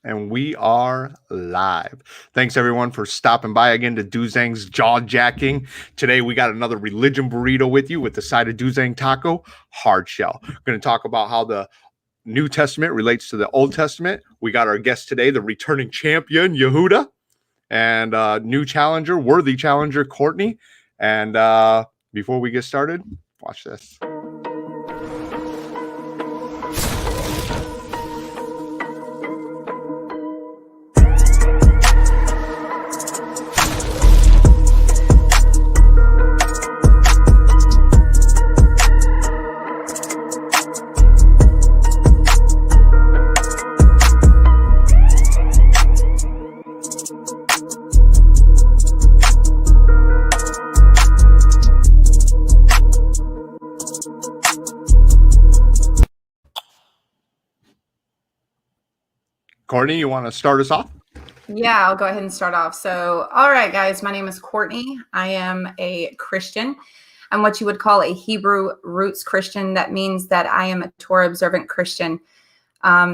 And we are live. Thanks everyone for stopping by again to Dozangs Jaw Jacking. Today we got another religion burrito with you with the side of Dozang taco, hard shell. We're going to talk about how the New Testament relates to the Old Testament. We got our guest today, the returning champion, Yehuda, and new challenger, worthy challenger, Courtney. And before we get started, watch this. Courtney, you want to start us off? Yeah, I'll go ahead and start off. So, all right, guys, my name is Courtney. I am a Christian. I'm what you would call a Hebrew roots Christian. That means that I am a Torah observant Christian.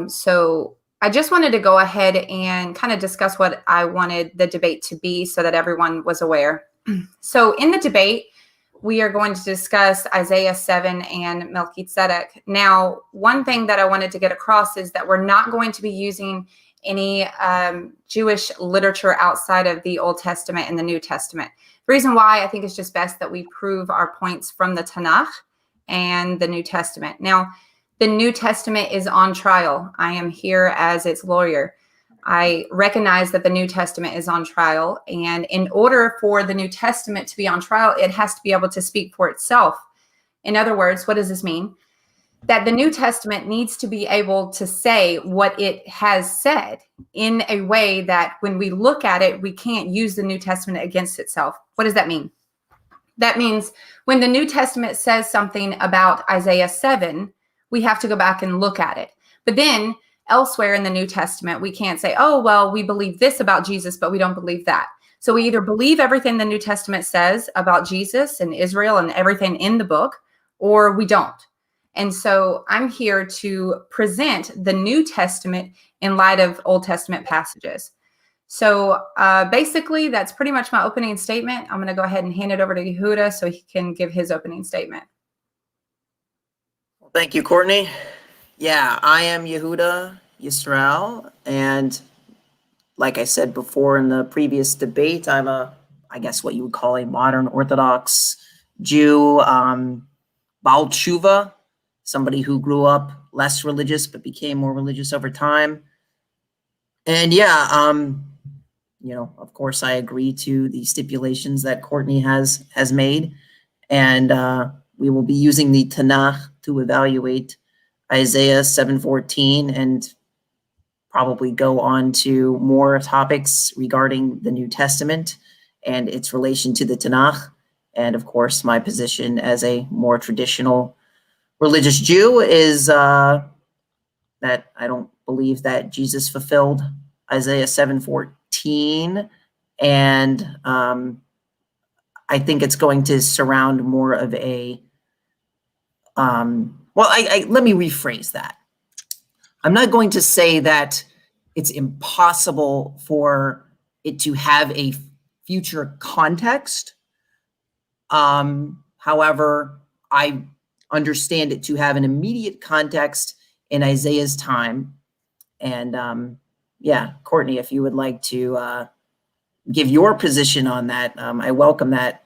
So I just wanted to go ahead and kind of discuss what I wanted the debate to be so that everyone was aware. So in the debate, we are going to discuss Isaiah 7 and Melchizedek. Now, one thing that I wanted to get across is that we're not going to be using any Jewish literature outside of the Old Testament and the New Testament. The reason why I think it's just best that we prove our points from the Tanakh and the New Testament. Now, the New Testament is on trial. I am here as its lawyer. I recognize that the New Testament is on trial, and in order for the New Testament to be on trial, it has to be able to speak for itself. In other words, what does this mean? That the New Testament needs to be able to say what it has said in a way that when we look at it, we can't use the New Testament against itself. What does that mean? That means when the New Testament says something about Isaiah 7, we have to go back and look at it. But then elsewhere in the New Testament, we can't say, oh, well, we believe this about Jesus, but we don't believe that. So we either believe everything the New Testament says about Jesus and Israel and everything in the book, or we don't. And so I'm here to present the New Testament in light of Old Testament passages. So basically, that's pretty much my opening statement. I'm going to go ahead and hand it over to Yehuda so he can give his opening statement. Well, thank you, Courtney. Yeah, I am Yehuda, Yisrael, and like I said before in the previous debate, I'm I guess what you would call a modern Orthodox Jew, Baal Tshuva, somebody who grew up less religious but became more religious over time. And yeah, of course, I agree to the stipulations that Courtney has made, and we will be using the Tanakh to evaluate Isaiah 7:14 and probably go on to more topics regarding the New Testament and its relation to the Tanakh. And of course, my position as a more traditional religious Jew is that I don't believe that Jesus fulfilled Isaiah 7:14. And I think it's going to surround more of a let me rephrase that. I'm not going to say that it's impossible for it to have a future context. However, I understand it to have an immediate context in Isaiah's time. And yeah, Courtney, if you would like to give your position on that, I welcome that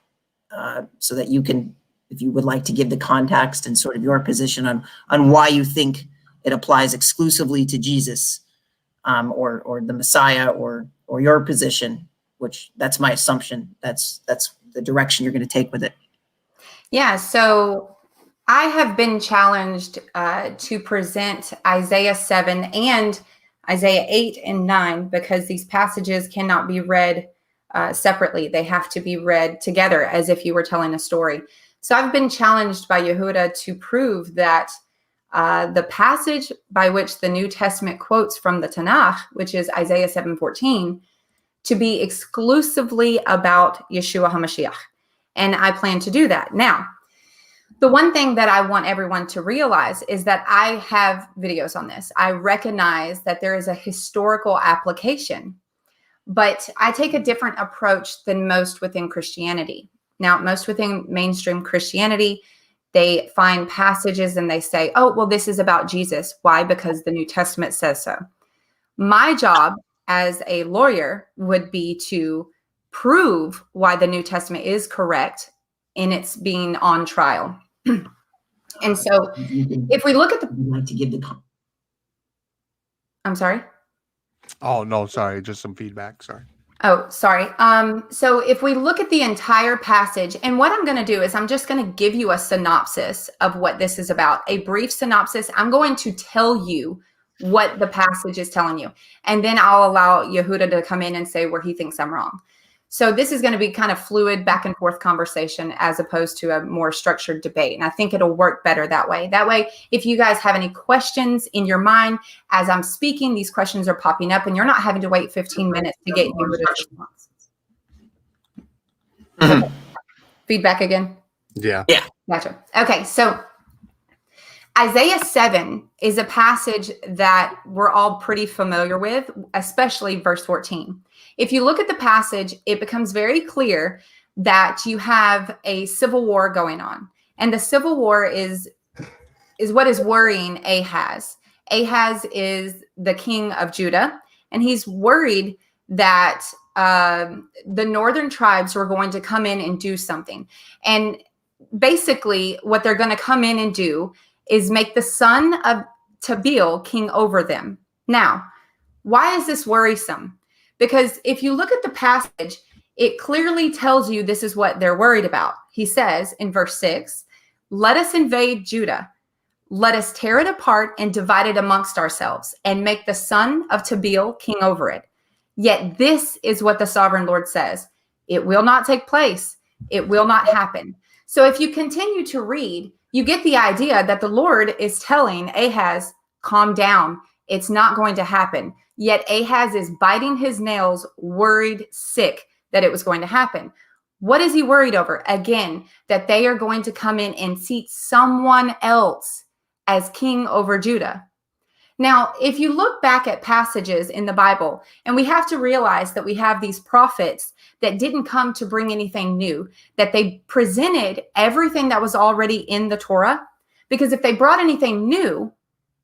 so that you can, if you would like to give the context and sort of your position on why you think it applies exclusively to Jesus or the Messiah or your position, which that's my assumption. That's the direction you're going to take with it. Yeah, so I have been challenged to present Isaiah 7 and Isaiah 8 and 9 because these passages cannot be read separately. They have to be read together as if you were telling a story. So I've been challenged by Yehuda to prove that the passage by which the New Testament quotes from the Tanakh, which is Isaiah 7:14, to be exclusively about Yeshua HaMashiach. And I plan to do that. Now, The one thing that I want everyone to realize is that I have videos on this. I recognize that there is a historical application, but I take a different approach than most within Christianity. Now, most within mainstream Christianity, they find passages and they say, oh, well, this is about Jesus. Why? Because the New Testament says so. My job as a lawyer would be to prove why the New Testament is correct in its being on trial. And so if we look at like to give the I'm sorry. Oh, no, sorry. Just some feedback. Sorry. Oh, sorry. So if we look at the entire passage, and what I'm going to do is I'm just going to give you a synopsis of what this is about, a brief synopsis. I'm going to tell you what the passage is telling you, and then I'll allow Yehuda to come in and say where he thinks I'm wrong. So this is going to be kind of fluid back and forth conversation as opposed to a more structured debate. And I think it'll work better that way. That way, if you guys have any questions in your mind as I'm speaking, these questions are popping up and you're not having to wait 15 minutes to get your response. Okay. Feedback again? Yeah. Gotcha. Okay, so Isaiah 7 is a passage that we're all pretty familiar with, especially verse 14. If you look at the passage, it becomes very clear that you have a civil war going on. And the civil war is what is worrying Ahaz. Ahaz is the king of Judah, and he's worried that the northern tribes were going to come in and do something. And basically what they're going to come in and do is make the son of Tabeel king over them. Now, why is this worrisome? Because if you look at the passage, it clearly tells you this is what they're worried about. He says in verse 6, let us invade Judah. Let us tear it apart and divide it amongst ourselves and make the son of Tabeel king over it. Yet this is what the sovereign Lord says. It will not take place. It will not happen. So if you continue to read, you get the idea that the Lord is telling Ahaz, calm down. It's not going to happen. Yet Ahaz is biting his nails, worried, sick that it was going to happen. What is he worried over? Again, that they are going to come in and seat someone else as king over Judah. Now, if you look back at passages in the Bible, and we have to realize that we have these prophets that didn't come to bring anything new, that they presented everything that was already in the Torah, because if they brought anything new,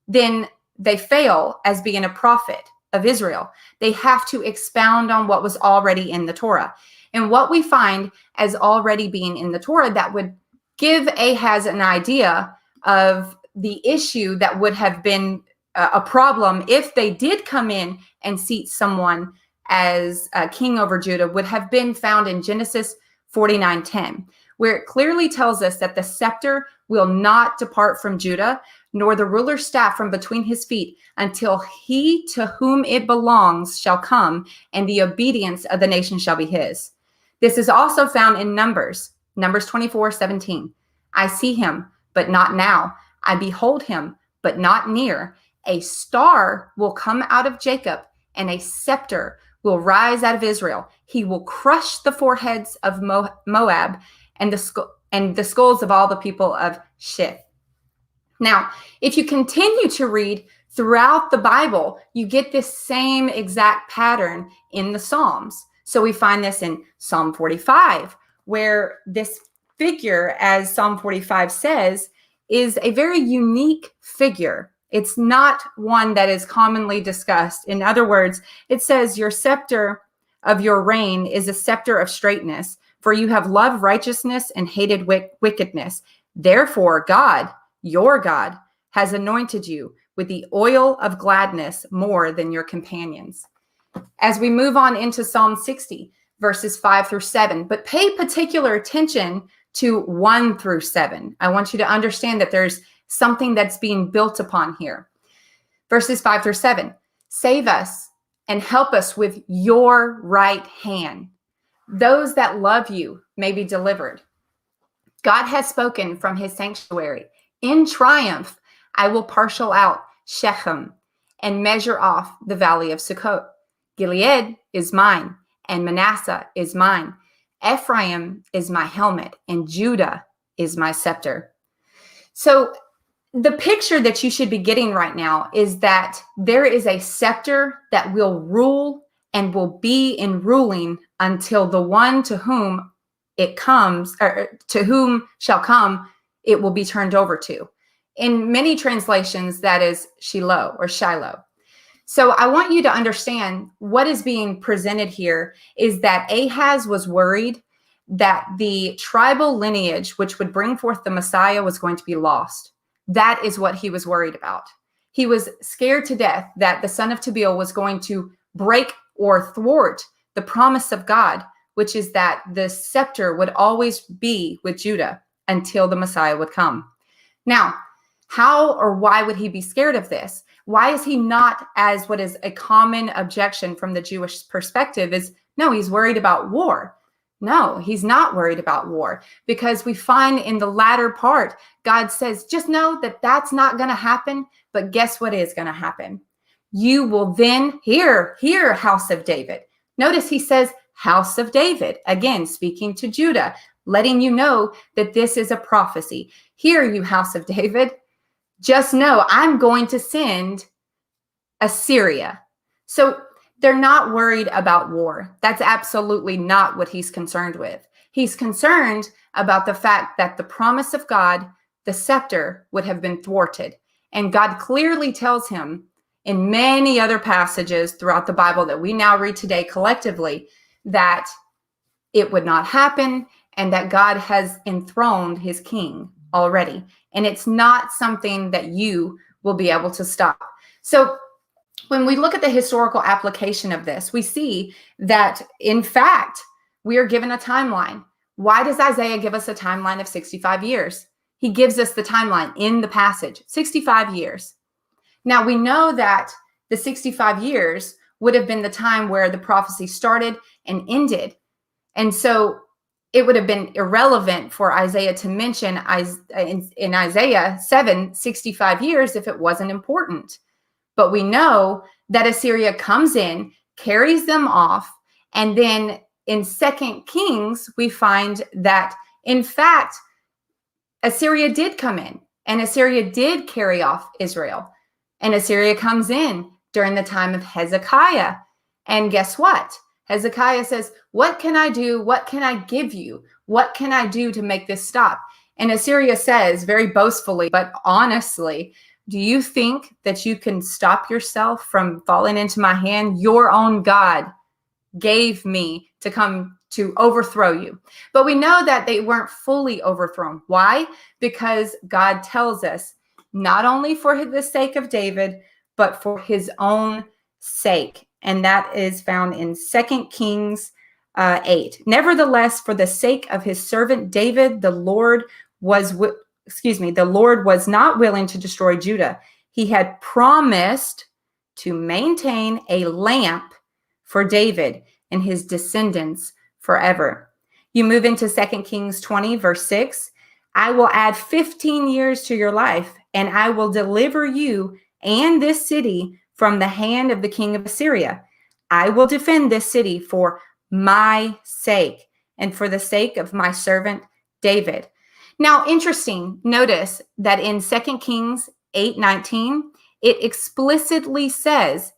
then they fail as being a prophet of Israel. They have to expound on what was already in the Torah. And what we find as already being in the Torah that would give Ahaz an idea of the issue that would have been a problem if they did come in and seat someone as king over Judah would have been found in Genesis 49:10, where it clearly tells us that the scepter will not depart from Judah, nor the ruler's staff from between his feet, until he to whom it belongs shall come, and the obedience of the nation shall be his. This is also found in Numbers 24:17. I see him, but not now. I behold him, but not near. A star will come out of Jacob, and a scepter will rise out of Israel. He will crush the foreheads of Moab and the skulls of all the people of Shith. Now, if you continue to read throughout the Bible, you get this same exact pattern in the Psalms. So we find this in Psalm 45, where this figure, as Psalm 45 says, is a very unique figure. It's not one that is commonly discussed. In other words, it says, your scepter of your reign is a scepter of straightness, for you have loved righteousness and hated wickedness. Therefore, God, your God, has anointed you with the oil of gladness more than your companions. As we move on into Psalm 60, verses 5-7, but pay particular attention to 1-7. I want you to understand that there's something that's being built upon here. Verses 5-7, save us and help us with your right hand. Those that love you may be delivered. God has spoken from his sanctuary. In triumph, I will parcel out Shechem and measure off the valley of Sukkot. Gilead is mine, and Manasseh is mine. Ephraim is my helmet, and Judah is my scepter. So the picture that you should be getting right now is that there is a scepter that will rule and will be in ruling until the one to whom it comes, or to whom shall come, it will be turned over to. In many translations, that is Shiloh or Shiloh. So I want you to understand what is being presented here is that Ahaz was worried that the tribal lineage, which would bring forth the Messiah, was going to be lost. That is what he was worried about. He was scared to death that the son of Tabeel was going to break or thwart the promise of God, which is that the scepter would always be with Judah until the Messiah would come. Now, how or why would he be scared of this? Why is he not, as what is a common objection from the Jewish perspective, is no, he's worried about war. No, he's not worried about war, because we find in the latter part, God says, just know that that's not going to happen. But guess what is going to happen? You will then hear, house of David. Notice he says, house of David, again, speaking to Judah, letting you know that this is a prophecy. Hear, you house of David. Just know I'm going to send Assyria. So they're not worried about war. That's absolutely not what he's concerned with. He's concerned about the fact that the promise of God, the scepter, would have been thwarted. And God clearly tells him in many other passages throughout the Bible that we now read today collectively that it would not happen and that God has enthroned his king already. And it's not something that you will be able to stop. So when we look at the historical application of this, we see that, in fact, we are given a timeline. Why does Isaiah give us a timeline of 65 years? He gives us the timeline in the passage, 65 years. Now, we know that the 65 years would have been the time where the prophecy started and ended. And so it would have been irrelevant for Isaiah to mention in Isaiah 7, 65 years if it wasn't important. But we know that Assyria comes in, carries them off, and then in 2 Kings, we find that, in fact, Assyria did come in, and Assyria did carry off Israel. And Assyria comes in during the time of Hezekiah. And guess what? Hezekiah says, what can I do? What can I give you? What can I do to make this stop? And Assyria says very boastfully, but honestly, do you think that you can stop yourself from falling into my hand? Your own God gave me to come to overthrow you. But we know that they weren't fully overthrown. Why? Because God tells us not only for the sake of David, but for his own sake. And that is found in 2 Kings 8. Nevertheless, for the sake of his servant David, the Lord was not willing to destroy Judah. He had promised to maintain a lamp for David and his descendants forever. You move into 2 Kings 20, verse 6. I will add 15 years to your life, and I will deliver you and this city from the hand of the king of Assyria. I will defend this city for my sake and for the sake of my servant David. Now, interesting, notice that in 2 Kings 8:19, it explicitly says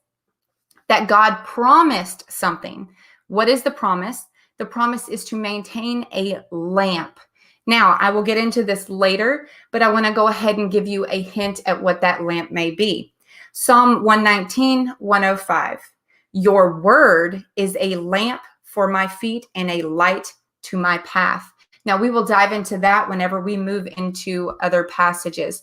that God promised something. What is the promise? The promise is to maintain a lamp. Now, I will get into this later, but I want to go ahead and give you a hint at what that lamp may be. Psalm 119, 105. Your word is a lamp for my feet and a light to my path. Now, we will dive into that whenever we move into other passages.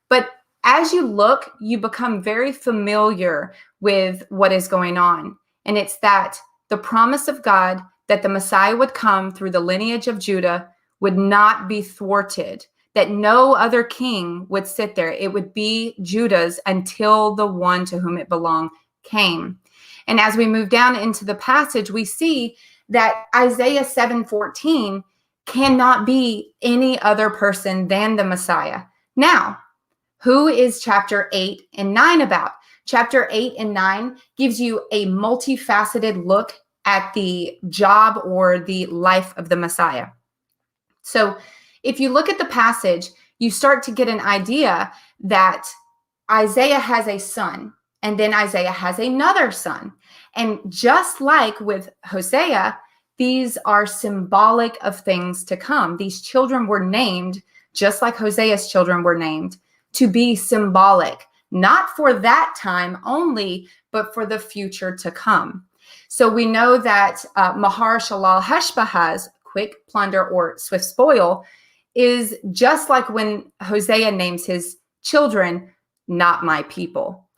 But as you look, you become very familiar with what is going on. And it's that the promise of God that the Messiah would come through the lineage of Judah would not be thwarted, that no other king would sit there. It would be Judah's until the one to whom it belonged came. And as we move down into the passage, we see that Isaiah 7:14 cannot be any other person than the Messiah. Now, who is chapter 8 and 9 about? Chapter 8 and 9 gives you a multifaceted look at the job or the life of the Messiah. So if you look at the passage, you start to get an idea that Isaiah has a son, and then Isaiah has another son. And just like with Hosea, these are symbolic of things to come. These children were named, just like Hosea's children were named, to be symbolic, not for that time only, but for the future to come. So we know that Mahar Shalal Heshbahaz, quick plunder or swift spoil, is just like when Hosea names his children, not my people.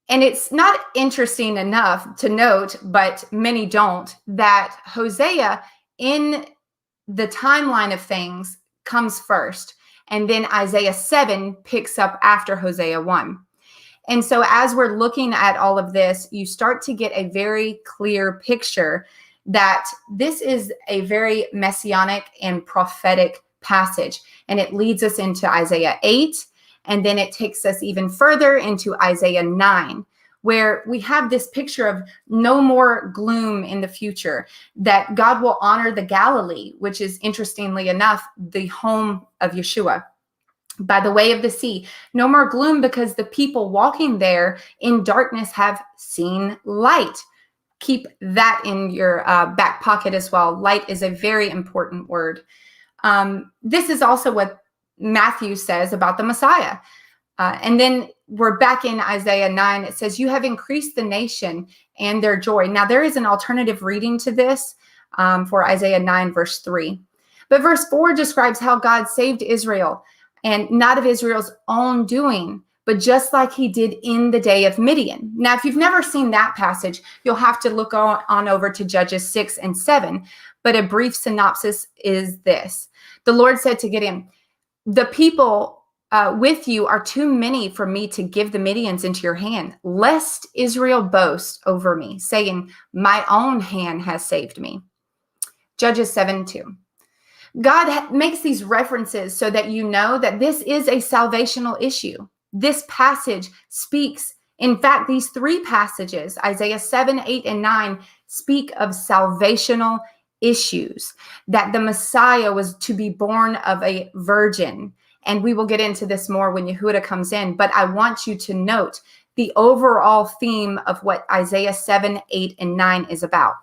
And it's not interesting enough to note, but many don't, that Hosea in the timeline of things comes first. And then Isaiah 7 picks up after Hosea 1. And so as we're looking at all of this, you start to get a very clear picture that this is a very messianic and prophetic passage. And it leads us into Isaiah 8. And then it takes us even further into Isaiah 9, where we have this picture of no more gloom in the future, that God will honor the Galilee, which is, interestingly enough, the home of Yeshua, by the way of the sea. No more gloom, because the people walking there in darkness have seen light. Keep that in your back pocket as well. Light is a very important word. This is also what Matthew says about the Messiah. And then we're back in Isaiah 9. It says, you have increased the nation and their joy. Now, there is an alternative reading to this for Isaiah 9, verse 3. But verse 4 describes how God saved Israel, and not of Israel's own doing, but just like he did in the day of Midian. Now, if you've never seen that passage, you'll have to look on over to Judges 6 and 7. But a brief synopsis is this. The Lord said to Gideon, the people with you are too many for me to give the Midians into your hand, lest Israel boast over me, saying, my own hand has saved me. Judges 7:2. God makes these references so that you know that this is a salvational issue. This passage speaks, in fact, these three passages, Isaiah 7, 8, and 9, speak of salvational issues, that the Messiah was to be born of a virgin. And we will get into this more when Yehuda comes in. But I want you to note the overall theme of what Isaiah 7, 8, and 9 is about.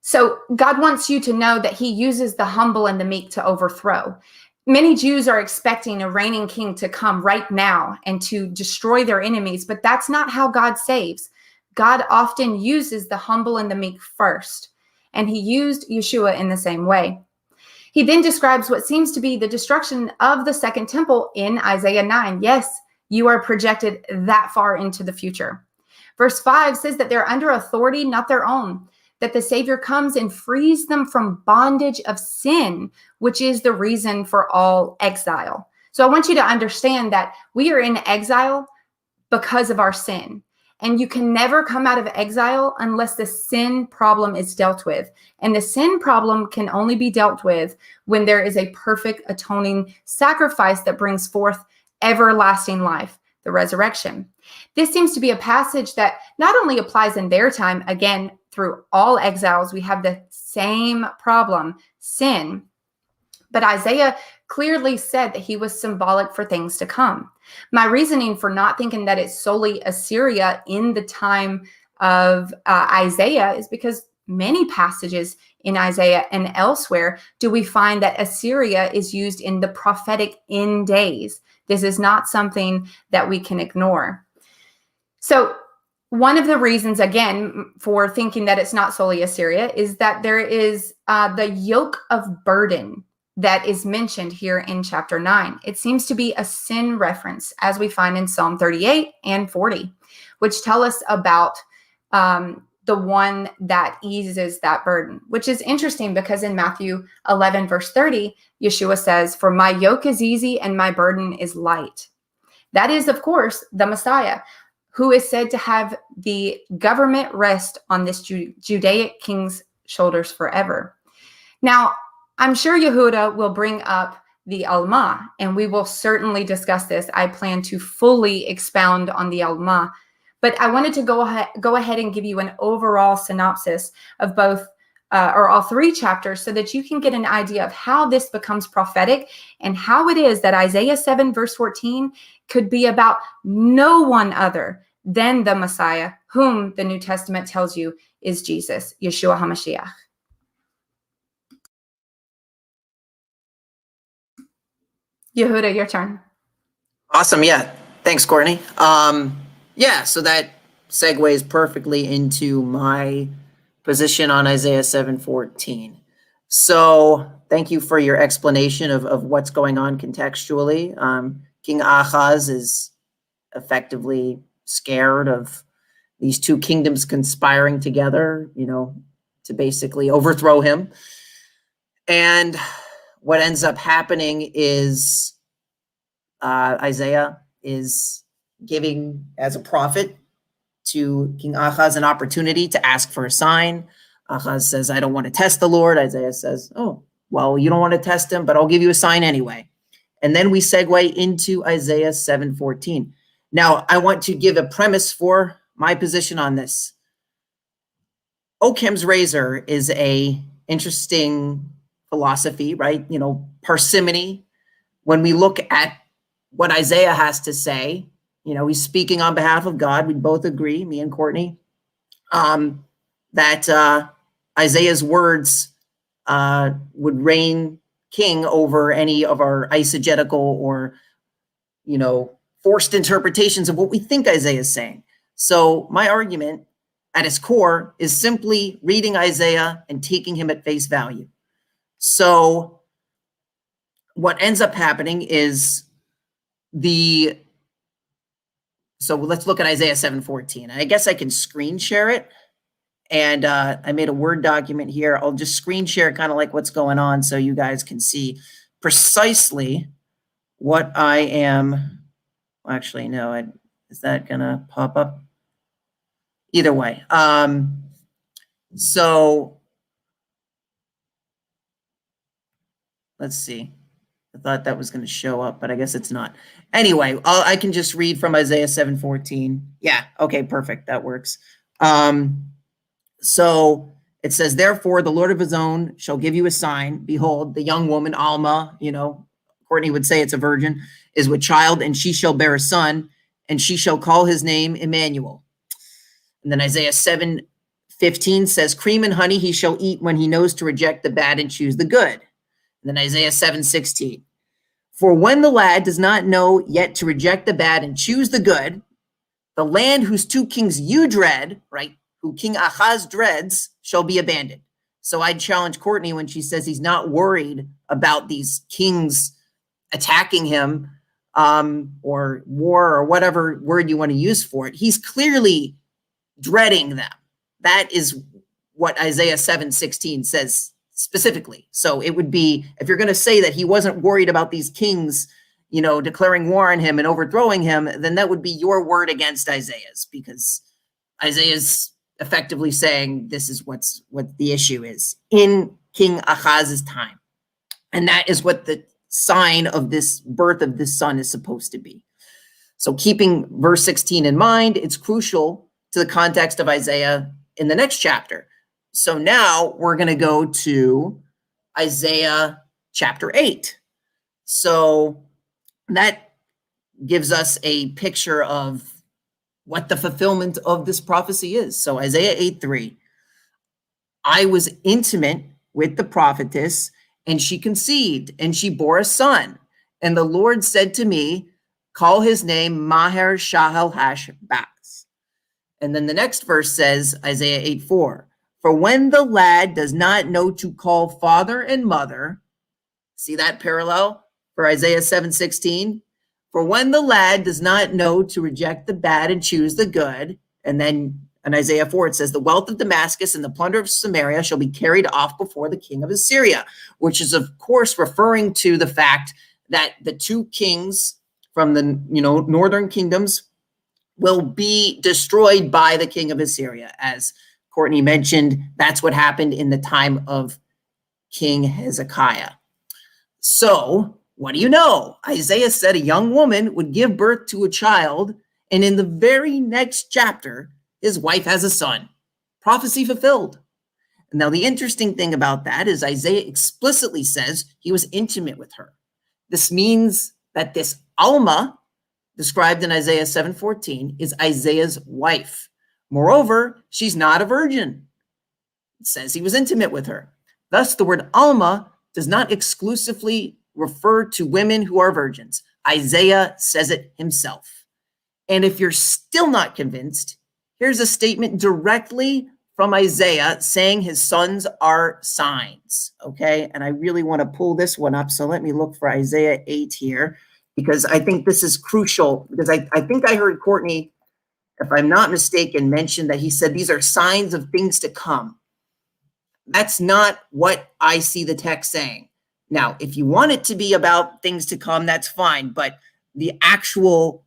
So God wants you to know that he uses the humble and the meek to overthrow. Many Jews are expecting a reigning king to come right now and to destroy their enemies, but that's not how God saves. God often uses the humble and the meek first, and he used Yeshua in the same way. He then describes what seems to be the destruction of the second temple in Isaiah 9. Yes, you are projected that far into the future. Verse 5 says that they're under authority, not their own, that the Savior comes and frees them from bondage of sin, which is the reason for all exile. So I want you to understand that we are in exile because of our sin. And you can never come out of exile unless the sin problem is dealt with. And the sin problem can only be dealt with when there is a perfect atoning sacrifice that brings forth everlasting life, the resurrection. This seems to be a passage that not only applies in their time, again, through all exiles, we have the same problem, sin. But Isaiah clearly said that he was symbolic for things to come. My reasoning for not thinking that it's solely Assyria in the time of Isaiah is because many passages in Isaiah and elsewhere do we find that Assyria is used in the prophetic end days. This is not something that we can ignore. So one of the reasons, again, for thinking that it's not solely Assyria is that there is the yoke of burden that is mentioned here in chapter 9. It seems to be a sin reference, as we find in Psalm 38 and 40, which tell us about the one that eases that burden, which is interesting because in Matthew 11, verse 30, Yeshua says, for my yoke is easy and my burden is light. That is, of course, the Messiah, who is said to have the government rest on this Judaic king's shoulders forever. Now, I'm sure Yehuda will bring up the alma, and we will certainly discuss this. I plan to fully expound on the alma, but I wanted to go ahead and give you an overall synopsis of both or all 3 chapters, so that you can get an idea of how this becomes prophetic and how it is that Isaiah 7 verse 14 could be about no one other than the Messiah, whom the New Testament tells you is Jesus, Yeshua HaMashiach. Yehuda, your turn. Awesome. Yeah. Thanks, Courtney. Yeah, so that segues perfectly into my position on Isaiah 7:14. So thank you for your explanation of what's going on contextually. King Ahaz is effectively scared of these 2 kingdoms conspiring together, to basically overthrow him. And what ends up happening is Isaiah is giving, as a prophet, to King Ahaz an opportunity to ask for a sign. Ahaz says, I don't want to test the Lord. Isaiah says, oh, well, you don't want to test him, but I'll give you a sign anyway. And then we segue into Isaiah 7:14. Now, I want to give a premise for my position on this. Occam's razor is a interesting philosophy, right? Parsimony. When we look at what Isaiah has to say, he's speaking on behalf of God. We both agree, me and Courtney, that Isaiah's words would reign king over any of our eisegetical or, forced interpretations of what we think Isaiah is saying. So my argument at its core is simply reading Isaiah and taking him at face value. So what ends up happening is so let's look at Isaiah 7:14. I guess I can screen share it. And I made a Word document here. I'll just screen share kind of like what's going on so you guys can see precisely what I am. Actually, no, is that going to pop up? Either way. So let's see. I thought that was going to show up, but I guess it's not. Anyway, I can just read from Isaiah 7:14. Yeah, okay, perfect. That works. So it says, therefore, the Lord of his own shall give you a sign. Behold, the young woman, Alma, Courtney would say it's a virgin, is with child, and she shall bear a son, and she shall call his name Emmanuel. And then Isaiah 7:15 says, cream and honey he shall eat when he knows to reject the bad and choose the good. And then Isaiah 7:16, for when the lad does not know yet to reject the bad and choose the good, the land whose 2 kings you dread, right, who King Ahaz dreads, shall be abandoned. So I challenge Courtney when she says he's not worried about these kings attacking him, or war, or whatever word you want to use for it. He's clearly dreading them. That is what Isaiah 7:16 says specifically. So it would be, if you're going to say that he wasn't worried about these kings, declaring war on him and overthrowing him, then that would be your word against Isaiah's, because Isaiah's effectively saying this is what the issue is in King Ahaz's time. And that is what the sign of this birth of this son is supposed to be. So keeping verse 16 in mind, it's crucial to the context of Isaiah in the next chapter. So now we're going to go to Isaiah chapter 8. So that gives us a picture of what the fulfillment of this prophecy is. So Isaiah 8:3, I was intimate with the prophetess, and she conceived, and she bore a son. And the Lord said to me, call his name Maher Shahal Hashbaz. And then the next verse says, Isaiah 8:4, for when the lad does not know to call father and mother, see that parallel for Isaiah 7:16? For when the lad does not know to reject the bad and choose the good, and then in Isaiah 4, it says, the wealth of Damascus and the plunder of Samaria shall be carried off before the king of Assyria, which is, of course, referring to the fact that the 2 kings from the northern kingdoms will be destroyed by the king of Assyria. As Courtney mentioned, that's what happened in the time of King Hezekiah. So what do you know? Isaiah said a young woman would give birth to a child, and in the very next chapter, his wife has a son. Prophecy fulfilled. Now, the interesting thing about that is Isaiah explicitly says he was intimate with her. This means that this alma, described in Isaiah 7:14, is Isaiah's wife. Moreover, she's not a virgin. It says he was intimate with her. Thus, the word alma does not exclusively refer to women who are virgins. Isaiah says it himself. And if you're still not convinced, here's a statement directly from Isaiah saying his sons are signs, okay? And I really want to pull this one up, so let me look for Isaiah 8 here, because I think this is crucial, because I think I heard Courtney, if I'm not mistaken, mention that he said these are signs of things to come. That's not what I see the text saying. Now, if you want it to be about things to come, that's fine, but the actual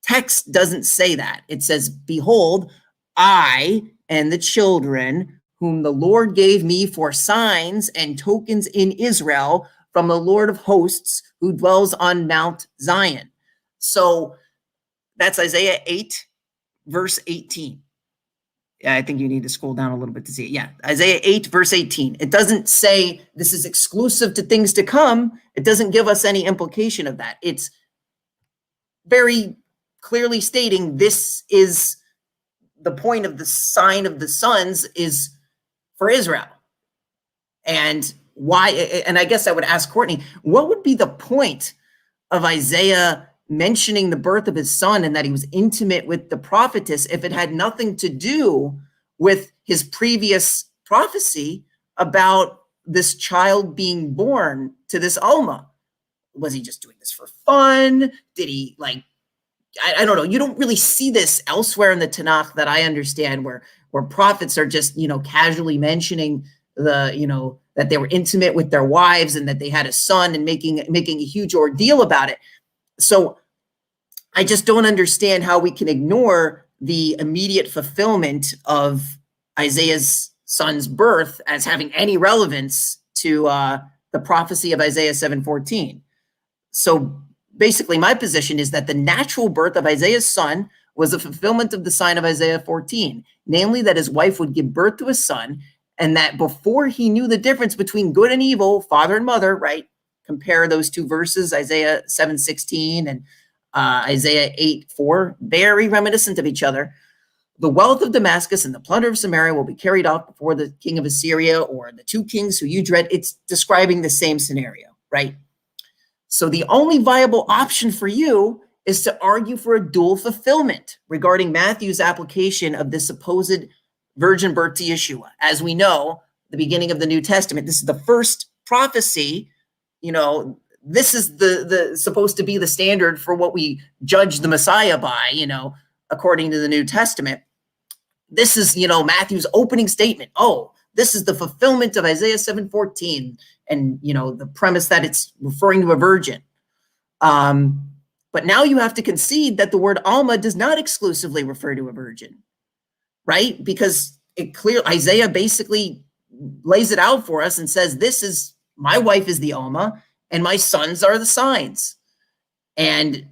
text doesn't say that. It says, behold, I and the children whom the Lord gave me for signs and tokens in Israel from the Lord of hosts who dwells on Mount Zion. So that's Isaiah 8, verse 18. Yeah, I think you need to scroll down a little bit to see it. Yeah, Isaiah 8, verse 18. It doesn't say this is exclusive to things to come. It doesn't give us any implication of that. It's very clearly stating this is the point of the sign of the sons is for Israel. And why? And I guess I would ask Courtney, what would be the point of Isaiah mentioning the birth of his son and that he was intimate with the prophetess if it had nothing to do with his previous prophecy about this child being born to this alma? Was he just doing this for fun? Did he I don't know. You don't really see this elsewhere in the Tanakh that I understand where prophets are just, casually mentioning that they were intimate with their wives and that they had a son and making a huge ordeal about it. So I just don't understand how we can ignore the immediate fulfillment of Isaiah's son's birth as having any relevance to the prophecy of Isaiah 7:14. So basically, my position is that the natural birth of Isaiah's son was a fulfillment of the sign of Isaiah 14, namely that his wife would give birth to a son, and that before he knew the difference between good and evil, father and mother, right? Compare those two verses, Isaiah 7:16 and Isaiah 8:4, very reminiscent of each other. The wealth of Damascus and the plunder of Samaria will be carried off before the king of Assyria or the two kings who you dread. It's describing the same scenario, right? So the only viable option for you is to argue for a dual fulfillment regarding Matthew's application of the supposed virgin birth to Yeshua. As we know, the beginning of the New Testament, this is the first prophecy. This is the supposed to be the standard for what we judge the Messiah by, according to the New Testament. This is, Matthew's opening statement. Oh, this is the fulfillment of Isaiah 7:14. And, the premise that it's referring to a virgin. But now you have to concede that the word alma does not exclusively refer to a virgin, right? Because Isaiah basically lays it out for us and says, my wife is the alma and my sons are the signs. And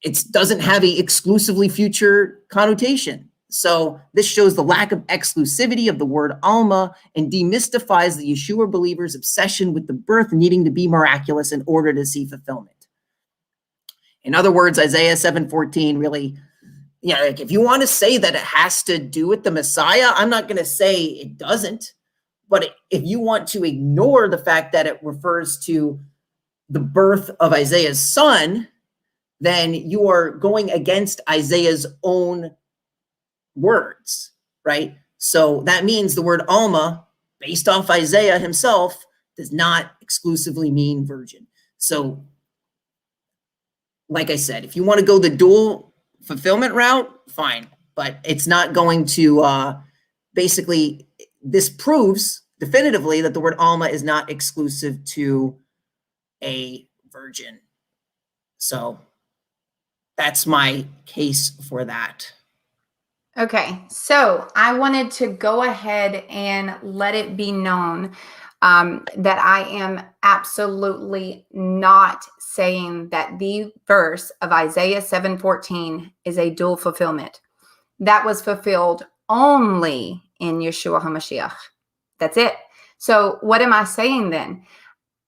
it doesn't have a exclusively future connotation. So this shows the lack of exclusivity of the word alma and demystifies the Yeshua believers' obsession with the birth needing to be miraculous in order to see fulfillment. In other words, Isaiah 7:14 really, if you want to say that it has to do with the Messiah, I'm not going to say it doesn't. But if you want to ignore the fact that it refers to the birth of Isaiah's son, then you are going against Isaiah's own words, right? So that means the word alma, based off Isaiah himself, does not exclusively mean virgin. So, like I said, if you want to go the dual fulfillment route, fine. But it's not going to, basically, this proves definitively that the word alma is not exclusive to a virgin. So that's my case for that. Okay, so I wanted to go ahead and let it be known that I am absolutely not saying that the verse of Isaiah 7:14 is a dual fulfillment. That was fulfilled only in Yeshua HaMashiach. That's it. So what am I saying then?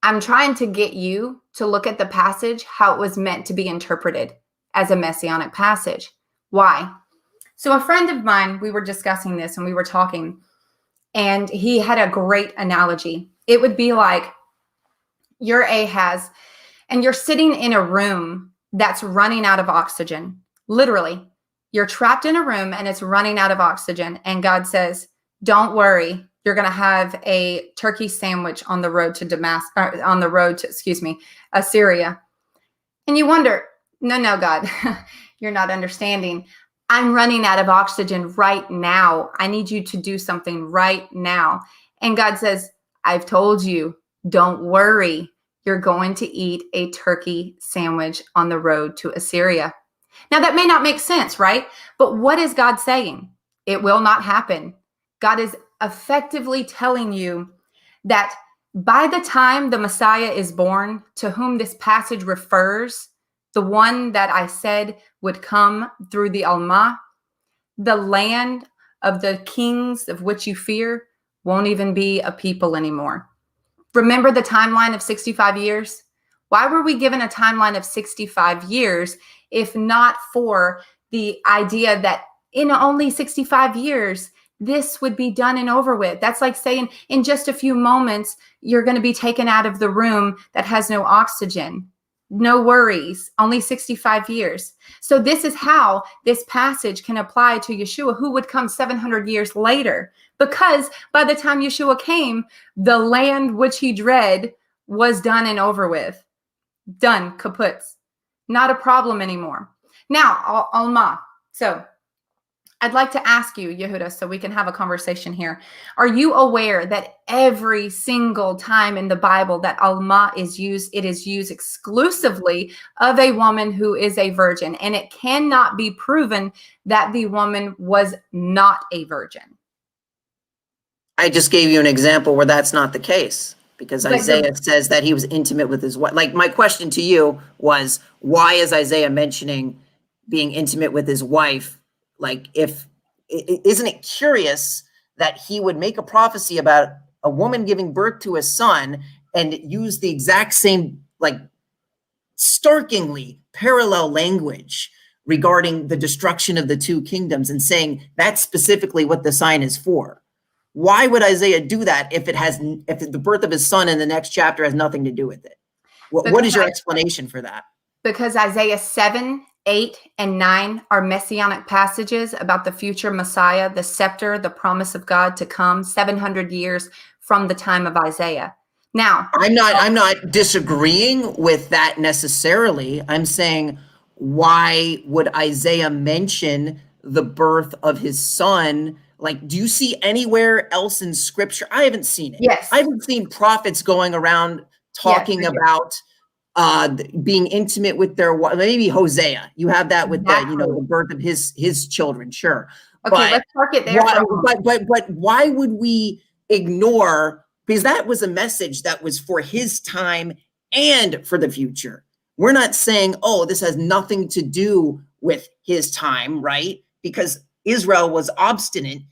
I'm trying to get you to look at the passage how it was meant to be interpreted as a messianic passage. Why? So a friend of mine, we were discussing this and we were talking, and he had a great analogy. It would be like you're Ahaz and you're sitting in a room that's running out of oxygen. Literally, you're trapped in a room and it's running out of oxygen. And God says, don't worry, you're going to have a turkey sandwich on the road to Assyria. And you wonder, no, God, you're not understanding. I'm running out of oxygen right now. I need you to do something right now. And God says, I've told you, don't worry. You're going to eat a turkey sandwich on the road to Assyria. Now, that may not make sense, right? But what is God saying? It will not happen. God is effectively telling you that by the time the Messiah is born, to whom this passage refers, the one that I said would come through the alma, the land of the kings of which you fear won't even be a people anymore. Remember the timeline of 65 years? Why were we given a timeline of 65 years if not for the idea that in only 65 years, this would be done and over with? That's like saying in just a few moments, you're going to be taken out of the room that has no oxygen. No worries, only 65 years. So this is how this passage can apply to Yeshua, who would come 700 years later. Because by the time Yeshua came, the land which he dread was done and over with. Done, kaputs. Not a problem anymore. Now, alma. So I'd like to ask you, Yehuda, so we can have a conversation here. Are you aware that every single time in the Bible that alma is used, it is used exclusively of a woman who is a virgin, and it cannot be proven that the woman was not a virgin? I just gave you an example where that's not the case, because Isaiah says that he was intimate with his wife. Like, my question to you was, why is Isaiah mentioning being intimate with his wife? Like, isn't it curious that he would make a prophecy about a woman giving birth to a son and use the exact same, like, starkingly parallel language regarding the destruction of the two kingdoms and saying that's specifically what the sign is for? Why would Isaiah do that if the birth of his son in the next chapter has nothing to do with it? What is your explanation for that? Because Isaiah 7, 8, and 9 are messianic passages about the future Messiah, the scepter, the promise of God to come 700 years from the time of Isaiah. Now, I'm not disagreeing with that necessarily. I'm saying, why would Isaiah mention the birth of his son? Like, do you see anywhere else in scripture? I haven't seen it. Yes. I haven't seen prophets going around talking about being intimate with their wife. Maybe Hosea. You have that with the birth of his children. Sure. Okay, but let's park it there. But why would we ignore? Because that was a message that was for his time and for the future. We're not saying, oh, this has nothing to do with his time, right? Because Israel was obstinate.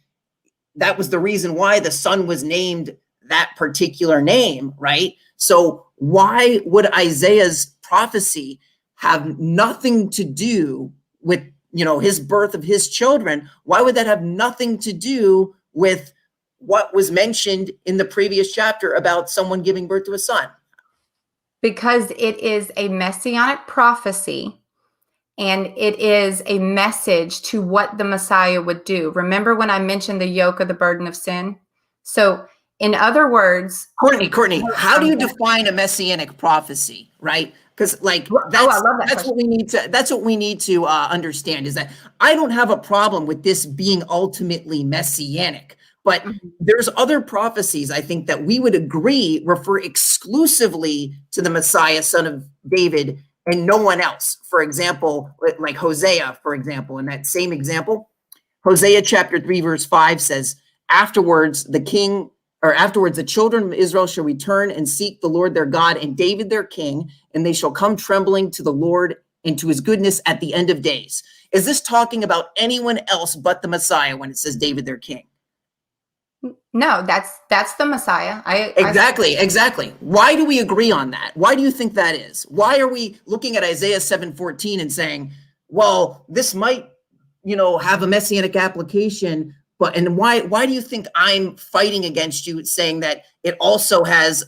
That was the reason why the son was named that particular name, right? So why would Isaiah's prophecy have nothing to do with, his birth of his children? Why would that have nothing to do with what was mentioned in the previous chapter about someone giving birth to a son? Because it is a messianic prophecy. And it is a message to what the Messiah would do. Remember when I mentioned the yoke or the burden of sin? So in other words, Courtney, how do you define a messianic prophecy, right? Because that's what we need to understand, is that I don't have a problem with this being ultimately messianic, but there's other prophecies I think that we would agree refer exclusively to the Messiah, son of David, and no one else. For example, like Hosea, for example, in that same example, Hosea chapter 3, verse 5 says, afterwards the children of Israel shall return and seek the Lord their God and David their king, and they shall come trembling to the Lord and to his goodness at the end of days. Is this talking about anyone else but the Messiah when it says David their king? No, that's the Messiah. Exactly. Why do we agree on that? Why do you think that is? Why are we looking at Isaiah 7:14 and saying, well, this might, have a messianic application, and why do you think I'm fighting against you saying that it also has,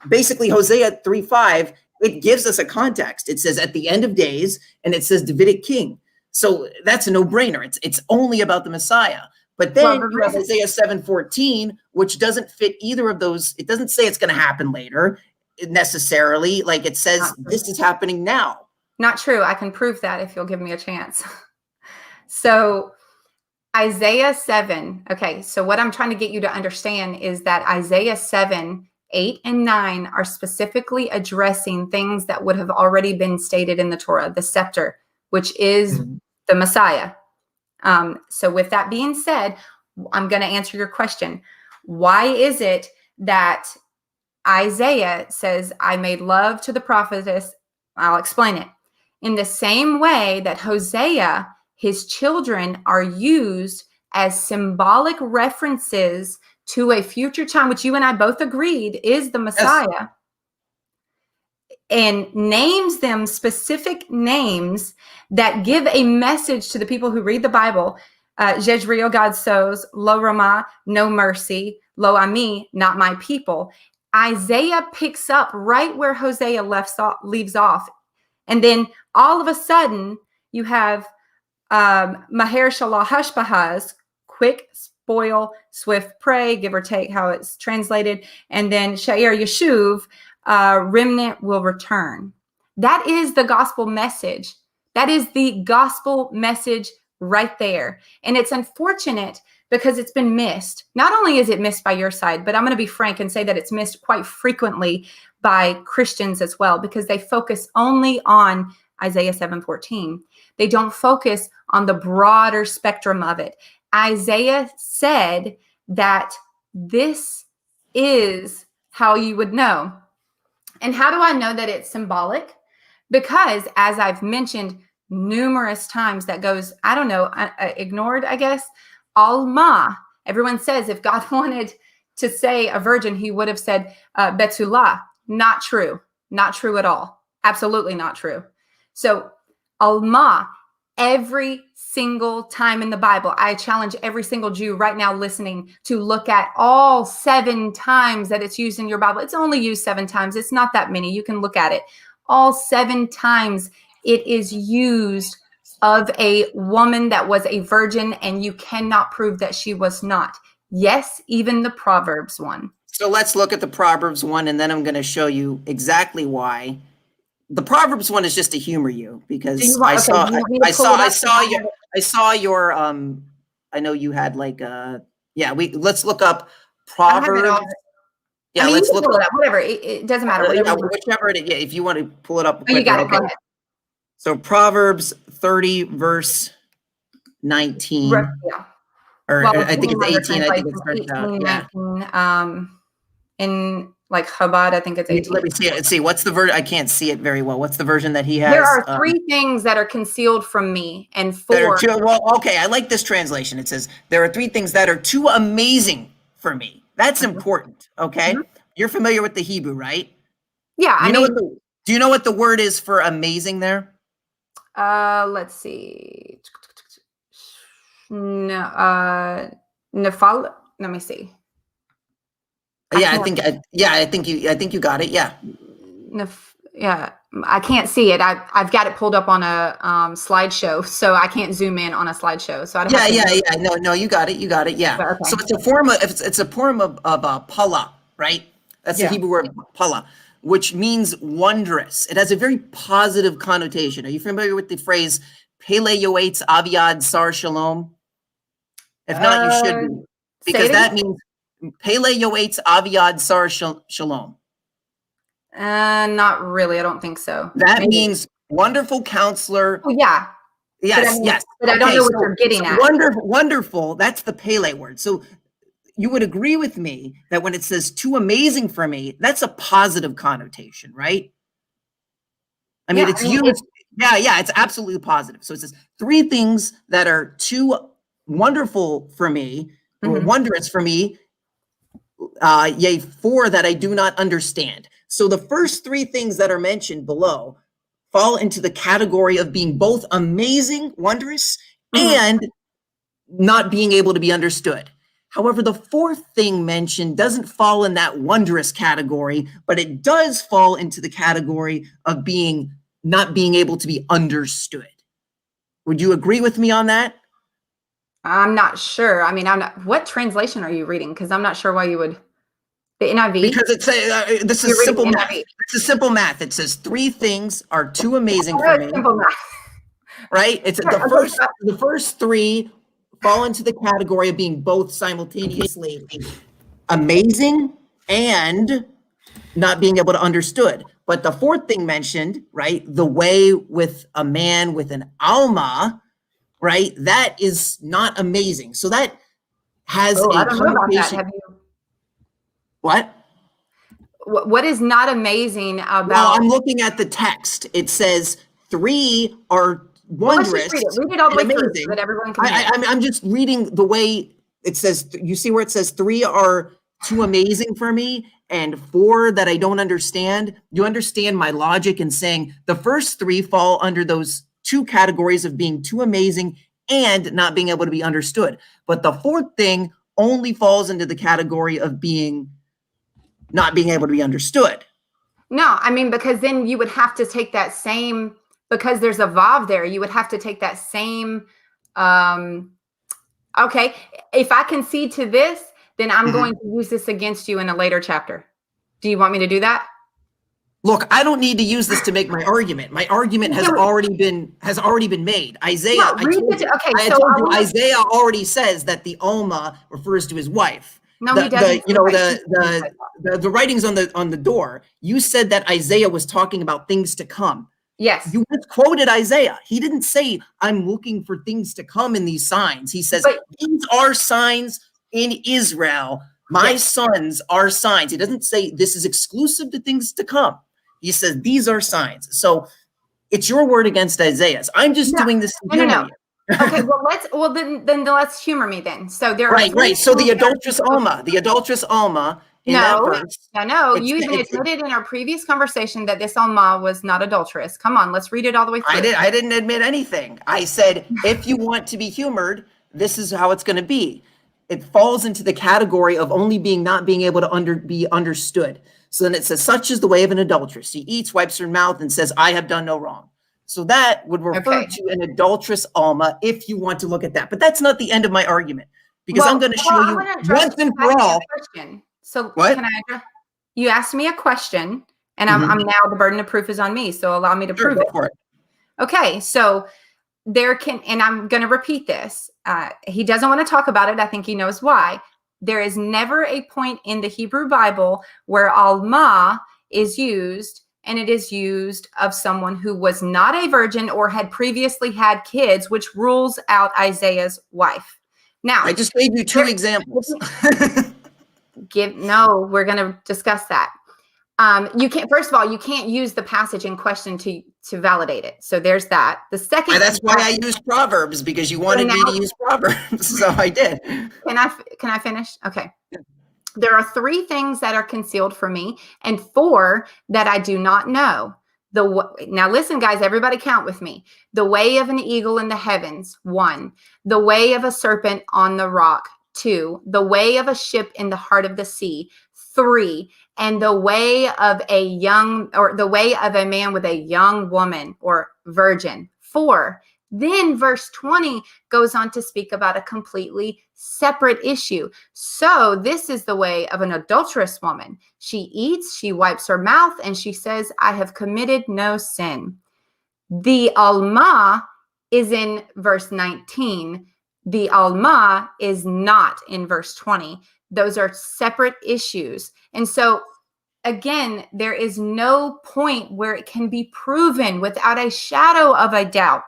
basically Hosea 3:5, it gives us a context. It says at the end of days, and it says Davidic king. So that's a no-brainer. It's only about the Messiah. But then you have Isaiah 7:14, which doesn't fit either of those. It doesn't say it's going to happen later necessarily. Like it says, this is happening now. Not true. I can prove that if you'll give me a chance. So Isaiah 7. Okay. So what I'm trying to get you to understand is that Isaiah 7, 8, and 9 are specifically addressing things that would have already been stated in the Torah, the scepter, which is the Messiah. So with that being said, I'm going to answer your question. Why is it that Isaiah says, I made love to the prophetess? I'll explain it. In the same way that Hosea, his children are used as symbolic references to a future time, which you and I both agreed is the Messiah. Yes. And names them specific names that give a message to the people who read the Bible. Jezreel, God sows. Lo Ramah, no mercy. Lo Ami, not my people. Isaiah picks up right where Hosea leaves off. And then all of a sudden, you have Maher Shalah Hashbahaz, quick, spoil, swift prey, give or take how it's translated. And then Sha'ir Yeshuv, remnant will return. That is the gospel message. That is the gospel message right there. And it's unfortunate because it's been missed. Not only is it missed by your side, but I'm going to be frank and say that it's missed quite frequently by Christians as well, because they focus only on Isaiah 7:14. They don't focus on the broader spectrum of it. Isaiah said that this is how you would know. And how do I know that it's symbolic? Because as I've mentioned numerous times, that goes, I don't know, ignored, I guess. Alma. Everyone says if God wanted to say a virgin, he would have said Betula. Not true. Not true at all. Absolutely not true. So Alma, every single time in the Bible, I challenge every single Jew right now listening to look at all 7 times that it's used in your Bible. It's only used 7 times. It's not that many. You can look at it. All 7 times it is used of a woman that was a virgin, and you cannot prove that she was not. Yes, even the Proverbs one. So let's look at the Proverbs one, and then I'm going to show you exactly why. The Proverbs one is just to humor you, because I saw your I know you had like let's look up Proverbs. Yeah, I mean, let's look it up. Whatever. It doesn't matter. Whichever it is. Yeah, if you want to pull it up. You got it. Go ahead. So Proverbs 30 verse 19. Yeah. Or well, I think it's 18. I think it's 18, 19, in like Chabad, I think it's 18. Let me see it. Let's see. What's the version? I can't see it very well. What's the version that he has? There are 3 things that are concealed from me, and 4. Okay, I like this translation. It says, there are 3 things that are too amazing for me. That's important. Okay. Mm-hmm. You're familiar with the Hebrew, right? Yeah. Do you know what the word is for amazing there? Let's see. No, Nefal. Let me see. I think you got it. Yeah. Yeah, I can't see it. I've got it pulled up on a slideshow, so I can't zoom in on a slideshow. So I don't. No, you got it. Yeah. Okay. So it's a form of pala, right? That's the Hebrew word pala, which means wondrous. It has a very positive connotation. Are you familiar with the phrase "Pele yoetz aviad sar shalom"? If not, you should be, because that means Pele yoetz aviad sar shalom. Not really. I don't think so. That means wonderful counselor. Oh, yeah. Yes. But I don't know what you're getting at. Wonderful. That's the Pele word. So you would agree with me that when it says too amazing for me, that's a positive connotation, right? I mean, it's used. It's absolutely positive. So it says 3 things that are too wonderful for me, wondrous for me, yea, for that I do not understand. So the first three things that are mentioned below fall into the category of being both amazing, wondrous, and not being able to be understood. However, the fourth thing mentioned doesn't fall in that wondrous category, but it does fall into the category of not being able to be understood. Would you agree with me on that? I'm not sure. I mean, what translation are you reading? Because I'm not sure why you would. The NIV? Because it's this is simple math. This is simple math. It says three things are too amazing for me. Simple math. Right? It's the first three fall into the category of being both simultaneously amazing and not being able to understood. But the fourth thing mentioned, right, the way with a man with an alma, right, that is not amazing. So that has I don't know about that. Have you? What? What is not amazing about? Well, I'm looking at the text. It says three are wondrous. Well, let's just read it all the way through so that everyone can hear. I'm just reading the way it says. You see where it says three are too amazing for me and four that I don't understand? You understand my logic in saying the first three fall under those two categories of being too amazing and not being able to be understood. But the fourth thing only falls into the category of not being able to be understood. No, I mean, because then you would have to take that same, because there's a vav there, you would have to take that same, okay, if I concede to this, then I'm going to use this against you in a later chapter. Do you want me to do that? Look, I don't need to use this to make my argument. My argument has already been made. Isaiah, I told you, Isaiah already says that the alma refers to his wife. No, he doesn't. The writings on the door. You said that Isaiah was talking about things to come. Yes. You just quoted Isaiah. He didn't say, I'm looking for things to come in these signs. He says, these are signs in Israel. My sons are signs. He doesn't say this is exclusive to things to come. He says, these are signs. So it's your word against Isaiah's. I'm just doing this to humor you. Okay, well then let's humor me then. So there are right. So the adulterous alma in that verse. No, you even admitted in our previous conversation that this alma was not adulterous. Come on, let's read it all the way through. I didn't admit anything. I said if you want to be humored, this is how it's going to be. It falls into the category of only not being able to be understood. So then it says, such is the way of an adulteress. She eats, wipes her mouth, and says, I have done no wrong. So that would refer to an adulterous alma if you want to look at that. But that's not the end of my argument, because I'm going to show you once and for all. So what? Can I? You asked me a question, and I'm now the burden of proof is on me. So allow me to prove it. Okay, so and I'm going to repeat this. He doesn't want to talk about it. I think he knows why. There is never a point in the Hebrew Bible where alma is used, and it is used of someone who was not a virgin or had previously had kids, which rules out Isaiah's wife. Now, I just gave you two examples. No, we're going to discuss that. You can't. First of all, you can't use the passage in question to validate it. So there's that. The second. And that's why I used Proverbs, because you wanted me to use Proverbs, so I did. Can I finish? Okay. There are 3 things that are concealed from me, and 4 that I do not know. Now listen, guys. Everybody, count with me. The way of an eagle in the heavens. 1. The way of a serpent on the rock. 2. The way of a ship in the heart of the sea. 3. And the way of the way of a man with a young woman or virgin. 4. Then verse 20 goes on to speak about a completely separate issue. So this is the way of an adulterous woman. She eats, she wipes her mouth, and she says, I have committed no sin. The alma is in verse 19. The alma is not in verse 20. Those are separate issues. And so, again, there is no point where it can be proven without a shadow of a doubt,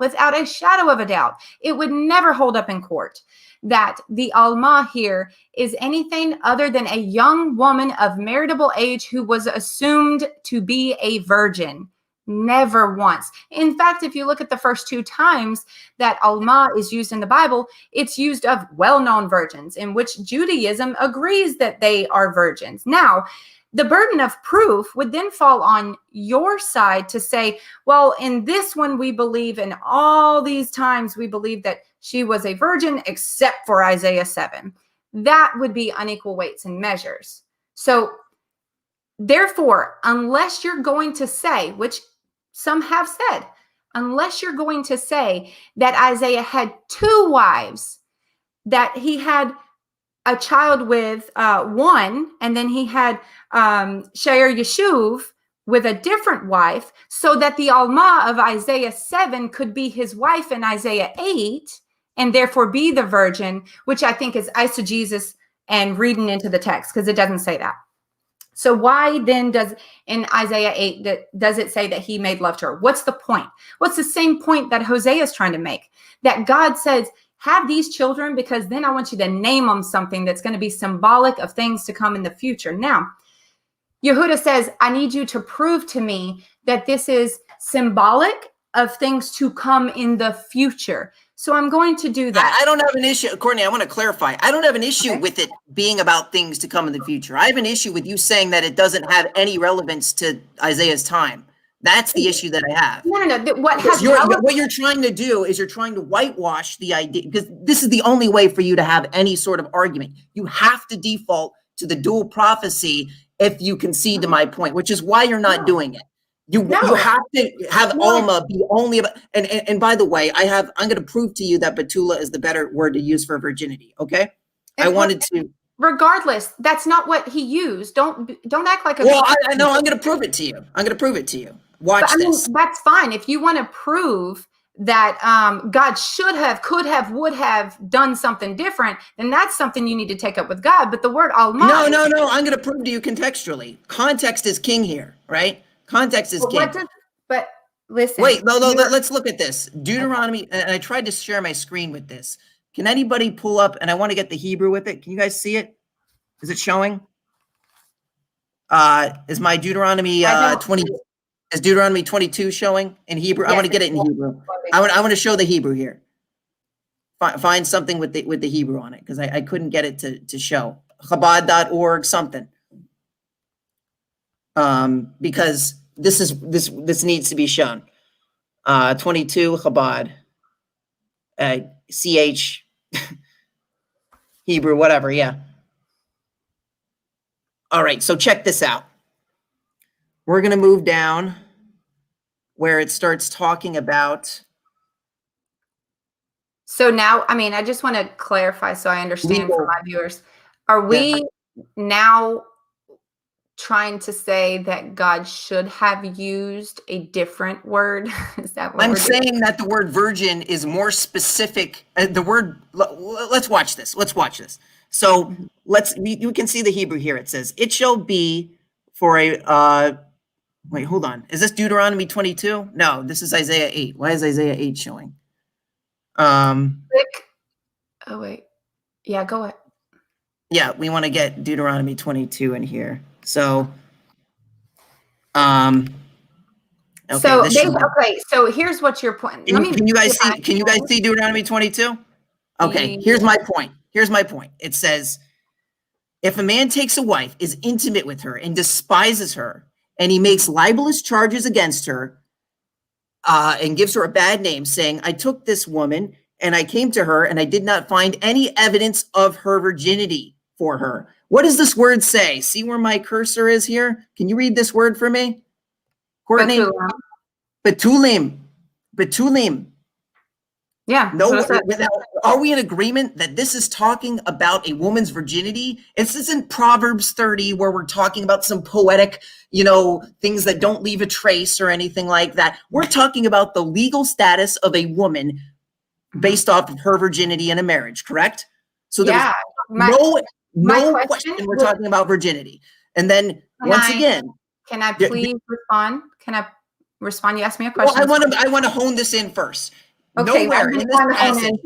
it would never hold up in court that the alma here is anything other than a young woman of marriageable age who was assumed to be a virgin. Never once. In fact, if you look at the first 2 times that alma is used in the Bible, it's used of well-known virgins, in which Judaism agrees that they are virgins. Now, the burden of proof would then fall on your side to say, well, in this one, we believe, in all these times, we believe that she was a virgin, except for Isaiah 7. That would be unequal weights and measures. So therefore, unless you're going to say, which some have said, unless you're going to say that Isaiah had 2 wives, that he had a child with one, and then he had Sha'ar Yeshuv with a different wife, so that the alma of Isaiah 7 could be his wife in Isaiah 8, and therefore be the virgin, which I think is eisegesis and reading into the text, because it doesn't say that. So why then does in Isaiah 8 does it say that he made love to her? What's the point? What's the same point that Hosea is trying to make? That God says, have these children, because then I want you to name them something that's going to be symbolic of things to come in the future. Now, Yehuda says, I need you to prove to me that this is symbolic of things to come in the future. So I'm going to do that. I don't have an issue, Courtney. I want to clarify. I don't have an issue with it being about things to come in the future. I have an issue with you saying that it doesn't have any relevance to Isaiah's time. That's the issue that I have. No. What you're trying to do is you're trying to whitewash the idea, because this is the only way for you to have any sort of argument. You have to default to the dual prophecy if you concede to my point, which is why you're not doing it. You have to have alma be only about, and by the way, I'm going to prove to you that betula is the better word to use for virginity. Okay, I wanted to. Regardless, that's not what he used. Don't act like a. Well, I know. I'm going to prove it to you. Watch this. That's fine. If you want to prove that God could have, would have done something different, then that's something you need to take up with God. But the word alma. No. I'm going to prove to you contextually. Context is king here, right? Context is king. But listen. Wait, no. Let's look at this. Deuteronomy, and I tried to share my screen with this. Can anybody pull up? And I want to get the Hebrew with it. Can you guys see it? Is it showing? Is my Deuteronomy 20? Is Deuteronomy 22 showing in Hebrew? Yes, I want to get it in Hebrew. I want to show the Hebrew here. Find something with the Hebrew on it, because I couldn't get it to show. Chabad.org something. Because this needs to be shown. 22 Chabad. CH Hebrew, whatever, yeah. All right, so check this out. We're going to move down where it starts talking about. So now, I just want to clarify so I understand for my viewers. Are we now trying to say that God should have used a different word? Is that what I'm saying? That the word virgin is more specific. The word, let's watch this. So you can see the Hebrew here. It says, it shall be for a, wait, hold on. Is this Deuteronomy 22? No, this is Isaiah 8. Why is Isaiah 8 showing? Oh, wait. Yeah, go ahead. Yeah, we want to get Deuteronomy 22 in here. So, okay. So here's what your point. Can you guys see Deuteronomy 22? Okay, here's my point. It says, if a man takes a wife, is intimate with her, and despises her, and he makes libelous charges against her, and gives her a bad name, saying, I took this woman, and I came to her, and I did not find any evidence of her virginity for her. What does this word say? See where my cursor is here? Can you read this word for me? Courtney? Betulim. Yeah. No, are we in agreement that this is talking about a woman's virginity? This isn't Proverbs 30 where we're talking about some poetic, things that don't leave a trace or anything like that. We're talking about the legal status of a woman based off of her virginity in a marriage, correct? So there's no question we're talking about virginity. And then again, can I please respond? Can I respond? You asked me a question. Well, I want to hone this in first. Okay, nowhere in this passage.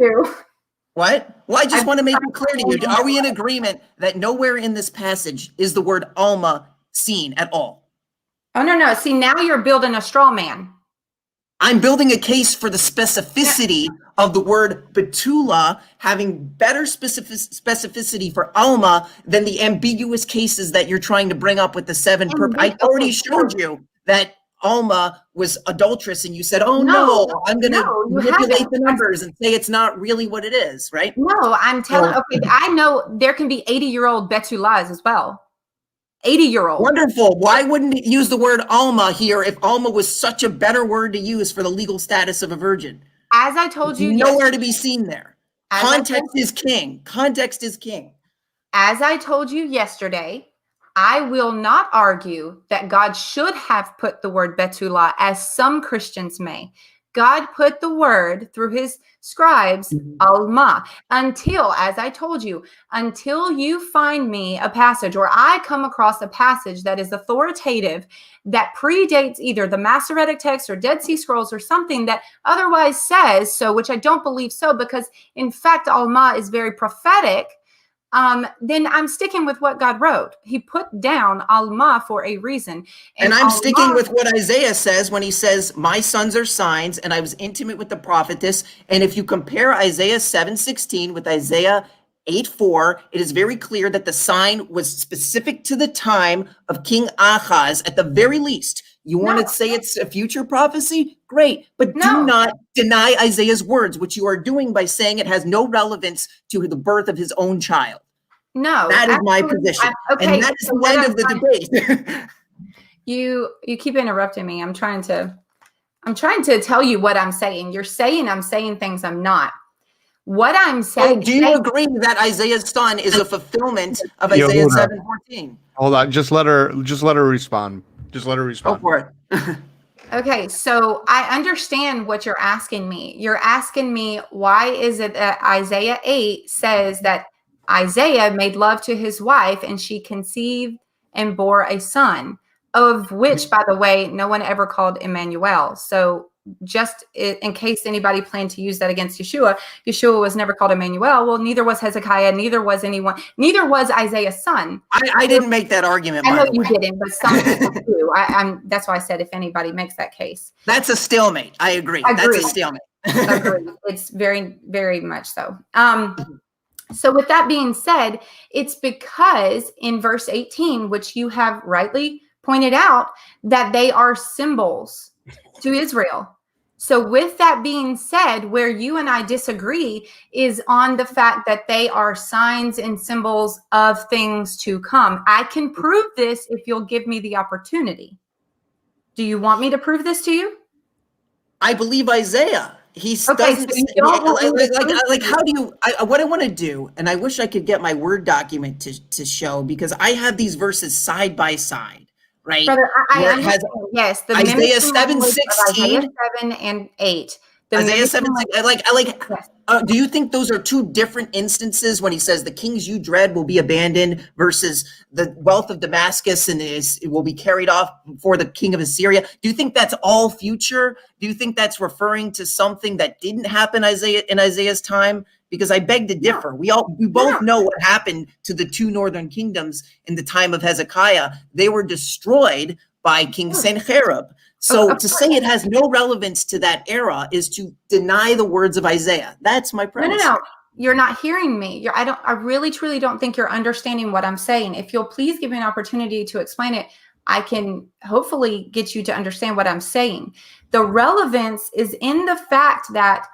What? Well, I just want to make it clear to you. Are we in agreement that nowhere in this passage is the word alma seen at all? Oh, no. See, now you're building a straw man. I'm building a case for the specificity of the word betula having better specificity for alma than the ambiguous cases that you're trying to bring up with the seven. I already showed you that alma was adulterous, and you said, "Oh no, I'm going to manipulate the numbers and say it's not really what it is," right? No, I'm telling. Okay, I know there can be 80-year-old betulas as well. 80-year-old. Wonderful. Why wouldn't it use the word alma here if alma was such a better word to use for the legal status of a virgin? As I told you, nowhere to be seen there. Context is king. Context is king. As I told you yesterday, I will not argue that God should have put the word betula, as some Christians may. God put the word through his scribes, alma, until, as I told you, until you find me a passage or I come across a passage that is authoritative, that predates either the Masoretic text or Dead Sea Scrolls or something that otherwise says so, which I don't believe so, because in fact, alma is very prophetic. Then I'm sticking with what God wrote. He put down alma for a reason. And I'm sticking with what Isaiah says when he says, my sons are signs, and I was intimate with the prophetess. And if you compare Isaiah 7:16 with Isaiah 8:4, it is very clear that the sign was specific to the time of King Ahaz at the very least. You want to say it's a future prophecy? Great. But do not deny Isaiah's words, which you are doing by saying it has no relevance to the birth of his own child. No. That is my position. And that is the end of the debate. You keep interrupting me. I'm trying to tell you what I'm saying. You're saying I'm saying things I'm not. What I'm saying. Do you agree that Isaiah's son is a fulfillment of Isaiah 7:14? Hold on. Just let her respond. Just let her respond. Go for it. Okay, so I understand what you're asking me. You're asking me, why is it that Isaiah 8 says that Isaiah made love to his wife and she conceived and bore a son, of which, by the way, no one ever called Emmanuel. So just in case anybody planned to use that against Yeshua, Yeshua was never called Emmanuel. Well, neither was Hezekiah, neither was Isaiah's son. I didn't make that argument. I know you didn't, but some people do. That's why I said if anybody makes that case. That's a stalemate. I agree. That's a stalemate. Agreed. It's very, very much so. So with that being said, it's because in verse 18, which you have rightly pointed out, that they are symbols to Israel. So with that being said, where you and I disagree is on the fact that they are signs and symbols of things to come. I can prove this if you'll give me the opportunity. Do you want me to prove this to you? I believe Isaiah. He doesn't like how do you what I want to do, and I wish I could get my Word document to show, because I have these verses side by side. Right. Brother, I understand. Yes. The Isaiah 7:16. Isaiah 7 and 8. Isaiah 7:16. Do you think those are two different instances when he says the kings you dread will be abandoned versus the wealth of Damascus and it will be carried off before the king of Assyria? Do you think that's all future? Do you think that's referring to something that didn't happen in Isaiah's time? Because I beg to differ. We both know what happened to the two northern kingdoms in the time of Hezekiah. They were destroyed by King Sennacherib. So to say it has no relevance to that era is to deny the words of Isaiah. That's my premise. No. You're not hearing me. I really, truly don't think you're understanding what I'm saying. If you'll please give me an opportunity to explain it, I can hopefully get you to understand what I'm saying. The relevance is in the fact that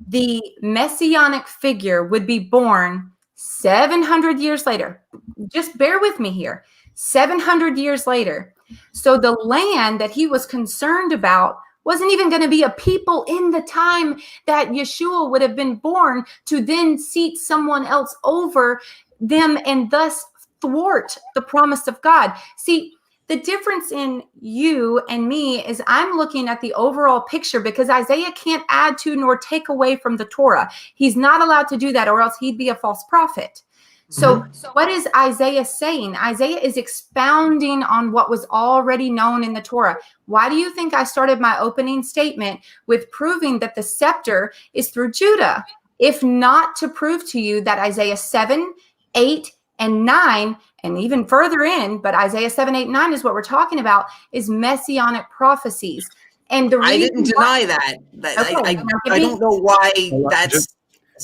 the messianic figure would be born 700 years later. Just bear with me here. 700 years later. So the land that he was concerned about wasn't even going to be a people in the time that Yeshua would have been born to then seat someone else over them and thus thwart the promise of God. See, the difference in you and me is I'm looking at the overall picture, because Isaiah can't add to nor take away from the Torah. He's not allowed to do that, or else he'd be a false prophet. So what is Isaiah saying? Isaiah is expounding on what was already known in the Torah. Why do you think I started my opening statement with proving that the scepter is through Judah? If not to prove to you that Isaiah 7, 8, And 9, and even further in, but Isaiah 7, 8, 9 is what we're talking about, is messianic prophecies. And the reason I didn't deny that. Okay, I don't know why that's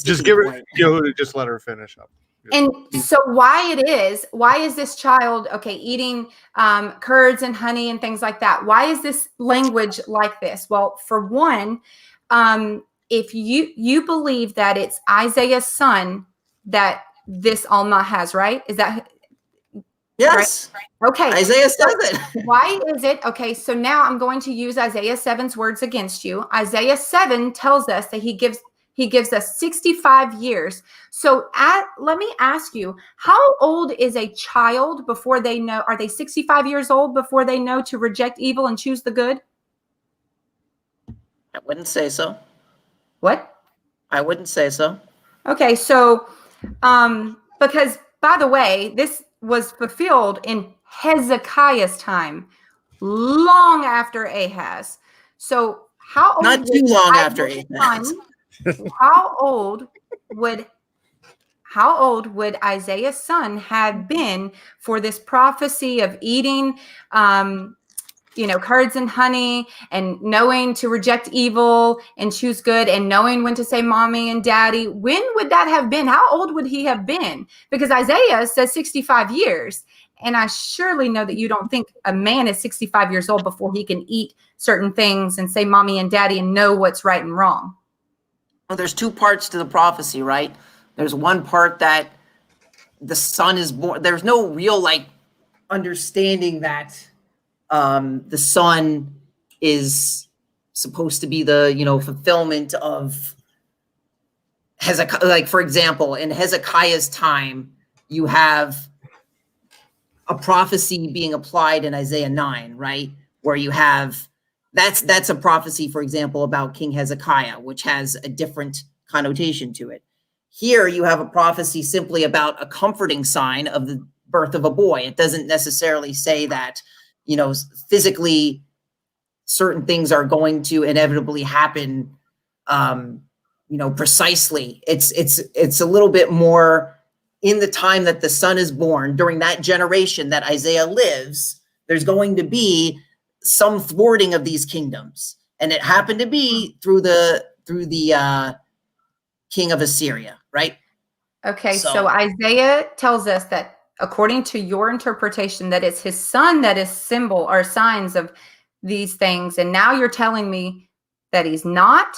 just give her, just let her finish up. And so why is this child, okay, eating curds and honey and things like that? Why is this language like this? Well, for one, if you believe that it's Isaiah's son that this alma has, right? Is that yes? Right? Okay. Isaiah says it. Why is it? Okay, so now I'm going to use Isaiah 7's words against you. Isaiah 7 tells us that he gives us 65 years. So let me ask you, how old is a child before they know? Are they 65 years old before they know to reject evil and choose the good? I wouldn't say so. What? I wouldn't say so. Okay, so because by the way, this was fulfilled in Hezekiah's time, long after Ahaz. So how old? Not too long after Ahaz. How old would Isaiah's son have been for this prophecy of eating, curds and honey, and knowing to reject evil and choose good, and knowing when to say mommy and daddy? When would that have been? How old would he have been? Because Isaiah says 65 years. And I surely know that you don't think a man is 65 years old before he can eat certain things and say mommy and daddy and know what's right and wrong. Well, there's two parts to the prophecy, right? There's one part that the son is born. There's no real understanding that the son is supposed to be the fulfillment of Hezekiah. Like, for example, in Hezekiah's time, you have a prophecy being applied in Isaiah 9, right? Where you have that's a prophecy, for example, about King Hezekiah, which has a different connotation to it. Here you have a prophecy simply about a comforting sign of the birth of a boy. It doesn't necessarily say that, physically certain things are going to inevitably happen, precisely. It's a little bit more in the time that the son is born, during that generation that Isaiah lives, there's going to be some thwarting of these kingdoms. And it happened to be through the king of Assyria, right? Okay, so Isaiah tells us that according to your interpretation, that it's his son that is symbol or signs of these things. And now you're telling me that he's not?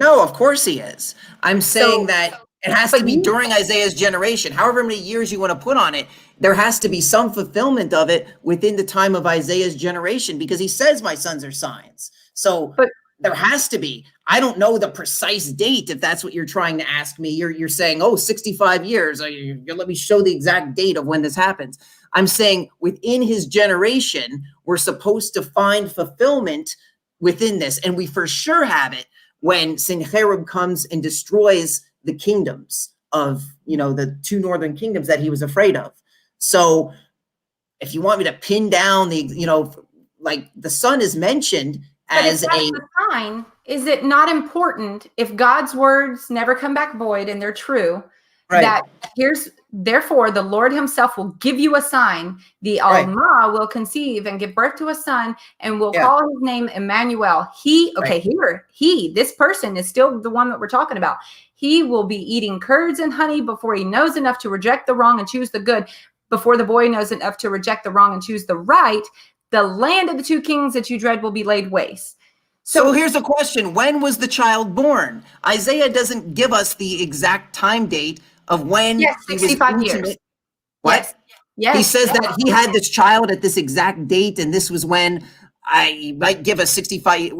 No, of course he is. I'm saying that it has to be during Isaiah's generation. However many years you want to put on it, there has to be some fulfillment of it within the time of Isaiah's generation, because he says, my sons are signs. So there has to be. I don't know the precise date, if that's what you're trying to ask me. You're saying, 65 years. Let me show the exact date of when this happens. I'm saying within his generation, we're supposed to find fulfillment within this. And we for sure have it when Sennacherib comes and destroys the kingdoms of, the two northern kingdoms that he was afraid of. So if you want me to pin down the, the son is mentioned as a sign, is it not important, if God's words never come back void and they're true, right, that therefore the Lord himself will give you a sign. The alma will conceive and give birth to a son, and will call his name Emmanuel. This person is still the one that we're talking about. He will be eating curds and honey before he knows enough to reject the wrong and choose the good. Before the boy knows enough to reject the wrong and choose the right, the land of the two kings that you dread will be laid waste. So here's the question. When was the child born? Isaiah doesn't give us the exact time date of when. Yes, 65 years. What? Yes. He says that he had this child at this exact date, and this was when I might give a 65,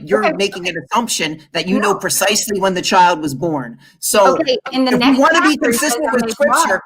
you're making an assumption that you know precisely when the child was born. So in the if next we want to be consistent with scripture,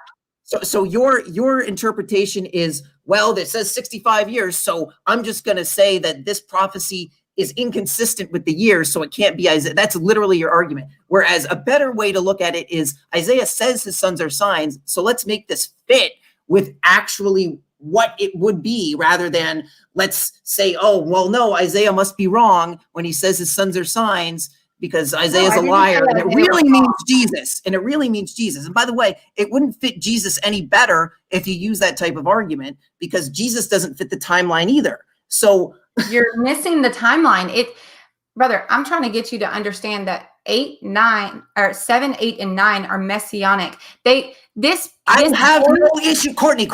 so your interpretation is, well, it says 65 years, so I'm just going to say that this prophecy is inconsistent with the years, so it can't be Isaiah. That's literally your argument. Whereas a better way to look at it is Isaiah says his sons are signs, so let's make this fit with actually what it would be, rather than let's say, oh, well, no, Isaiah must be wrong when he says his sons are signs, because Isaiah's a liar, and it really means Jesus. And it really means Jesus. And by the way, it wouldn't fit Jesus any better if you use that type of argument, because Jesus doesn't fit the timeline either. So you're missing the timeline. Brother, I'm trying to get you to understand that 7, 8, and 9 are messianic. I have no issue, Courtney,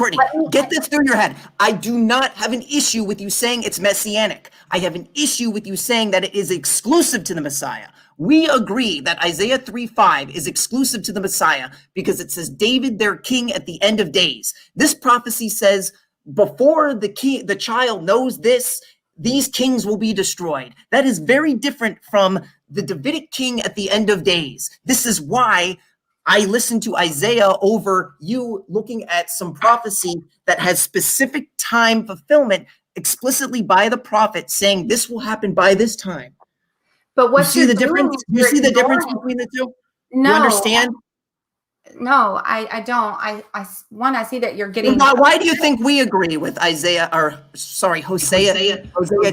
get this through your head. I do not have an issue with you saying it's messianic. I have an issue with you saying that it is exclusive to the Messiah. We agree that Isaiah 3:5 is exclusive to the Messiah because it says David, their king, at the end of days. This prophecy says before the child knows this, these kings will be destroyed. That is very different from the Davidic king at the end of days. This is why I listen to Isaiah over you looking at some prophecy that has specific time fulfillment explicitly by the prophet saying this will happen by this time. But what you see the difference? You see the difference between the two? No. You understand? No, I don't. I see that you're getting. Why do you think we agree with Hosea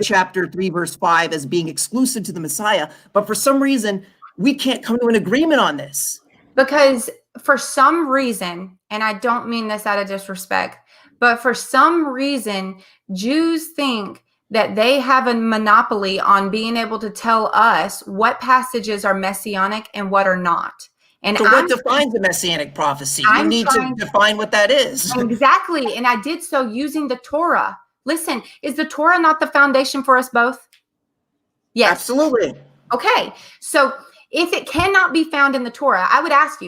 chapter 3, verse 5 as being exclusive to the Messiah, but for some reason we can't come to an agreement on this? Because for some reason, and I don't mean this out of disrespect, but for some reason, Jews think that they have a monopoly on being able to tell us what passages are messianic and what are not. And so what defines a messianic prophecy? You need to define what that is. Exactly. And I did so using the Torah. Listen, is the Torah not the foundation for us both? Yes. Absolutely. Okay. So if it cannot be found in the Torah, I would ask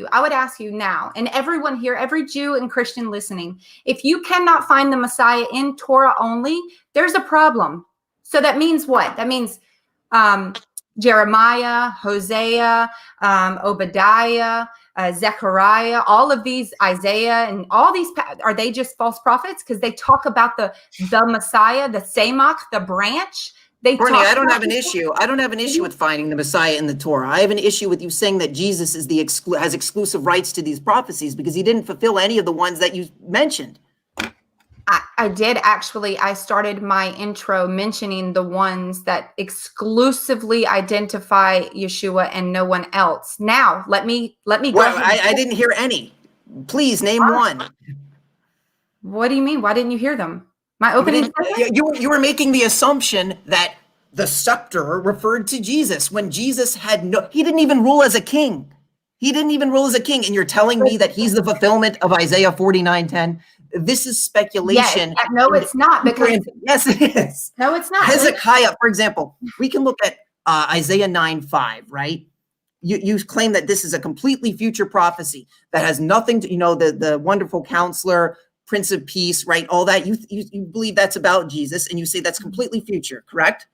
you now, and everyone here, every Jew and Christian listening, if you cannot find the Messiah in Torah only, there's a problem. So that means what? That means Jeremiah, Hosea, Obadiah, Zechariah, all of these, Isaiah, and all these, are they just false prophets? Because they talk about the Messiah, the Samach, the branch. Courtney, I don't have an issue. I don't have an issue with finding the Messiah in the Torah. I have an issue with you saying that Jesus is has exclusive rights to these prophecies because he didn't fulfill any of the ones that you mentioned. I did actually. I started my intro mentioning the ones that exclusively identify Yeshua and no one else. Now, let me go. Well, I didn't hear any. Please name one. What do you mean? Why didn't you hear them? My opening. You were making the assumption that the scepter referred to Jesus when Jesus he didn't even rule as a king. He didn't even rule as a king. And you're telling me that he's the fulfillment of Isaiah 49:10. This is speculation. Yes, no, it's not. Because yes, it is. No, it's not. Hezekiah, for example, we can look at Isaiah 9:5, right? You claim that this is a completely future prophecy that has nothing to, the wonderful counselor, Prince of Peace, right? All that. You believe that's about Jesus, and you say that's completely future, correct?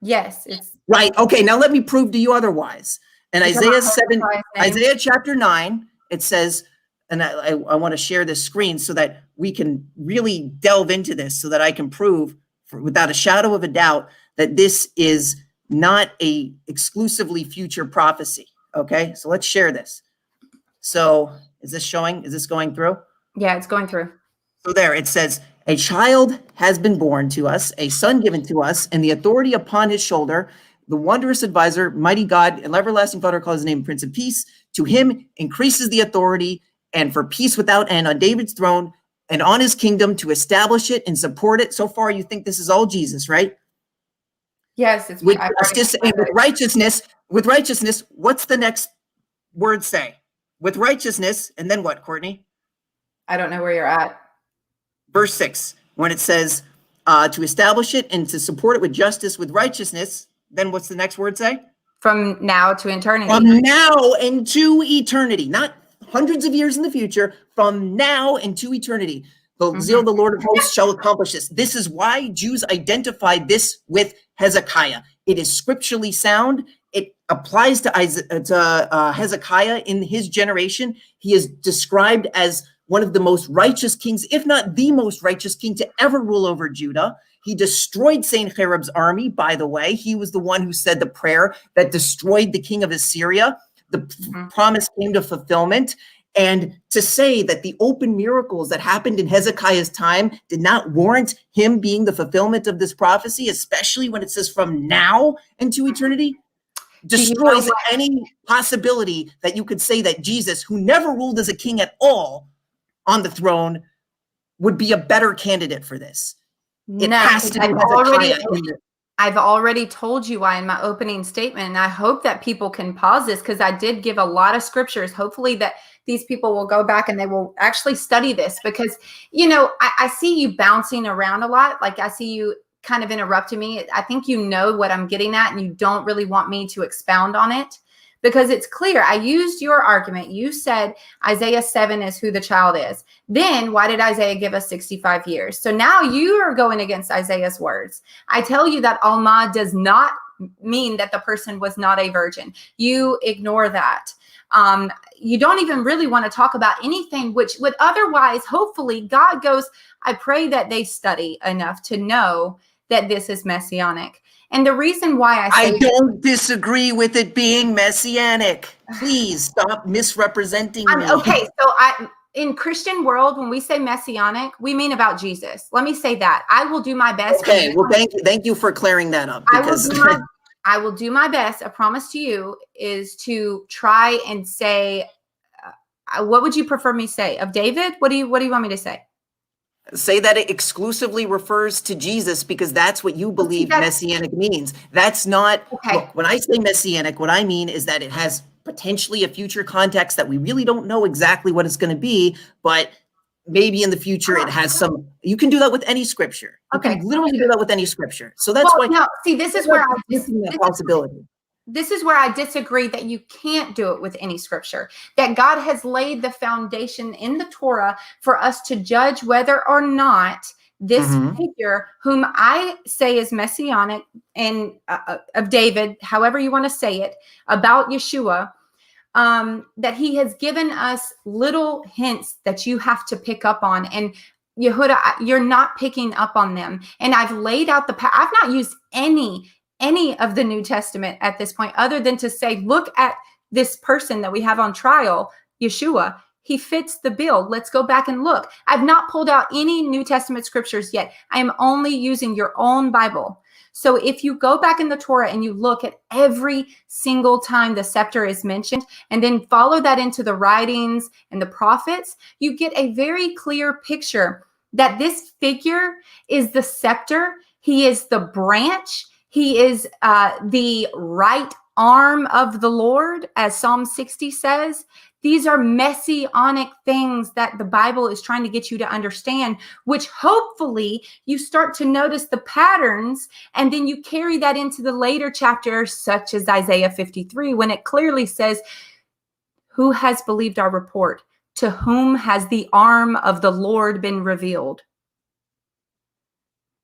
Yes. It's right. Okay, now let me prove to you otherwise. In Isaiah chapter 9, it says, and I want to share this screen so that we can really delve into this so that I can prove without a shadow of a doubt that this is not a exclusively future prophecy. Okay, so let's share this. So is this showing? Is this going through? Yeah, it's going through. So there it says, a child has been born to us, a son given to us, and the authority upon his shoulder, the wondrous advisor, mighty God, and everlasting Father, calls his name Prince of Peace. To him increases the authority and for peace without end on David's throne and on his kingdom to establish it and support it. So far, you think this is all Jesus, right? Yes. It's with justice and with righteousness. With righteousness, what's the next word say? With righteousness, and then what, Courtney? I don't know where you're at. Verse 6, when it says to establish it and to support it with justice, with righteousness, then what's the next word say? From now to eternity. From now into eternity, not hundreds of years in the future, from now into eternity. The zeal of the Lord of hosts shall accomplish this. This is why Jews identified this with Hezekiah. It is scripturally sound. It applies to Hezekiah in his generation. He is described as one of the most righteous kings, if not the most righteous king to ever rule over Judah. He destroyed Sennacherib's army, by the way. He was the one who said the prayer that destroyed the king of Assyria. The promise came to fulfillment. And to say that the open miracles that happened in Hezekiah's time did not warrant him being the fulfillment of this prophecy, especially when it says from now into eternity. destroys any possibility that you could say that Jesus, who never ruled as a king at all on the throne, would be a better candidate for this. It has to be Hezekiah. I've already told you why in my opening statement, and I hope that people can pause this because I did give a lot of scriptures. Hopefully that these people will go back and they will actually study this because, you know, I see you bouncing around a lot. Like I see you kind of interrupting me. I think you know what I'm getting at and you don't really want me to expound on it because it's clear. I used your argument. You said Isaiah 7 is who the child is. Then why did Isaiah give us 65 years? So now you are going against Isaiah's words. I tell you that alma does not mean that the person was not a virgin. You ignore that. You don't even really want to talk about anything which would otherwise, hopefully, God goes, I pray that they study enough to know that this is messianic. And the reason why I don't disagree with it being messianic. Please stop misrepresenting me. Okay, so in Christian world, when we say messianic, we mean about Jesus. Let me say that. I will do my best. Okay, well, thank you for clearing that up. Because I will do my best. A promise to you is to try and say, what would you prefer me say of David? What do you want me to say? Say that it exclusively refers to Jesus because that's what you believe messianic means. That's not, look, when I say messianic, what I mean is that it has potentially a future context that we really don't know exactly what it's going to be, but maybe in the future it has some, you can do that with any scripture. You can literally do that with any scripture. So that's why. No, see, this is where possibility. This is where I disagree that you can't do it with any scripture, that God has laid the foundation in the Torah for us to judge whether or not this figure, whom I say is messianic and of David, however you want to say it, about Yeshua, that he has given us little hints that you have to pick up on. And Yehuda, you're not picking up on them. And I've laid out I've not used any of the New Testament at this point, other than to say, look at this person that we have on trial, Yeshua. He fits the bill. Let's go back and look. I've not pulled out any New Testament scriptures yet. I am only using your own Bible. So if you go back in the Torah and you look at every single time the scepter is mentioned, and then follow that into the writings and the prophets, you get a very clear picture that this figure is the scepter. He is the branch. He is the right arm of the Lord, as Psalm 60 says. These are messianic things that the Bible is trying to get you to understand, which hopefully you start to notice the patterns, and then you carry that into the later chapters, such as Isaiah 53, when it clearly says, who has believed our report? To whom has the arm of the Lord been revealed?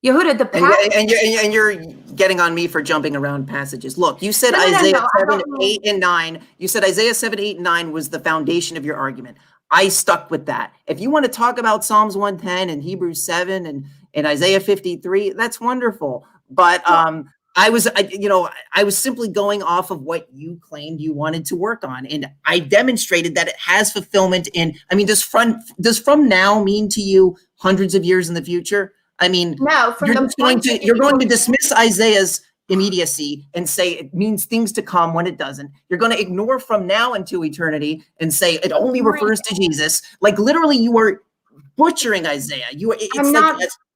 Yehuda, and you're getting on me for jumping around passages. Look, you said Isaiah 7, 8, and 9. You said Isaiah 7, 8, and 9 was the foundation of your argument. I stuck with that. If you want to talk about Psalms 110 and Hebrews 7 and Isaiah 53, that's wonderful. But I was simply going off of what you claimed you wanted to work on, and I demonstrated that it has fulfillment in. I mean, does from now mean to you hundreds of years in the future? I mean, no, you're going to dismiss Isaiah's immediacy and say it means things to come when it doesn't. You're going to ignore from now into eternity and say it only refers to Jesus. Like literally, you are butchering Isaiah.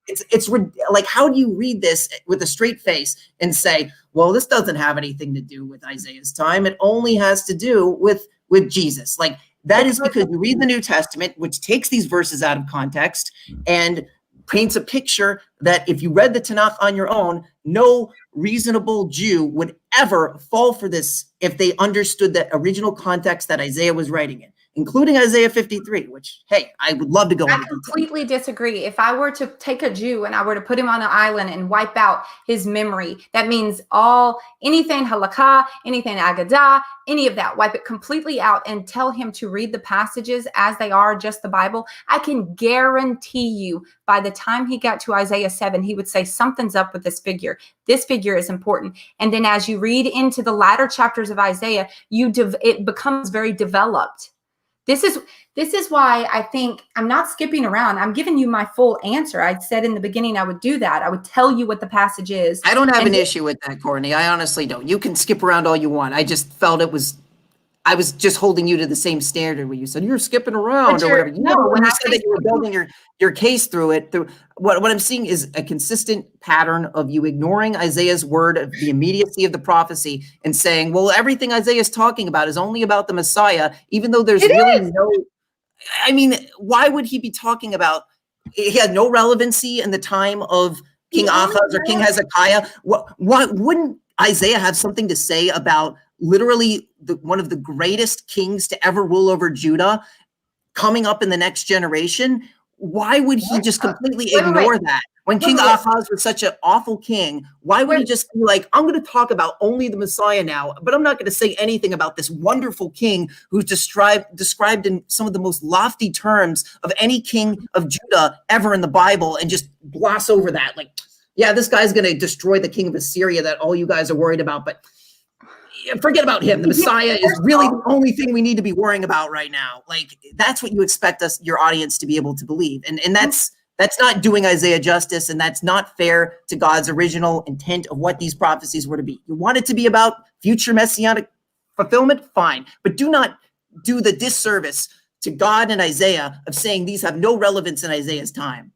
It's like, how do you read this with a straight face and say, well, this doesn't have anything to do with Isaiah's time. It only has to do with Jesus. Like that is because you read the New Testament, which takes these verses out of context and paints a picture that if you read the Tanakh on your own, no reasonable Jew would ever fall for this if they understood the original context that Isaiah was writing in, including Isaiah 53, which, hey, I would love to go into. I completely disagree. If I were to take a Jew and I were to put him on an island and wipe out his memory, that means anything halakha, anything agadah, any of that, wipe it completely out and tell him to read the passages as they are, just the Bible. I can guarantee you by the time he got to Isaiah 7, he would say something's up with this figure. This figure is important. And then as you read into the latter chapters of Isaiah, it becomes very developed. This is why I think I'm not skipping around. I'm giving you my full answer. I said in the beginning I would do that. I would tell you what the passage is. I don't have an issue with that, Courtney. I honestly don't. You can skip around all you want. I just felt I was just holding you to the same standard when you said you're skipping around or whatever. When you said that you were building your case through it, what I'm seeing is a consistent pattern of you ignoring Isaiah's word of the immediacy of the prophecy and saying, well, everything Isaiah is talking about is only about the Messiah, even though there's I mean, why would he be talking about, he had no relevancy in the time of King Ahaz or King Hezekiah? What wouldn't Isaiah have something to say about literally one of the greatest kings to ever rule over Judah coming up in the next generation? Why would he just completely ignore that? When King Ahaz was such an awful king, why would he just be like, I'm going to talk about only the Messiah now, but I'm not going to say anything about this wonderful king who's described in some of the most lofty terms of any king of Judah ever in the Bible, and just gloss over that? Like, yeah, this guy's going to destroy the king of Assyria that all you guys are worried about, but forget about him. The Messiah is really the only thing we need to be worrying about right now. Like, that's what you expect your audience to be able to believe. And that's not doing Isaiah justice, and that's not fair to God's original intent of what these prophecies were to be. You want it to be about future messianic fulfillment? Fine. But do not do the disservice to God and Isaiah of saying these have no relevance in Isaiah's time.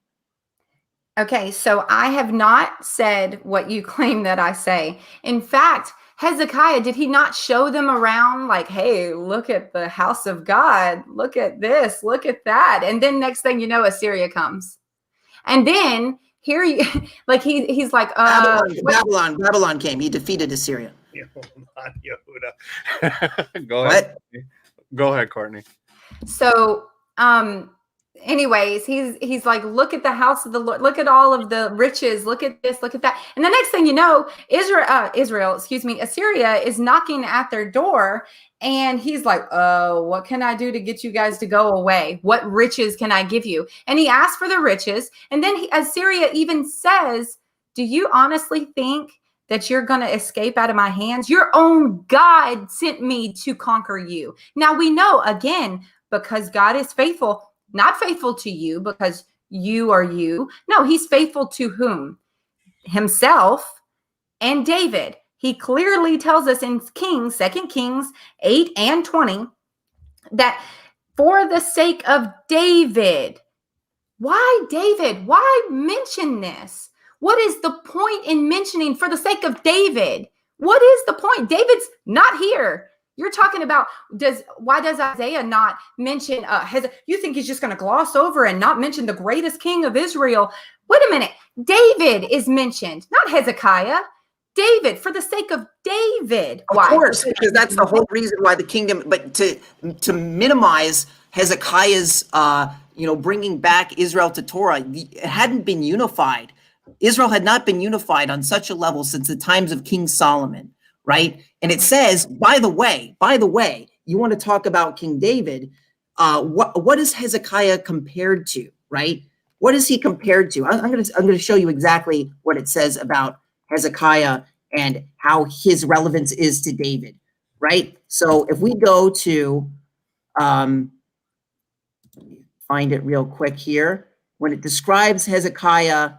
Okay, so I have not said what you claim that I say. In fact, Hezekiah, did he not show them around like, hey, look at the house of God, look at this, look at that? And then next thing you know, Assyria comes. And then here you like he's like Babylon came. He defeated Assyria. Yehuda. Go ahead. What? Go ahead, Courtney. So anyways, he's like, look at the house of the Lord, look at all of the riches, look at this, look at that. And the next thing you know, Assyria is knocking at their door, and he's like, what can I do to get you guys to go away? What riches can I give you? And he asks for the riches. And then Assyria even says, do you honestly think that you're going to escape out of my hands? Your own God sent me to conquer you. Now we know, again, because God is faithful, not faithful to you because you are you. No, he's faithful to whom? Himself and David. He clearly tells us in 2 Kings 8 and 20 that for the sake of David. Why David? Why mention this? What is the point in mentioning for the sake of David? What is the point? David's not here. You're talking about why does Isaiah not mention you think he's just going to gloss over and not mention the greatest king of Israel? Wait a minute. David is mentioned, not Hezekiah. David, for the sake of David. Why? Of course, because that's the whole reason why the kingdom, but to minimize Hezekiah's bringing back Israel to Torah, it hadn't been unified. Israel had not been unified on such a level since the times of King Solomon. Right. And it says, by the way, you want to talk about King David. What is Hezekiah compared to? Right. What is he compared to? I'm going to show you exactly what it says about Hezekiah and how his relevance is to David. Right. So if we go to find it real quick here, when it describes Hezekiah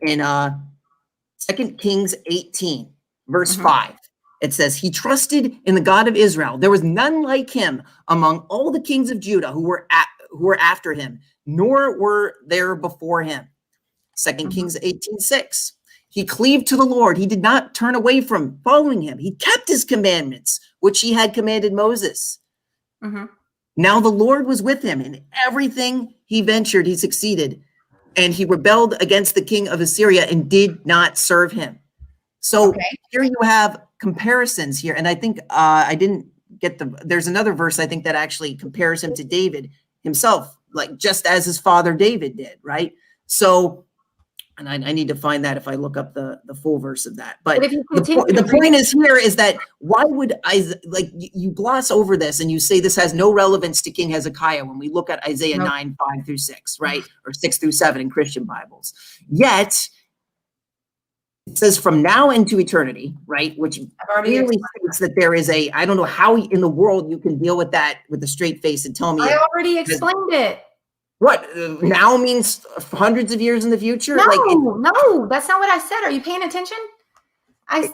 in 2 Kings 18, verse 5. It says, he trusted in the God of Israel. There was none like him among all the kings of Judah who were after him, nor were there before him. 2 Kings 18:6. He cleaved to the Lord. He did not turn away from following him. He kept his commandments, which he had commanded Moses. Now the Lord was with him in everything he ventured. He succeeded, and he rebelled against the king of Assyria and did not serve him. So here you have comparisons here. And I think I didn't get there's another verse I think that actually compares him to David himself, like just as his father David did, right? So, and I need to find that if I look up the full verse of that. But the point is here is that why would you gloss over this and you say this has no relevance to King Hezekiah when we look at Isaiah 9:5-6, right? Or 6-7 in Christian Bibles. Yet, It says from now into eternity, right? Which clearly states that there is a, I don't know how in the world you can deal with that with a straight face and tell me. I already explained it. What, now means hundreds of years in the future? No, no, that's not what I said. Are you paying attention? I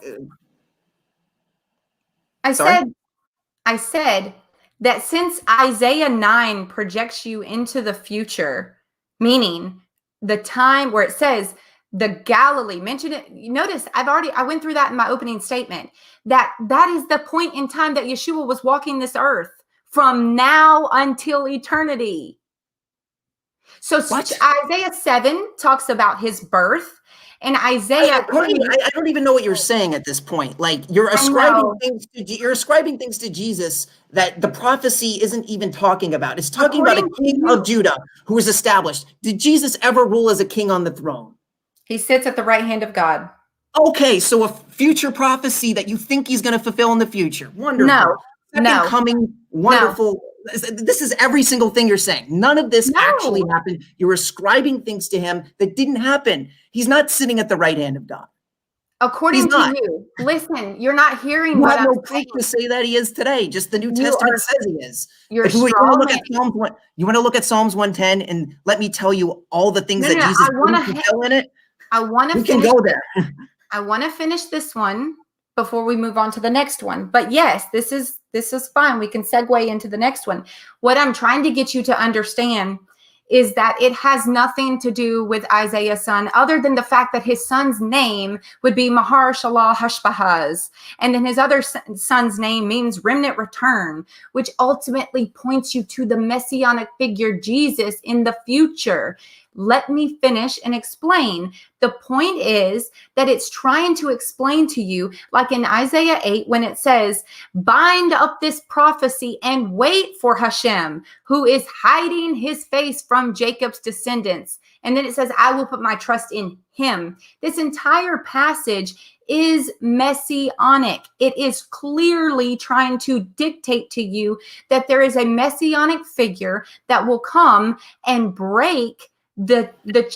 said that since Isaiah 9 projects you into the future, meaning the time where it says the Galilee, mention it. You notice I went through that in my opening statement, that is the point in time that Yeshua was walking this earth from now until eternity. So Isaiah 7 talks about his birth. And Isaiah, Courtney, I don't even know what you're saying at this point. Like you're ascribing things to Jesus that the prophecy isn't even talking about. It's talking about a king of Judah who was established. Did Jesus ever rule as a king on the throne? He sits at the right hand of God. Okay, so a future prophecy that you think he's going to fulfill in the future. Wonderful. No. Coming, wonderful. No. This is every single thing you're saying. None of this actually happened. You're ascribing things to him that didn't happen. He's not sitting at the right hand of God. According to you. Listen, you're not hearing what I'm saying. To say that he is today. Just the New Testament says he is. You want to look at Psalms 110 and let me tell you all the things that Jesus didn't fulfill in it? We can go there. I want to finish this one before we move on to the next one. But yes, this is fine. We can segue into the next one. What I'm trying to get you to understand is that it has nothing to do with Isaiah's son, other than the fact that his son's name would be Mahar-shalal-Hashbaz. And then his other son's name means remnant return, which ultimately points you to the messianic figure Jesus in the future. Let me finish and explain. The point is that it's trying to explain to you, like in Isaiah 8, when it says, bind up this prophecy and wait for Hashem, who is hiding his face from Jacob's descendants. And then it says, I will put my trust in him. This entire passage is messianic. It is clearly trying to dictate to you that there is a messianic figure that will come and break the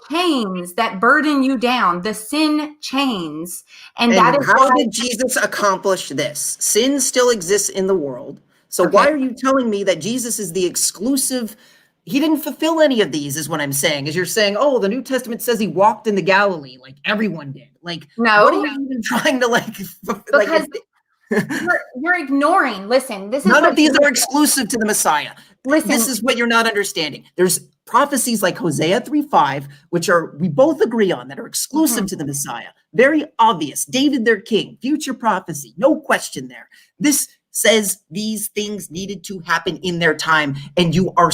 chains that burden you down, the sin chains. And that is how did Jesus accomplish this? Sin still exists in the world. So why are you telling me that Jesus is the exclusive? He didn't fulfill any of these, is what I'm saying. Is you're saying, oh, the New Testament says he walked in the Galilee, like everyone did. Like, no. What are you even trying to because you're ignoring. Listen, none of these are exclusive to the Messiah. Listen, this is what you're not understanding. There's prophecies like Hosea 3:5, which we both agree on, that are exclusive to the Messiah. Very obvious. David, their king, future prophecy, no question there. This says these things needed to happen in their time, and you are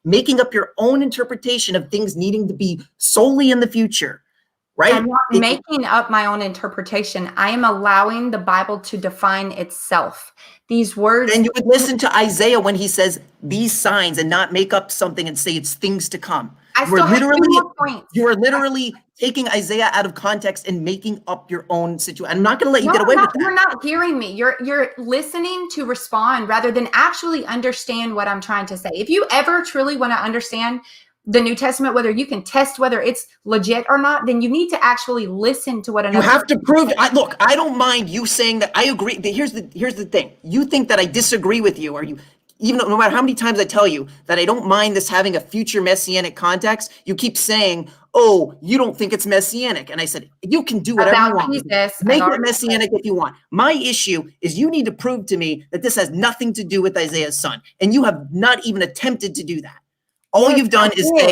making up your own interpretation of things needing to be solely in the future. Right? I'm not making up my own interpretation. I am allowing the Bible to define itself. These words. And you would listen to Isaiah when he says these signs and not make up something and say it's things to come. You are literally taking Isaiah out of context and making up your own situation. I'm not going to let you get away with that. You're not hearing me. You're listening to respond rather than actually understand what I'm trying to say. If you ever truly want to understand the New Testament, whether you can test whether it's legit or not, then you need to actually listen to what another. You have to prove. Look, I don't mind you saying that I agree. Here's the thing. You think that I disagree with you, or even no matter how many times I tell you that I don't mind this having a future messianic context, you keep saying, "Oh, you don't think it's messianic," and I said, "You can do whatever you want. Make it messianic if you want." My issue is you need to prove to me that this has nothing to do with Isaiah's son, and you have not even attempted to do that. All you've done is say,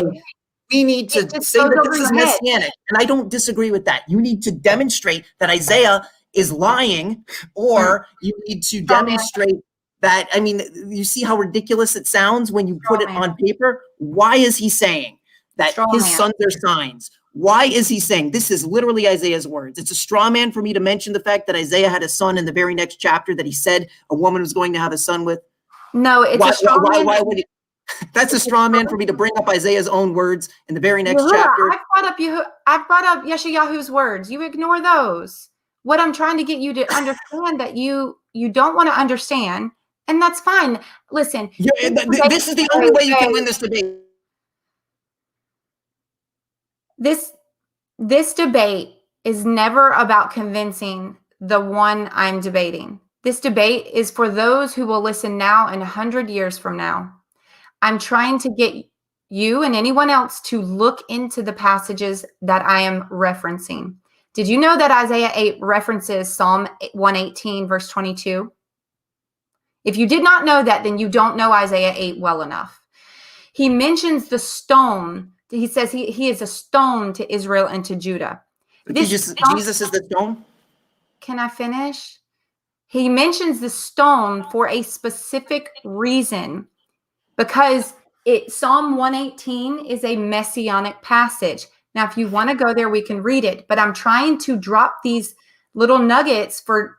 we need to say that this is messianic. And I don't disagree with that. You need to demonstrate that Isaiah is lying, or you need to demonstrate that, I mean, you see how ridiculous it sounds when you put it on paper? Why is he saying that his sons are signs? Why is he saying this is literally Isaiah's words? It's a straw man for me to mention the fact that Isaiah had a son in the very next chapter that he said a woman was going to have a son with. No, it's a straw man. Why would he? That's a straw man for me to bring up Isaiah's own words in the very next chapter. I brought up Yeshayahu's words. You ignore those. What I'm trying to get you to understand that you don't want to understand, and that's fine. Listen, this is the only way you can win this debate. This debate is never about convincing the one I'm debating. This debate is for those who will listen now and 100 years from now. I'm trying to get you and anyone else to look into the passages that I am referencing. Did you know that Isaiah 8 references Psalm 118, verse 22? If you did not know that, then you don't know Isaiah 8 well enough. He mentions the stone. He says he is a stone to Israel and to Judah. Jesus is the stone? Can I finish? He mentions the stone for a specific reason, because Psalm 118 is a messianic passage. Now, if you want to go there, we can read it, but I'm trying to drop these little nuggets for,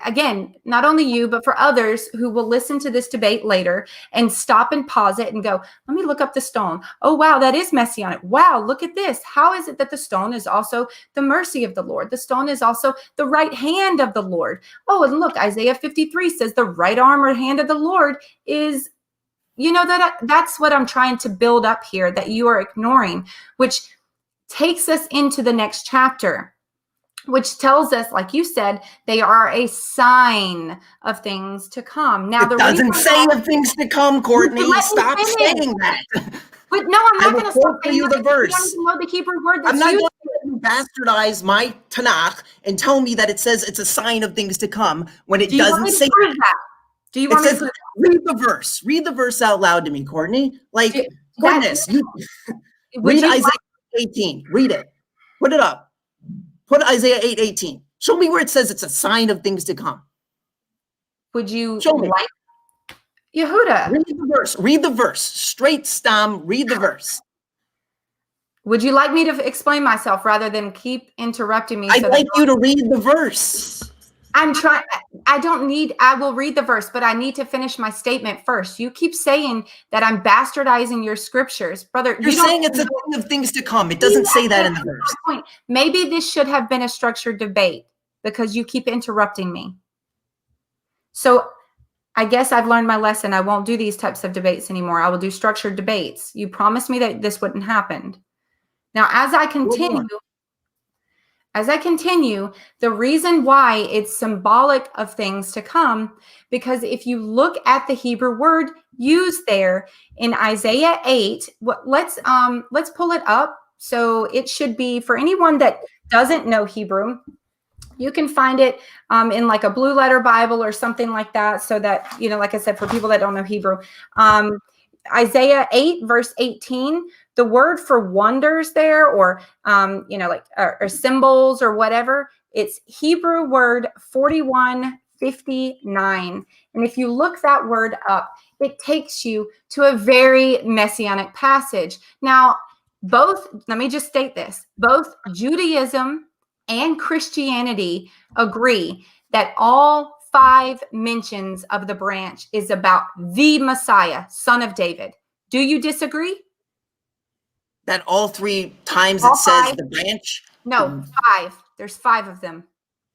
again, not only you, but for others who will listen to this debate later and stop and pause it and go, let me look up the stone. Oh, wow, that is messianic. Wow, look at this. How is it that the stone is also the mercy of the Lord? The stone is also the right hand of the Lord. Oh, and look, Isaiah 53 says the right arm or hand of the Lord is, that's what I'm trying to build up here that you are ignoring, which takes us into the next chapter, which tells us, like you said, they are a sign of things to come. Now, it doesn't say of things to come, Courtney. Stop saying that. But no, I'm not going to stop saying you the verse. You don't even know the Hebrew word that's I'm not used. going to bastardize my Tanakh and tell me that it says it's a sign of things to come when it doesn't say that. Do you want me to read the verse? Read the verse out loud to me, Courtney. Like, goodness. Read Isaiah 18. Read it. Put it up. Put Isaiah 8:18. Show me where it says it's a sign of things to come. Would you show me? Yehuda. Read the verse. Read the verse. Straight stam. Read the verse. Would you like me to explain myself rather than keep interrupting me? I'd like you to read the verse. I'm trying. I will read the verse, but I need to finish my statement first. You keep saying that I'm bastardizing your scriptures, brother. You're saying it's a thing of things to come. It doesn't say that in the verse. Point. Maybe this should have been a structured debate because you keep interrupting me. So I guess I've learned my lesson. I won't do these types of debates anymore. I will do structured debates. You promised me that this wouldn't happen. Now, as I continue, the reason why it's symbolic of things to come, because if you look at the Hebrew word used there in Isaiah 8, let's pull it up. So it should be, for anyone that doesn't know Hebrew, you can find it in like a blue letter Bible or something like that. So that, like I said, for people that don't know Hebrew, Isaiah 8, verse 18, the word for wonders there, or, or symbols or whatever, it's Hebrew word 4159. And if you look that word up, it takes you to a very messianic passage. Now, let me just state this, both Judaism and Christianity agree that all 5 mentions of the branch is about the Messiah, son of David. Do you disagree? That all 3 times it says the branch? No, 5. There's 5 of them.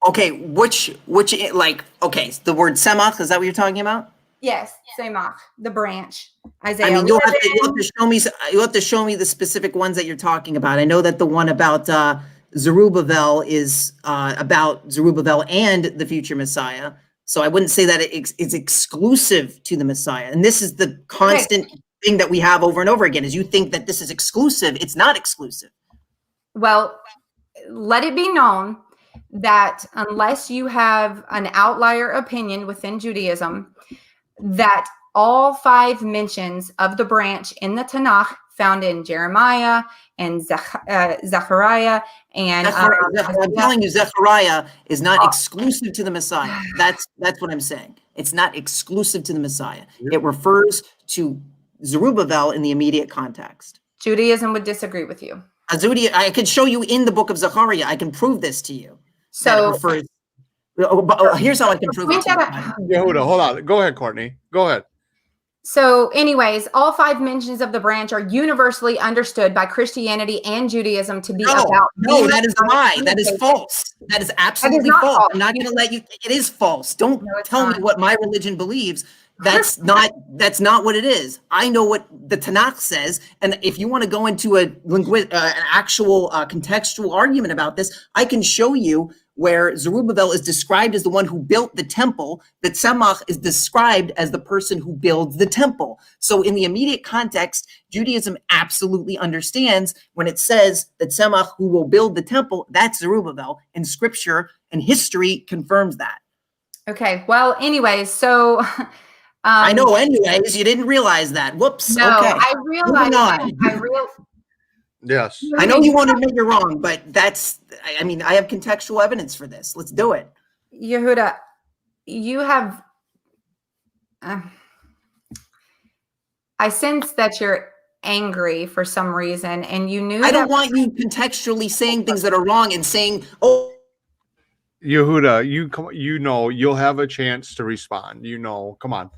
Okay, which the word semach, is that what you're talking about? Yes, semach, the branch. Isaiah. I mean, you'll have to show me the specific ones that you're talking about. I know that the one about Zerubbabel is about Zerubbabel and the future Messiah. So I wouldn't say that it's exclusive to the Messiah. And this is the constant thing that we have over and over again, is you think that this is exclusive. It's not exclusive. Well, let it be known that unless you have an outlier opinion within Judaism, that all 5 mentions of the branch in the Tanakh found in Jeremiah and Zechariah and I'm telling you, Zechariah is not exclusive to the Messiah. That's what I'm saying. It's not exclusive to the Messiah. It refers to Zerubbabel in the immediate context. Judaism would disagree with you. I could show you in the book of Zechariah. I can prove this to you. So here's how I can prove it to you. Yehuda, hold on. Go ahead, Courtney. Go ahead. So anyways, all 5 mentions of the branch are universally understood by Christianity and Judaism to be about No, the that is a lie. That is false. That is absolutely not false. false. I'm not going to let you. It is false. Don't No, it's tell not. me what my religion believes. That's not what it is. I know what the Tanakh says, and if you want to go into an actual contextual argument about this, I can show you where Zerubbabel is described as the one who built the temple, that Tzemach is described as the person who builds the temple. So in the immediate context, Judaism absolutely understands when it says that Tzemach who will build the temple, that's Zerubbabel, and scripture and history confirms that. Okay. Well, anyways, so I know anyways, you didn't realize that. Whoops. no, Okay. I realized Yes. I know you want to admit you're wrong, but I mean, I have contextual evidence for this. Let's do it. Yehuda, you have I sense that you're angry for some reason, and you knew I don't want you contextually saying things that are wrong and saying, oh, Yehuda, you'll have a chance to respond. Come on.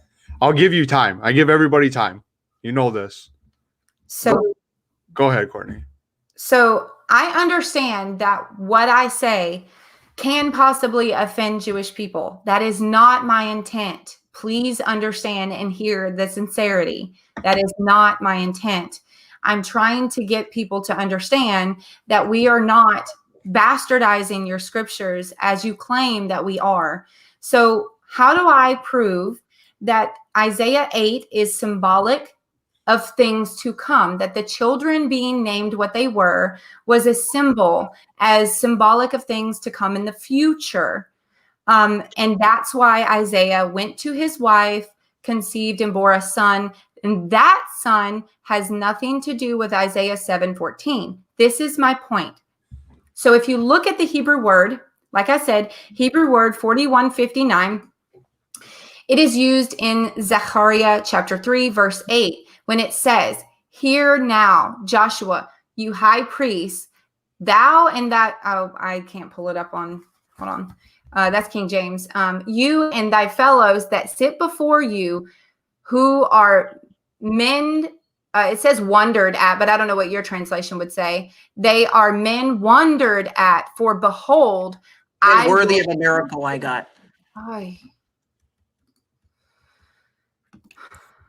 I'll give you time. I give everybody time. You know this. So go ahead, Courtney. So I understand that what I say can possibly offend Jewish people. That is not my intent. Please understand and hear the sincerity. That is not my intent. I'm trying to get people to understand that we are not bastardizing your scriptures as you claim that we are. So how do I prove that Isaiah 8 is symbolic of things to come, that the children being named what they were was a symbol, as symbolic of things to come in the future? And that's why Isaiah went to his wife, conceived and bore a son. And that son has nothing to do with Isaiah 7:14. This is my point. So if you look at the Hebrew word, like I said, Hebrew word 4159, it is used in Zechariah chapter 3, verse 8, when it says, "Hear now, Joshua, you high priest, thou and that," oh, I can't pull it up on, hold on. That's King James. "You and thy fellows that sit before you, who are men," it says wondered at, but I don't know what your translation would say. "They are men wondered at, for behold, I worthy of a miracle I got."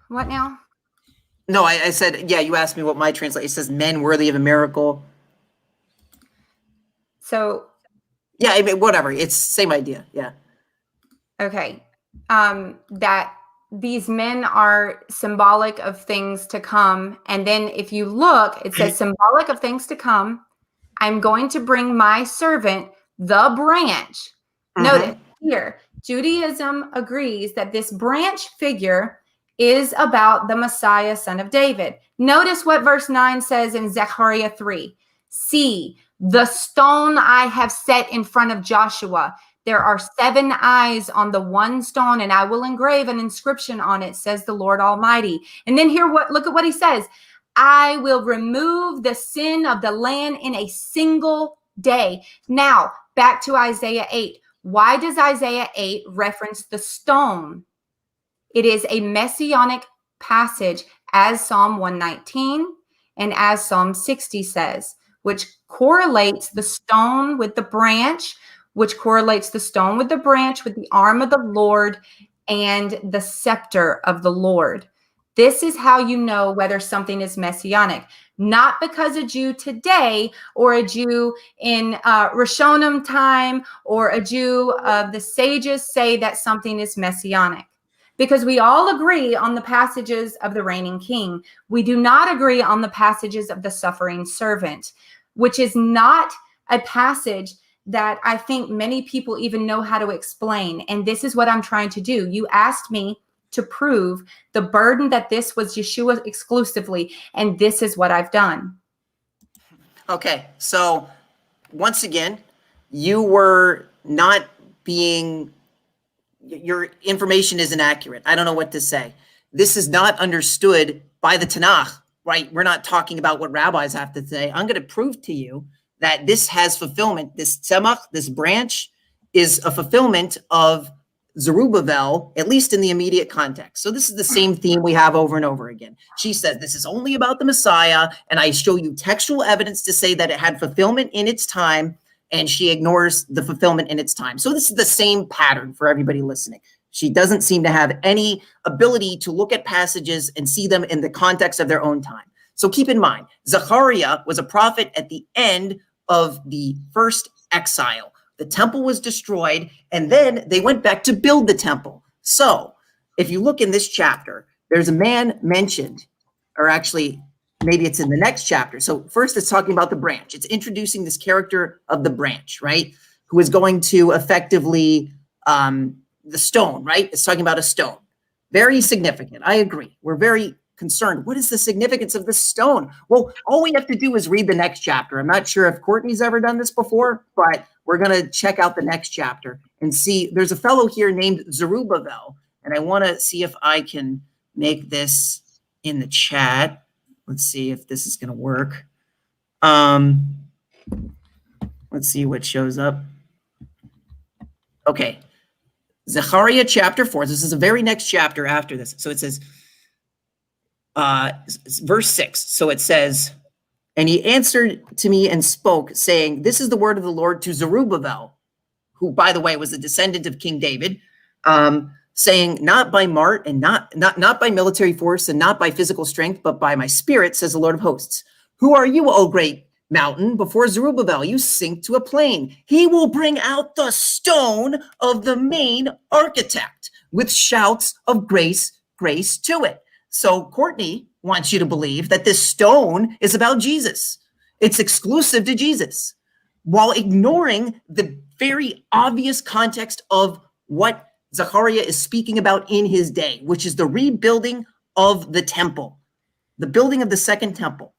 What now? No, I said, yeah, you asked me what my translation says, men worthy of a miracle. So yeah, I mean, whatever. It's same idea. Yeah. Okay. That these men are symbolic of things to come. And then if you look, it says symbolic of things to come. I'm going to bring my servant, the branch. Notice here, Judaism agrees that this branch figure is about the Messiah, son of David. Notice what verse 9 says in Zechariah 3. "See, the stone I have set in front of Joshua. There are 7 eyes on the one stone, and I will engrave an inscription on it, says the Lord Almighty." And then look at what he says. "I will remove the sin of the land in a single day." Now, back to Isaiah 8. Why does Isaiah 8 reference the stone? It is a messianic passage, as Psalm 119 and as Psalm 60 says, which correlates the stone with the branch, which correlates the stone with the branch with the arm of the Lord and the scepter of the Lord. This is how you know whether something is messianic, not because a Jew today or a Jew in Rishonim time or a Jew of the sages say that something is messianic. Because we all agree on the passages of the reigning king. We do not agree on the passages of the suffering servant, which is not a passage that I think many people even know how to explain. And this is what I'm trying to do. You asked me to prove the burden that this was Yeshua exclusively, and this is what I've done. Okay, so once again, you were not being, your information is inaccurate. I don't know what to say. This is not understood by the Tanakh, right? We're not talking about what rabbis have to say. I'm going to prove to you that this has fulfillment. This tzemach, this branch, is a fulfillment of Zerubbabel, at least in the immediate context. So this is the same theme we have over and over again. She says this is only about the Messiah, and I show you textual evidence to say that it had fulfillment in its time, and she ignores the fulfillment in its time. So this is the same pattern for everybody listening. She doesn't seem to have any ability to look at passages and see them in the context of their own time. So keep in mind, Zechariah was a prophet at the end of the first exile. The temple was destroyed, and then they went back to build the temple. So if you look in this chapter, there's a man mentioned, or actually, maybe it's in the next chapter. So first it's talking about the branch. It's introducing this character of the branch, right? Who is going to effectively, the stone, right? It's talking about a stone. Very significant. I agree. We're very concerned. What is the significance of this stone? Well, all we have to do is read the next chapter. I'm not sure if Courtney's ever done this before, but we're going to check out the next chapter and see. There's a fellow here named Zerubbabel, and I want to see if I can make this in the chat. Let's see if this is going to work. Let's see what shows up. Okay. Zechariah chapter 4. This is the very next chapter after this. So it says, verse 6. So it says, and he answered to me and spoke, saying, this is the word of the Lord to Zerubbabel, who, by the way, was a descendant of King David, saying, not by might and not by military force and not by physical strength, but by my spirit, says the Lord of hosts. Who are you, O great mountain? Before Zerubbabel, you sink to a plain. He will bring out the stone of the main architect with shouts of grace to it. So Courtney wants you to believe that this stone is about Jesus. It's exclusive to Jesus, while ignoring the very obvious context of what Zechariah is speaking about in his day, which is the rebuilding of the temple, the building of the second temple.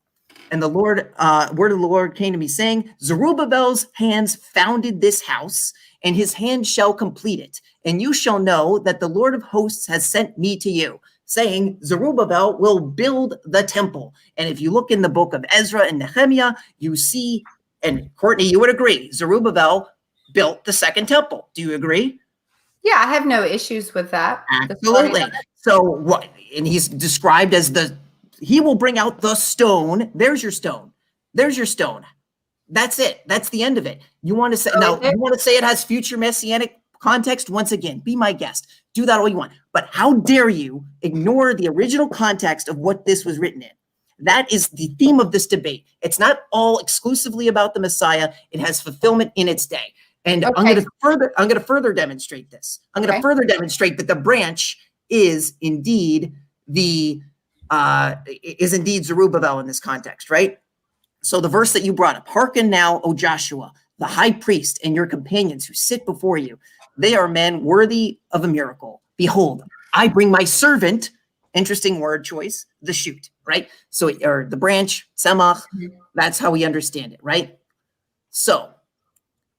And the Lord, word of the Lord came to me saying, Zerubbabel's hands founded this house, and his hand shall complete it. And you shall know that the Lord of hosts has sent me to you, saying, Zerubbabel will build the temple. And if you look in the book of Ezra and Nehemiah, you see, and Courtney, you would agree, Zerubbabel built the second temple. Do you agree? Yeah, I have no issues with that. Absolutely. So what? And he's described as he will bring out the stone. There's your stone. There's your stone. That's it. That's the end of it. You want to say, now you want to say it has future messianic context? Once again, be my guest. Do that all you want. But how dare you ignore the original context of what this was written in? That is the theme of this debate. It's not all exclusively about the Messiah. It has fulfillment in its day. And okay. I'm going to further demonstrate this. I'm going to further demonstrate that the branch is indeed Zerubbabel in this context, right? So the verse that you brought up, hearken now, O Joshua, the high priest, and your companions who sit before you. They are men worthy of a miracle. Behold, I bring my servant, interesting word choice, the shoot, right? So, or the branch, tzemach, that's how we understand it, right? So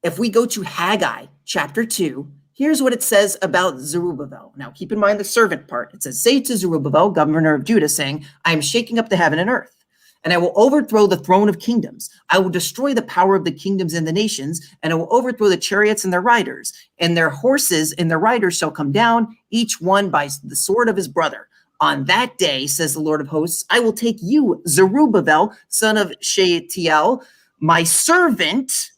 if we go to Haggai chapter 2, here's what it says about Zerubbabel. Now, keep in mind the servant part. It says, say to Zerubbabel, governor of Judah, saying, I am shaking up the heaven and earth, and I will overthrow the throne of kingdoms. I will destroy the power of the kingdoms and the nations, and I will overthrow the chariots and their riders, and their horses and their riders shall come down, each one by the sword of his brother. On that day, says the Lord of hosts, I will take you, Zerubbabel, son of Shealtiel, my servant.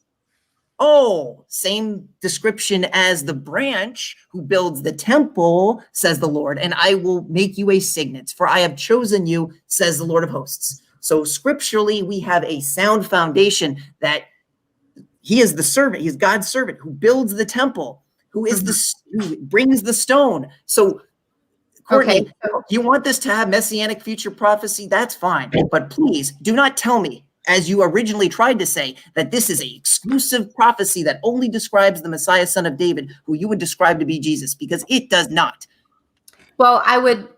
Oh, same description as the branch who builds the temple, says the Lord, and I will make you a signet, for I have chosen you, says the Lord of hosts. So scripturally, we have a sound foundation that he is the servant, he is God's servant who builds the temple, who brings the stone. So Courtney, you want this to have messianic future prophecy? That's fine. But please do not tell me, as you originally tried to say, that this is an exclusive prophecy that only describes the Messiah, son of David, who you would describe to be Jesus, because it does not. Well, I would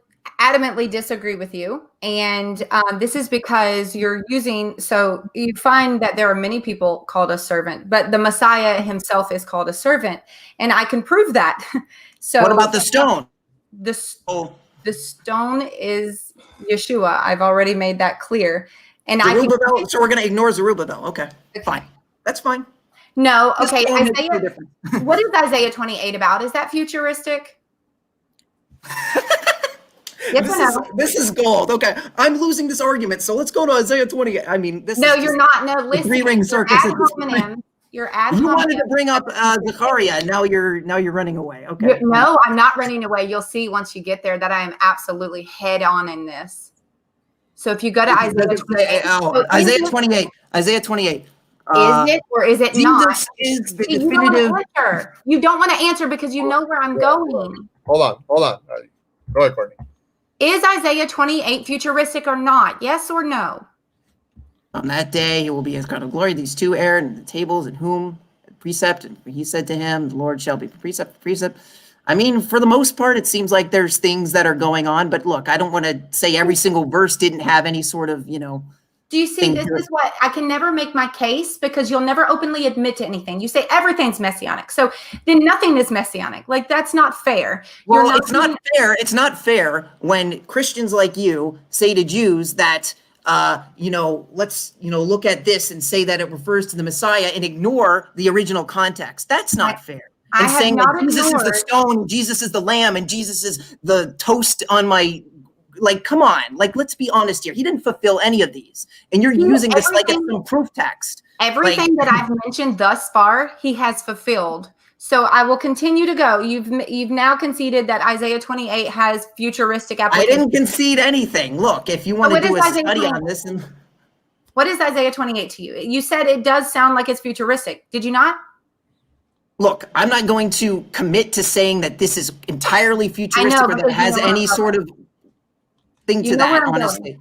adamantly disagree with you. And this is because you're using, so you find that there are many people called a servant, but the Messiah himself is called a servant. And I can prove that. So what about the stone? The stone is Yeshua. I've already made that clear. And so we're going to ignore Zerubbabel. Okay, fine. That's fine. No. This Okay. stone makes no Isaiah. difference. What is Isaiah 28 about? Is that futuristic? Yes or no? This is gold. Okay, I'm losing this argument, so let's go to Isaiah 28. I mean, this No, is you're just not. No, listen. three-ring circus Ad at this point. hominem. You're ad You hominem. wanted to bring up Zechariah, and now you're running away. Okay. No, I'm not running away. You'll see once you get there that I am absolutely head on in this. So if you go to Isaiah 28, Isaiah 28. Isaiah 28. Is it or is it Jesus not? is the See, you don't definitive. want to answer. You don't want to answer because you know where I'm going. Hold on. Go ahead, Courtney. Is Isaiah 28 futuristic or not? Yes or no? On that day, he will be his crown of glory. These two heirs and the tables, in whom precept, and he said to him, the Lord shall be precept for precept. I mean, for the most part, it seems like there's things that are going on. But look, I don't want to say every single verse didn't have any sort of, Do you see, this is what I can never make my case because you'll never openly admit to anything. You say everything's messianic. So then nothing is messianic. Like, that's not fair. Well, it's not fair. It's not fair when Christians like you say to Jews that, let's, look at this and say that it refers to the Messiah and ignore the original context. That's not fair. And saying that Jesus is the stone, Jesus is the lamb, and Jesus is the toast on my... Like, come on. Like, let's be honest here. He didn't fulfill any of these. And you're using this like it's some proof text. Everything that I've mentioned thus far, he has fulfilled. So I will continue to go. You've now conceded that Isaiah 28 has futuristic application. I didn't concede anything. Look, if you want to do a study on this. What is Isaiah 28 to you? You said it does sound like it's futuristic. Did you not? Look, I'm not going to commit to saying that this is entirely futuristic or that has any sort of thing to that, honestly.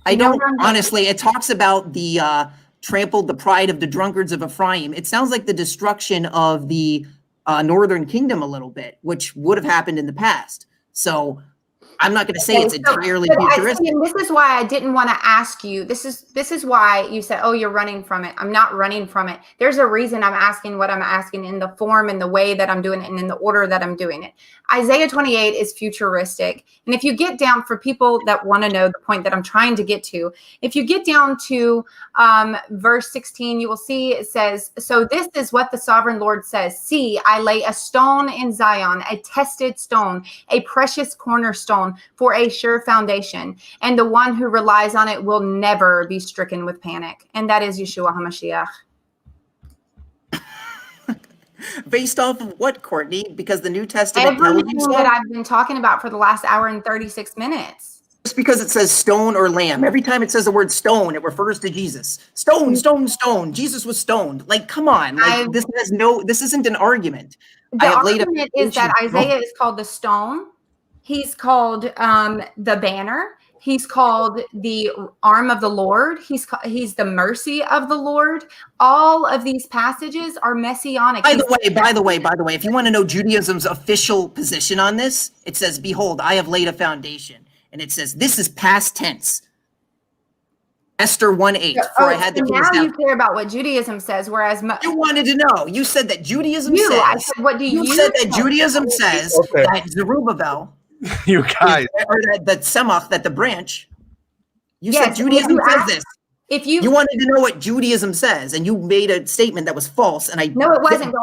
I don't, honestly, it talks about the trampled the pride of the drunkards of Ephraim. It sounds like the destruction of the northern kingdom a little bit, which would have happened in the past. So I'm not going to say it's entirely futuristic. And this is why I didn't want to ask you. This is why you said, oh, you're running from it. I'm not running from it. There's a reason I'm asking what I'm asking in the form and the way that I'm doing it and in the order that I'm doing it. Isaiah 28 is futuristic. And if you get down, for people that want to know the point that I'm trying to get to, if you get down to verse 16, you will see it says, so this is what the sovereign Lord says. See, I lay a stone in Zion, a tested stone, a precious cornerstone for a sure foundation. And the one who relies on it will never be stricken with panic. And that is Yeshua HaMashiach. Based off of what, Courtney? Because the New Testament everything that I've been talking about for the last hour and 36 minutes. Just because it says stone or lamb, every time it says the word stone, it refers to Jesus. Stone, stone, stone. Jesus was stoned. Like, come on. Like, this isn't an argument. The argument is that Isaiah is called the stone. He's called the banner. He's called the arm of the Lord. He's the mercy of the Lord. All of these passages are messianic. By the way, if you want to know Judaism's official position on this, it says, behold, I have laid a foundation. And it says, this is past tense. Esther 1:8. I had the now you care about what Judaism says, whereas you wanted to know. You said that Judaism says. I said, what do you said that Judaism says that Zerubbabel, you guys, or that Semach, that the branch. You said Judaism says this. If you wanted to know what Judaism says, and you made a statement that was false, and no, it wasn't.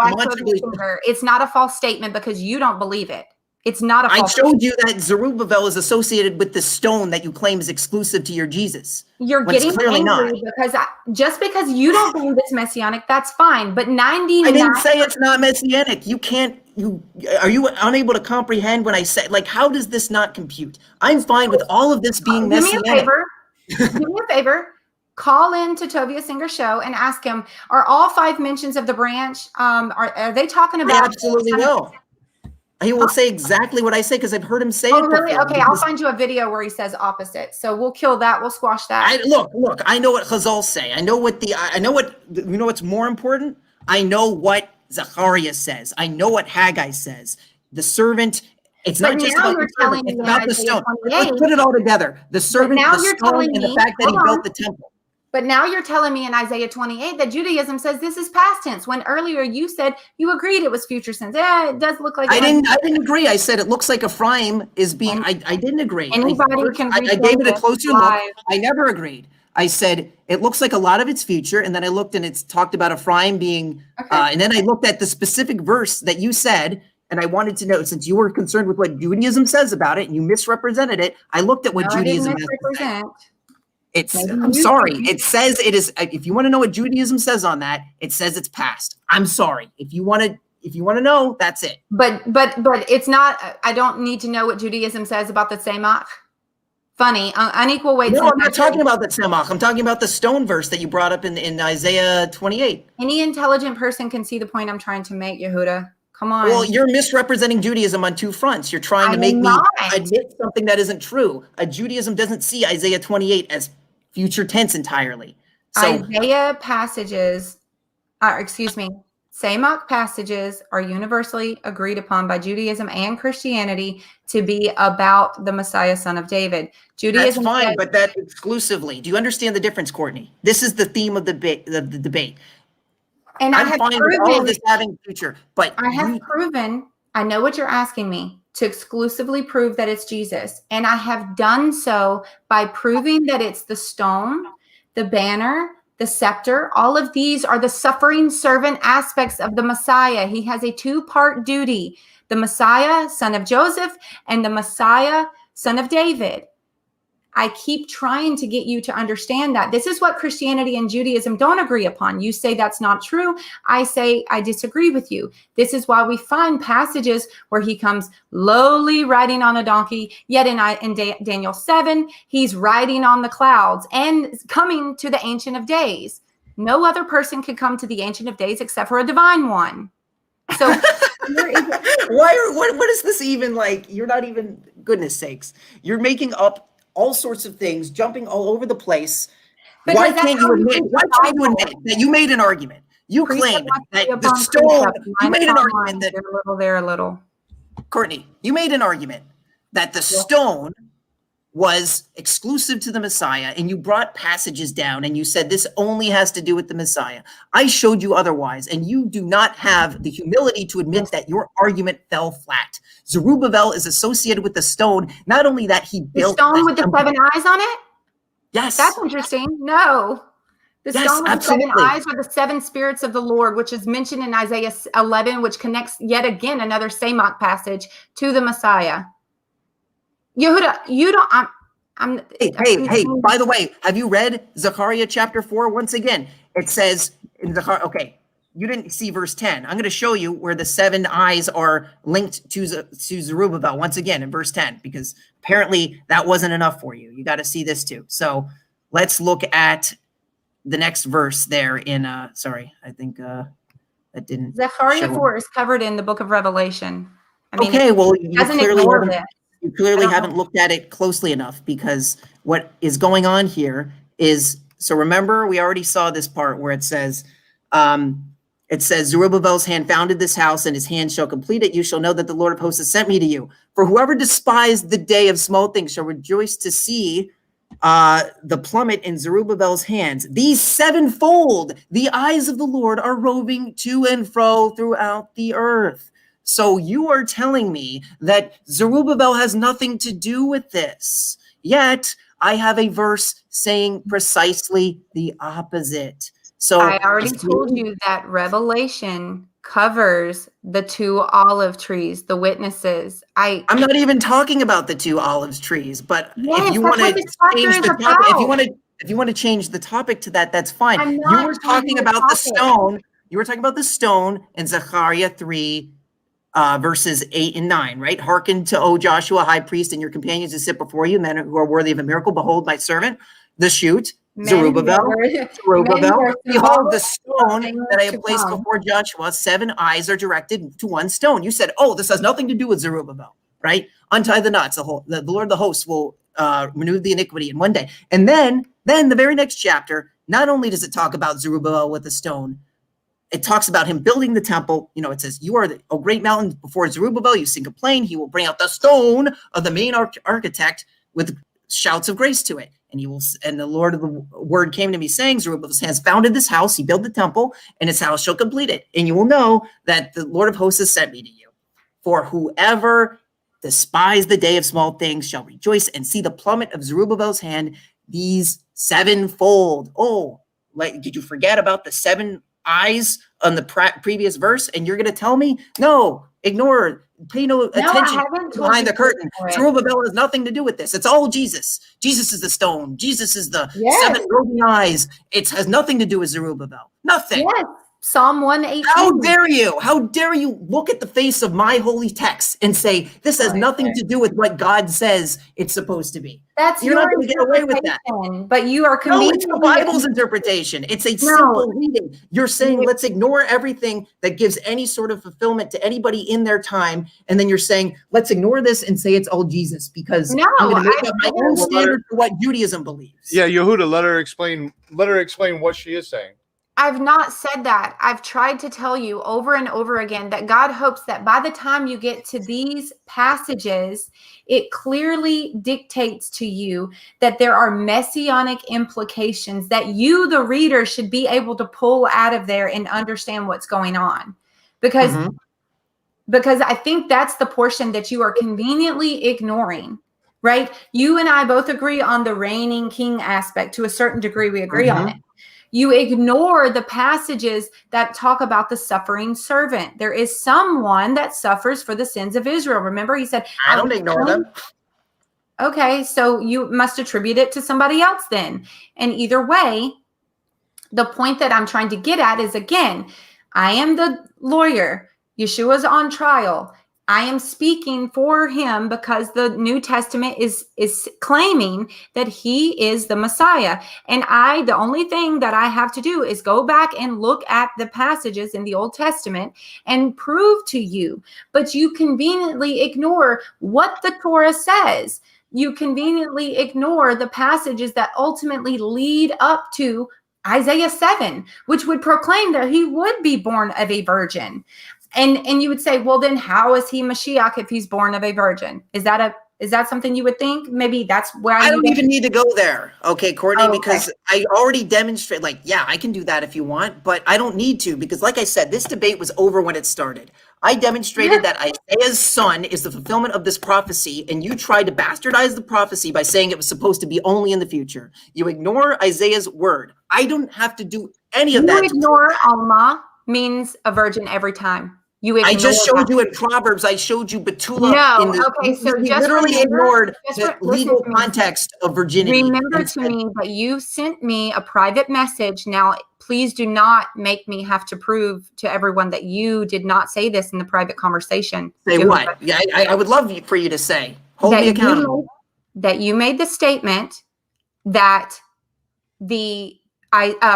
It's not a false statement because you don't believe it. It's not a false I showed you that Zerubbabel is associated with the stone that you claim is exclusive to your Jesus. You're getting clearly angry because just because you don't believe it's messianic, that's fine. But 99. I didn't say it's not messianic. You can't. Are you unable to comprehend when I say, like, how does this not compute? I'm fine with all of this being messianic. Do me a favor. Call in to Tovia Singer's show and ask him: are all 5 mentions of the branch? Are they talking about? I absolutely will. He will say exactly what I say because I've heard him say it. Oh, really? Okay, I'll find you a video where he says opposite. So we'll kill that. We'll squash that. Look. I know what Chazal say. I know what's more important. I know what Zechariah says. I know what Haggai says. The servant. It's not just about the servant. It's about the stone. Let's put it all together. The servant, the stone, and the fact that he built the temple. But now you're telling me in Isaiah 28 that Judaism says this is past tense, when earlier you said you agreed it was future tense. Yeah, it does look like. I didn't agree. I said it looks like Ephraim is being. I didn't agree. Anybody can. I gave it a closer look. I never agreed. I said, it looks like a lot of it's future. And then I looked and it's talked about Ephraim being, and then I looked at the specific verse that you said, and I wanted to know, since you were concerned with what Judaism says about it and you misrepresented it, I looked at what Judaism has to say. I'm sorry. It says it is, if you want to know what Judaism says on that, it says it's past. I'm sorry. If you want to know, that's it. But it's not, I don't need to know what Judaism says about the Tzemach. Funny, unequal weights. No, I'm not talking about the Tzemach. I'm talking about the stone verse that you brought up in Isaiah 28. Any intelligent person can see the point I'm trying to make, Yehuda. Come on. Well, you're misrepresenting Judaism on two fronts. You're trying to make me admit something that isn't true. Judaism doesn't see Isaiah 28 as future tense entirely. So Isaiah passages, Tzemach passages are universally agreed upon by Judaism and Christianity to be about the Messiah, son of David. Judaism, that's fine, but that exclusively. Do you understand the difference, Courtney? This is the theme of the debate. And I'm fine with all of this having future, but I have proven, I know what you're asking me, to exclusively prove that it's Jesus. And I have done so by proving that it's the stone, the banner, the scepter. All of these are the suffering servant aspects of the Messiah. He has a two-part duty: the Messiah, son of Joseph, and the Messiah, son of David. I keep trying to get you to understand that. This is what Christianity and Judaism don't agree upon. You say that's not true. I say I disagree with you. This is why we find passages where he comes lowly riding on a donkey, yet in Daniel 7, he's riding on the clouds and coming to the Ancient of Days. No other person could come to the Ancient of Days except for a divine one. So what is this even like? You're not even, goodness sakes, you're making up all sorts of things, jumping all over the place. Why can't you admit that you made an argument? You claim that the stone, you made an argument that they're a little. Courtney, you made an argument that the stone was exclusive to the Messiah, and you brought passages down and you said this only has to do with the Messiah. I showed you otherwise, and you do not have the humility to admit that your argument fell flat. Zerubbabel is associated with the stone. Not only that, he built the stone with the 7 eyes on it. Yes, that's interesting. No, the stone with absolutely. the 7 eyes are the 7 spirits of the Lord, which is mentioned in Isaiah 11, which connects yet again another Tzemach passage to the Messiah. Yehuda, you don't. Hey! By the way, have you read Zechariah chapter 4? Once again, it says in Zechariah. Okay, you didn't see verse 10. I'm going to show you where the 7 eyes are linked to Zerubbabel. Once again, in verse 10, because apparently that wasn't enough for you. You got to see this too. So let's look at the next verse there. In sorry, I think that didn't. Zechariah 4 is covered in the book of Revelation. I mean, okay, well, you clearly haven't haven't looked at it closely enough, because what is going on here is, so remember, we already saw this part where it says Zerubbabel's hand founded this house, and his hand shall complete it. You shall know that the Lord of hosts has sent me to you. For whoever despised the day of small things shall rejoice to see the plummet in Zerubbabel's hands. These 7-fold, the eyes of the Lord are roving to and fro throughout the earth. So you are telling me that Zerubbabel has nothing to do with this. Yet I have a verse saying precisely the opposite. So I already told you that Revelation covers the 2 olive trees, the witnesses. I'm not even talking about the 2 olive trees, but yes, if you want to change the topic, if you want to change the topic to that, that's fine. You were talking about the stone. You were talking about the stone in Zechariah 3. Verses 8 and 9, right? Hearken to, O Joshua, high priest, and your companions who sit before you, men who are worthy of a miracle. Behold, my servant, the shoot, Zerubbabel. Behold, the stone that I have placed before Joshua. 7 eyes are directed to 1 stone. You said, oh, this has nothing to do with Zerubbabel, right? Untie the knots. The Lord of the hosts will renew the iniquity in 1 day. And then the very next chapter, not only does it talk about Zerubbabel with the stone, it talks about him building the temple. You know, it says, you are a great mountain before Zerubbabel. You sing a plain. He will bring out the stone of the main architect with shouts of grace to it. And the Lord of the word came to me saying, Zerubbabel has founded this house. He built the temple, and his house shall complete it. And you will know that the Lord of hosts has sent me to you. For whoever despised the day of small things shall rejoice and see the plummet of Zerubbabel's hand. These sevenfold. Oh, like, did you forget about the 7 eyes on the previous verse? And you're going to tell me, no, ignore, pay no attention behind the curtain. Zerubbabel has nothing to do with this. It's all Jesus. Jesus is the stone. Jesus is the 7 roving eyes. It has nothing to do with Zerubbabel. Nothing. Yes. Psalm 118. How dare you? How dare you look at the face of my holy text and say this has nothing to do with what God says it's supposed to be? That's You're not going to get away with that. But you are No, it's the Bible's interpretation. It's a simple reading. You're saying let's ignore everything that gives any sort of fulfillment to anybody in their time, and then you're saying let's ignore this and say it's all Jesus because I'm going to make up my own standard for what Judaism believes. Yeah, Yehuda, let her explain what she is saying. I've not said that. I've tried to tell you over and over again that God hopes that by the time you get to these passages, it clearly dictates to you that there are messianic implications that you, the reader, should be able to pull out of there and understand what's going on. Because I think that's the portion that you are conveniently ignoring, right? You and I both agree on the reigning king aspect. To a certain degree, we agree on it. You ignore the passages that talk about the suffering servant. There is someone that suffers for the sins of Israel. Remember, he said, I don't ignore them. Okay, so you must attribute it to somebody else then. And either way, the point that I'm trying to get at is, again, I am the lawyer. Yeshua's on trial. I am speaking for him because the New Testament is claiming that he is the Messiah. And the only thing that I have to do is go back and look at the passages in the Old Testament and prove to you. But you conveniently ignore what the Torah says. You conveniently ignore the passages that ultimately lead up to Isaiah 7, which would proclaim that he would be born of a virgin. And you would say, well, then how is he Mashiach if he's born of a virgin? Is that something you would think? Maybe that's where I don't even need to go there. Okay, Courtney, because I already demonstrate, I can do that if you want, but I don't need to, because like I said, this debate was over when it started. I demonstrated that Isaiah's son is the fulfillment of this prophecy, and you tried to bastardize the prophecy by saying it was supposed to be only in the future. You ignore Isaiah's word. I don't have to do any of that. You ignore alma means a virgin every time. I just showed you in Proverbs. I showed you Betula. No, so you literally ignored the legal context of virginity. Remember to me that you sent me a private message. Now, please do not make me have to prove to everyone that you did not say this in the private conversation. Say what? Yeah, I would love for you to say. Hold me accountable. That you made the statement that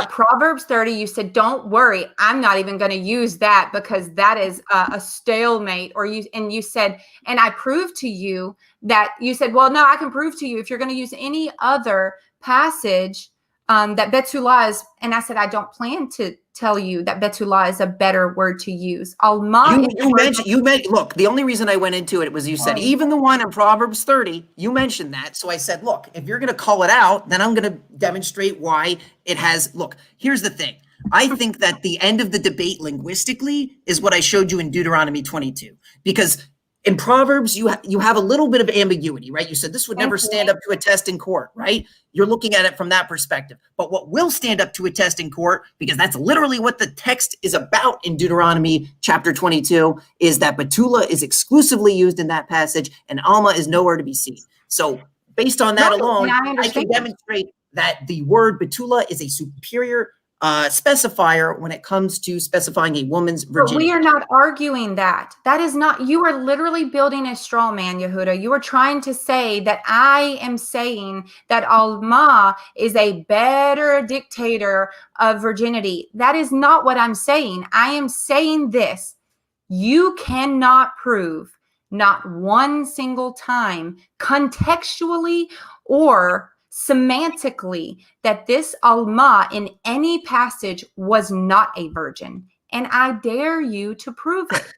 Proverbs 30, you said, don't worry, I'm not even going to use that because that is a stalemate. You said, and I proved to you that you said, well, no, I can prove to you if you're going to use any other passage that Betula is. And I said, I don't plan to tell you that Betula is a better word to use. Alma. You mentioned, look, the only reason I went into it was you said, even the one in Proverbs 30, you mentioned that. So I said, look, if you're going to call it out, then I'm going to demonstrate why it has, look, here's the thing. I think that the end of the debate linguistically is what I showed you in Deuteronomy 22, because in Proverbs, you have a little bit of ambiguity, right? You said this would never stand up to a test in court, right? You're looking at it from that perspective. But what will stand up to a test in court, because that's literally what the text is about in Deuteronomy chapter 22, is that Betula is exclusively used in that passage and Alma is nowhere to be seen. So based on that alone, I can demonstrate that the word Betula is a superior specifier when it comes to specifying a woman's virginity. But we are not arguing that. That is not, you are literally building a straw man, Yehuda. You are trying to say that I am saying that Alma is a better dictator of virginity. That is not what I'm saying. I am saying this. You cannot prove not one single time contextually or semantically that this Alma in any passage was not a virgin. And I dare you to prove it.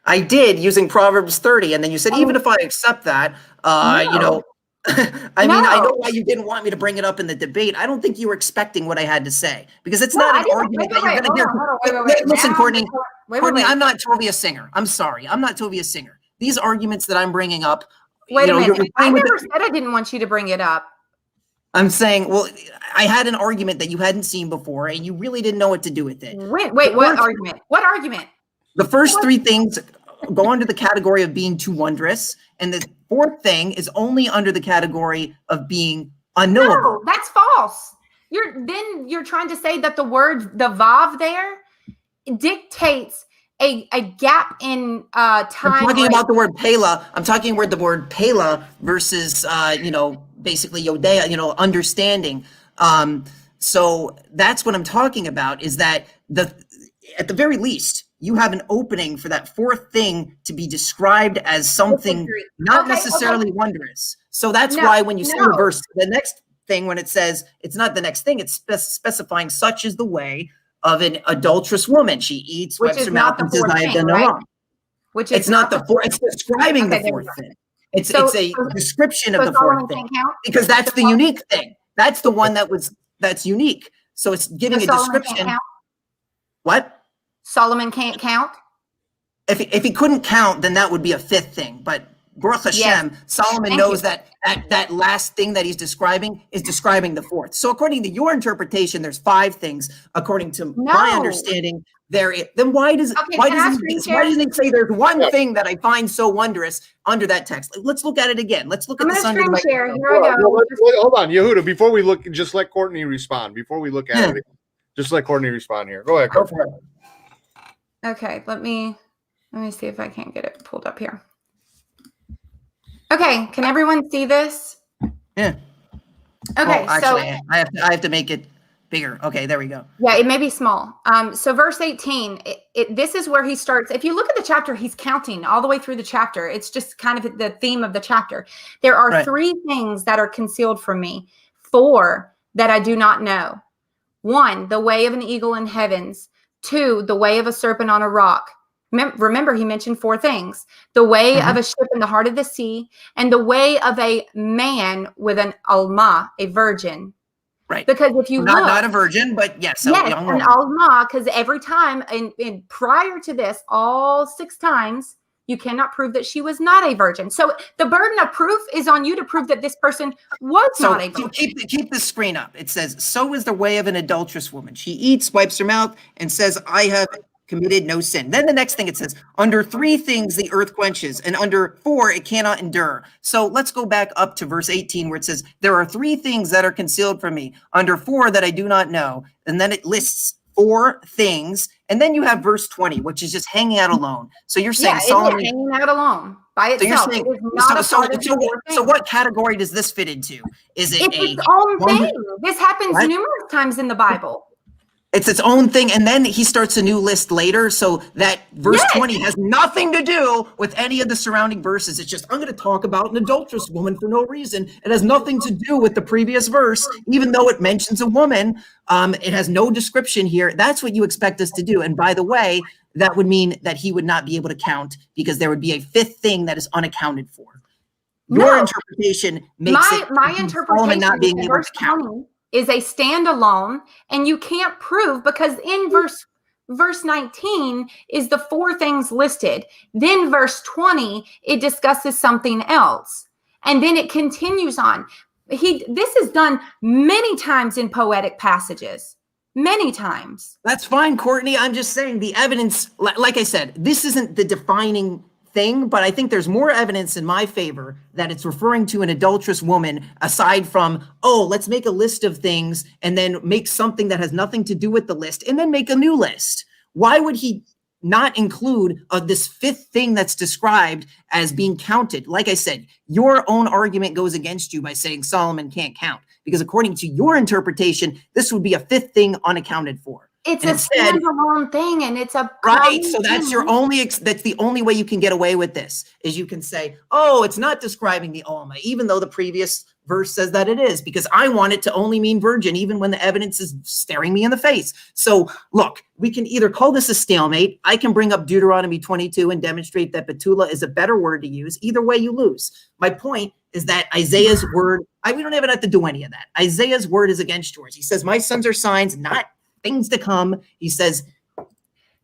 I did, using Proverbs 30. And then you said, even if I accept that, you know, I mean, I know why you didn't want me to bring it up in the debate. I don't think you were expecting what I had to say, because it's not an argument that you're going to hear. Listen, Courtney, I'm not Tovia Singer. I'm sorry. I'm not Tovia Singer. These arguments that I'm bringing up. Wait a minute. I never said I didn't want you to bring it up. I'm saying, well, I had an argument that you hadn't seen before, and you really didn't know what to do with it. Wait, what argument? What argument? The first three things go under the category of being too wondrous, and the fourth thing is only under the category of being unknowable. No, that's false. You're trying to say that the vav there dictates a gap in time. I'm talking about the word pela. I'm talking where the word pela versus basically yodea, understanding. So that's what I'm talking about, is that at the very least, you have an opening for that fourth thing to be described as something not necessarily wondrous. So that's why when you see the verse, the next thing, when it says, it's not the next thing, it's specifying such is the way of an adulterous woman. She eats, wipes her mouth, and says, I have done no wrong. Which is it's not the fourth, it's describing the fourth thing. It's a description of the fourth thing, because that's the unique thing. That's the one that's unique. So it's giving a description. What? Solomon can't count? If he couldn't count, then that would be a fifth thing. But Baruch Hashem, Solomon knows that last thing that he's describing is describing the fourth. So according to your interpretation, there's five things. According to my understanding, then why doesn't he say there's one thing that I find so wondrous under that text? Let's look at it again. Let's look at this under the microscope. Here I go. Hold on, Yehuda, before we look, just let Courtney respond. Before we look at it, just let Courtney respond here. Go ahead. Go for it. Okay, let me see if I can't get it pulled up here. Okay, can everyone see this? Yeah. Okay, actually, I have to make it bigger. Okay, there we go. Yeah, it may be small. So verse 18, this is where he starts. If you look at the chapter, he's counting all the way through the chapter. It's just kind of the theme of the chapter. There are three things that are concealed from me, four that I do not know. One, the way of an eagle in heavens. Two, the way of a serpent on a rock. Remember, he mentioned four things: the way of a ship in the heart of the sea, and the way of a man with an alma, a virgin. Right. Because if you not a virgin, but yes, an alma, because every time in prior to this, all 6 times, you cannot prove that she was not a virgin. So the burden of proof is on you to prove that this person was not a virgin. So keep the screen up. It says, so is the way of an adulterous woman. She eats, wipes her mouth, and says, I have committed no sin. Then the next thing it says, under 3 things the earth quenches, and under 4 it cannot endure. So let's go back up to verse 18 where it says, there are 3 things that are concealed from me, under 4 that I do not know. And then it lists 4 things. And then you have verse 20, which is just hanging out alone. So you're saying Solomon hanging out alone by itself. So you're saying, so what category does this fit into? Is it its own thing? This happens numerous times in the Bible. It's its own thing, and then he starts a new list later, so that verse 20 has nothing to do with any of the surrounding verses. It's just, I'm going to talk about an adulterous woman for no reason. It has nothing to do with the previous verse, even though it mentions a woman. It has no description here. That's what you expect us to do. And by the way, that would mean that he would not be able to count, because there would be a 5th thing that is unaccounted for. Your interpretation makes my interpretation not being able to count. Is a standalone, and you can't prove, because in verse 19 is the 4 things listed. Then verse 20, it discusses something else. And then it continues on. This is done many times in poetic passages. Many times. That's fine, Courtney. I'm just saying the evidence, like I said, this isn't the defining thing, but I think there's more evidence in my favor that it's referring to an adulterous woman, aside from, let's make a list of things and then make something that has nothing to do with the list and then make a new list. Why would he not include this 5th thing that's described as being counted? Like I said, your own argument goes against you by saying Solomon can't count, because according to your interpretation, this would be a 5th thing unaccounted for. It's a standalone thing, and it's a right. So that's your only. That's the only way you can get away with this, is you can say, it's not describing the alma, even though the previous verse says that it is, because I want it to only mean virgin, even when the evidence is staring me in the face. So look, we can either call this a stalemate. I can bring up Deuteronomy 22 and demonstrate that betula is a better word to use. Either way, you lose. My point is that Isaiah's word. We don't even have to do any of that. Isaiah's word is against yours. He says, "My sons are signs, not things to come." He says,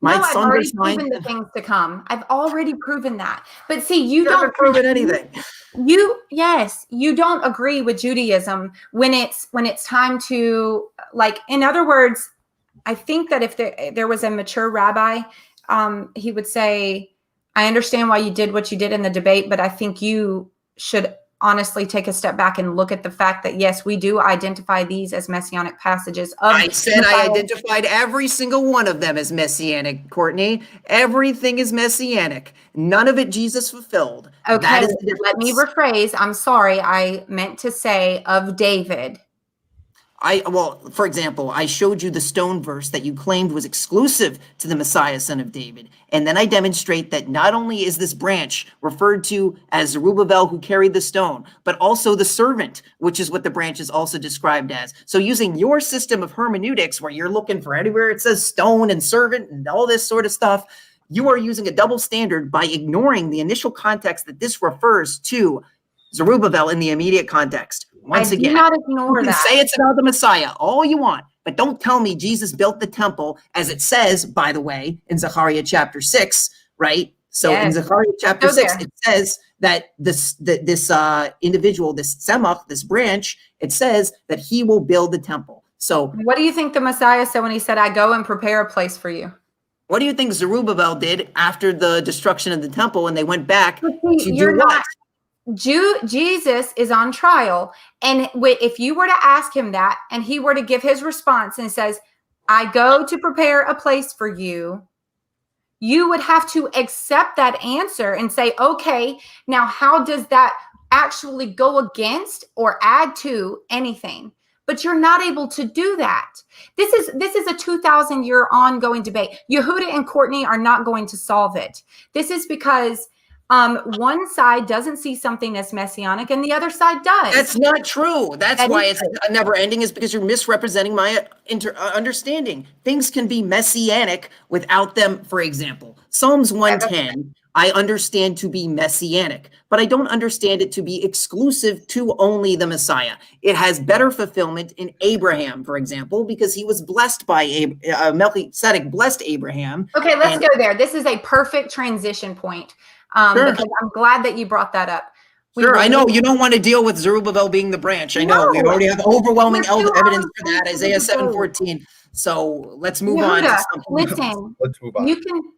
My No, I've sons are already signs. proven the things to come. I've already proven that. But see, you You haven't don't proven anything. You don't agree with Judaism when it's time to, like, in other words, I think that if there was a mature rabbi, he would say, I understand why you did what you did in the debate, but I think you should honestly take a step back and look at the fact that, yes, we do identify these as messianic passages. I said I identified every single one of them as messianic, Courtney. Everything is messianic. None of it Jesus fulfilled. Okay, that is the let me rephrase. I'm sorry. I meant to say of David. Well, for example, I showed you the stone verse that you claimed was exclusive to the Messiah, son of David. And then I demonstrate that not only is this branch referred to as Zerubbabel who carried the stone, but also the servant, which is what the branch is also described as. So using your system of hermeneutics, where you're looking for anywhere it says stone and servant and all this sort of stuff, you are using a double standard by ignoring the initial context that this refers to Zerubbabel in the immediate context. Once again, do not ignore that. Say it's about the Messiah all you want, but don't tell me Jesus built the temple, as it says, by the way, in Zechariah chapter 6, right? So in Zechariah chapter 6, it says that this individual, this tzemach, this branch, it says that he will build the temple. So what do you think the Messiah said when he said, I go and prepare a place for you? What do you think Zerubbabel did after the destruction of the temple when they went back to do what? Jesus is on trial. And if you were to ask him that and he were to give his response and says, I go to prepare a place for you, you would have to accept that answer and say, okay, now how does that actually go against or add to anything? But you're not able to do that. This is a 2,000-year ongoing debate. Yehuda and Courtney are not going to solve it. This is because one side doesn't see something as messianic and the other side does. That's not true. That's why it's never ending, is because you're misrepresenting my understanding. Things can be messianic without them. For example, Psalms 110, I understand to be messianic, but I don't understand it to be exclusive to only the Messiah. It has better fulfillment in Abraham, for example, because he was blessed by Melchizedek, blessed Abraham. Okay, let's go there. This is a perfect transition point. Because I'm glad that you brought that up. Sure, I know you don't want to deal with Zerubbabel being the branch. I know we already have overwhelming evidence for that, Isaiah 7:14. So let's move on. Listen, let's move on.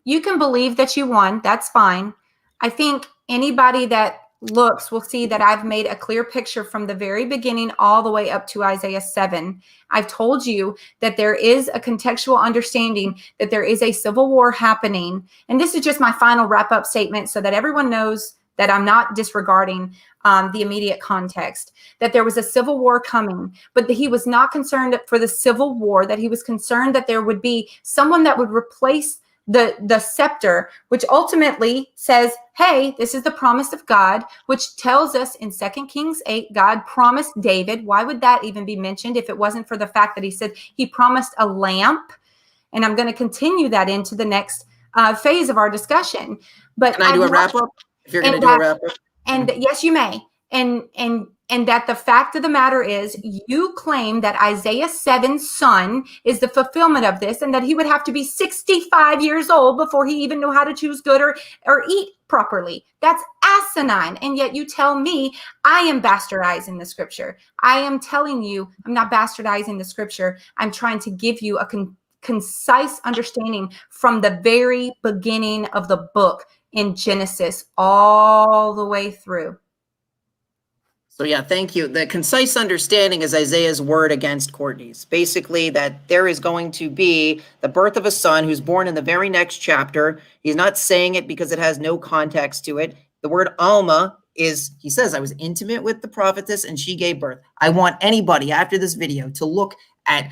You can believe that you won. That's fine. I think anybody that looks will see that I've made a clear picture from the very beginning all the way up to Isaiah 7. I've told you that there is a contextual understanding that there is a civil war happening. And this is just my final wrap-up statement so that everyone knows that I'm not disregarding the immediate context, that there was a civil war coming, but that he was not concerned for the civil war, that he was concerned that there would be someone that would replace the scepter, which ultimately says, hey, this is the promise of God, which tells us in 2 Kings 8, God promised David. Why would that even be mentioned if it wasn't for the fact that he said he promised a lamp? And I'm going to continue that into the next phase of our discussion. But can I do a wrap up? If you're going to do a wrap up. And yes, you may. And that the fact of the matter is, you claim that Isaiah 7's son is the fulfillment of this, and that he would have to be 65 years old before he even knew how to choose good or eat properly. That's asinine. And yet you tell me I am bastardizing the scripture. I am telling you I'm not bastardizing the scripture. I'm trying to give you a concise understanding from the very beginning of the book in Genesis all the way through. So yeah, thank you. The concise understanding is Isaiah's word against Courtney's. Basically, that there is going to be the birth of a son who's born in the very next chapter. He's not saying it because it has no context to it. The word alma is, he says, I was intimate with the prophetess and she gave birth. I want anybody after this video to look at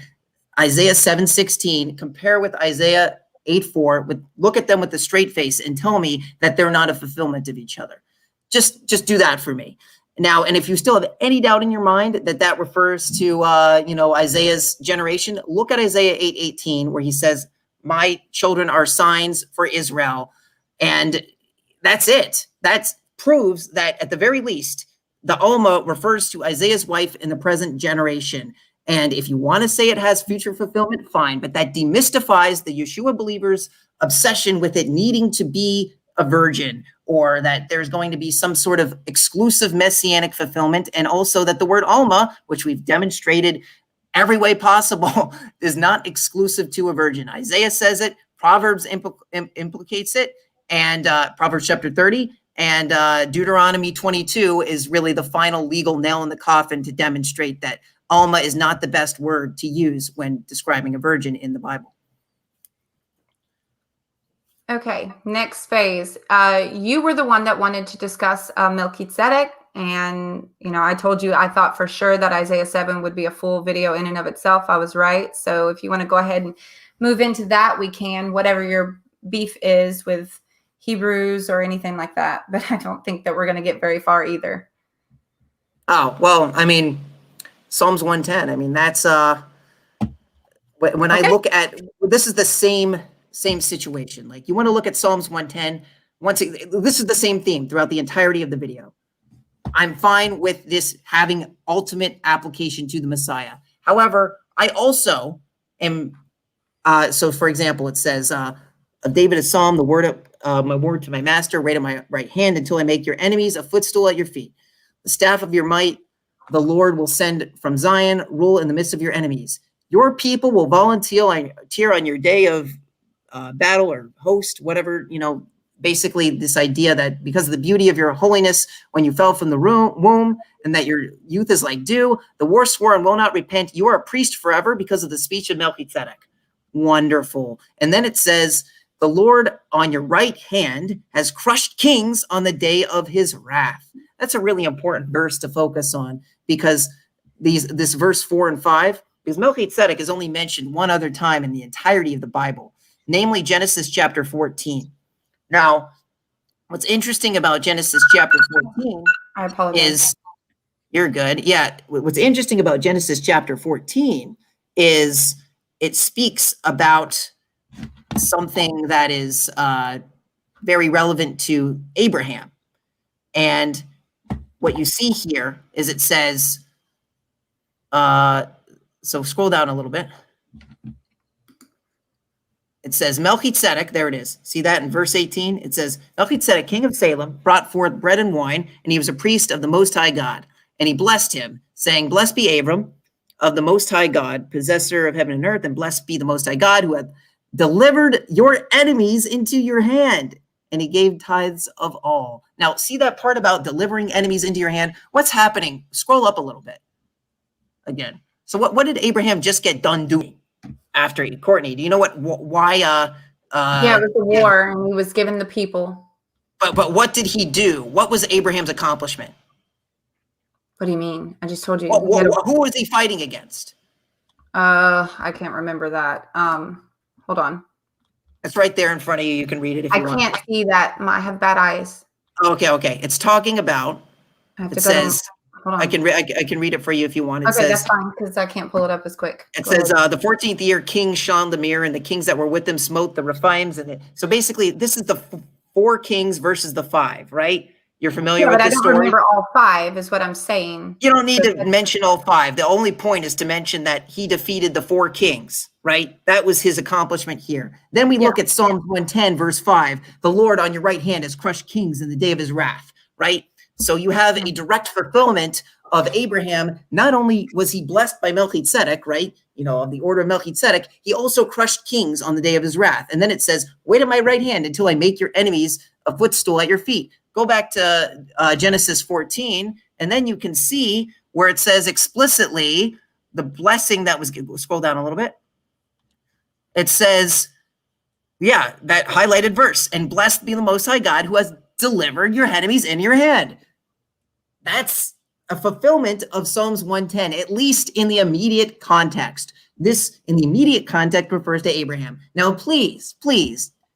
Isaiah 7:16, compare with Isaiah 8:4, look at them with a straight face and tell me that they're not a fulfillment of each other. Just do that for me. Now, and if you still have any doubt in your mind that refers to, Isaiah's generation, look at Isaiah 8:18, where he says, my children are signs for Israel. And that's it. That proves that at the very least, the alma refers to Isaiah's wife in the present generation. And if you want to say it has future fulfillment, fine. But that demystifies the Yeshua believers' obsession with it needing to be a virgin, or that there's going to be some sort of exclusive messianic fulfillment. And also that the word alma, which we've demonstrated every way possible, is not exclusive to a virgin. Isaiah says it. Proverbs implicates it. And Proverbs chapter 30. And Deuteronomy 22 is really the final legal nail in the coffin to demonstrate that alma is not the best word to use when describing a virgin in the Bible. Okay, next phase. You were the one that wanted to discuss Melchizedek. And, you know, I told you I thought for sure that Isaiah 7 would be a full video in and of itself. I was right. So if you want to go ahead and move into that, we can, whatever your beef is with Hebrews or anything like that. But I don't think that we're going to get very far either. Oh, well, I mean, Psalms 110. I mean, that's when I look at, this is the same situation. Like, you want to look at Psalms 110. This is the same theme throughout the entirety of the video. I'm fine with this having ultimate application to the Messiah. However, I also am, so for example, it says, of David a psalm, the word of my word to my master, right at my right hand, until I make your enemies a footstool at your feet. The staff of your might, the Lord will send from Zion, rule in the midst of your enemies. Your people will volunteer on your day of battle or host, whatever, you know, basically this idea that because of the beauty of your holiness, when you fell from the womb, and that your youth is like dew, the war swore and will not repent. You are a priest forever because of the speech of Melchizedek. Wonderful. And then it says, the Lord on your right hand has crushed kings on the day of his wrath. That's a really important verse to focus on, because this verse 4 and 5, because Melchizedek is only mentioned one other time in the entirety of the Bible, namely Genesis chapter 14. Now, what's interesting about Genesis chapter 14 I apologize. is, you're good. Yeah. What's interesting about Genesis chapter 14 is it speaks about something that is very relevant to Abraham. And what you see here is it says, so scroll down a little bit. It says Melchizedek, there it is. See that in verse 18? It says, Melchizedek, king of Salem, brought forth bread and wine, and he was a priest of the Most High God. And he blessed him, saying, Blessed be Abram of the Most High God, possessor of heaven and earth, and blessed be the Most High God, who hath delivered your enemies into your hand. And he gave tithes of all. Now, see that part about delivering enemies into your hand? What's happening? Scroll up a little bit again. So what did Abraham just get done doing? After Courtney, do you know why? Yeah, it was a war, and he was given the people. But what did he do? What was Abraham's accomplishment? What do you mean? I just told you. Who was he fighting against? I can't remember that. Hold on. It's right there in front of you. You can read it if you want. I can't see that. I have bad eyes. Okay. It's talking about. It says. Hold on. I can read it for you if you want. It okay, says, that's fine, because I can't pull it up as quick. It says, the 14th year, King Shandamir and the kings that were with him smote the Rephaims. So basically, this is the 4 kings versus the 5, right? You're familiar with this story? I don't remember all 5 is what I'm saying. You don't need to mention all 5. The only point is to mention that he defeated the 4 kings, right? That was his accomplishment here. Then we look at Psalms 110, verse 5. The Lord on your right hand has crushed kings in the day of his wrath, right? So you have a direct fulfillment of Abraham. Not only was he blessed by Melchizedek, right? You know, of the order of Melchizedek, he also crushed kings on the day of his wrath. And then it says, wait at my right hand until I make your enemies a footstool at your feet. Go back to Genesis 14, and then you can see where it says explicitly the blessing that was, scroll down a little bit. It says, yeah, that highlighted verse, and blessed be the Most High God who has delivered your enemies in your hand. That's a fulfillment of Psalms 110, at least in the immediate context. This, in the immediate context, refers to Abraham. Now, please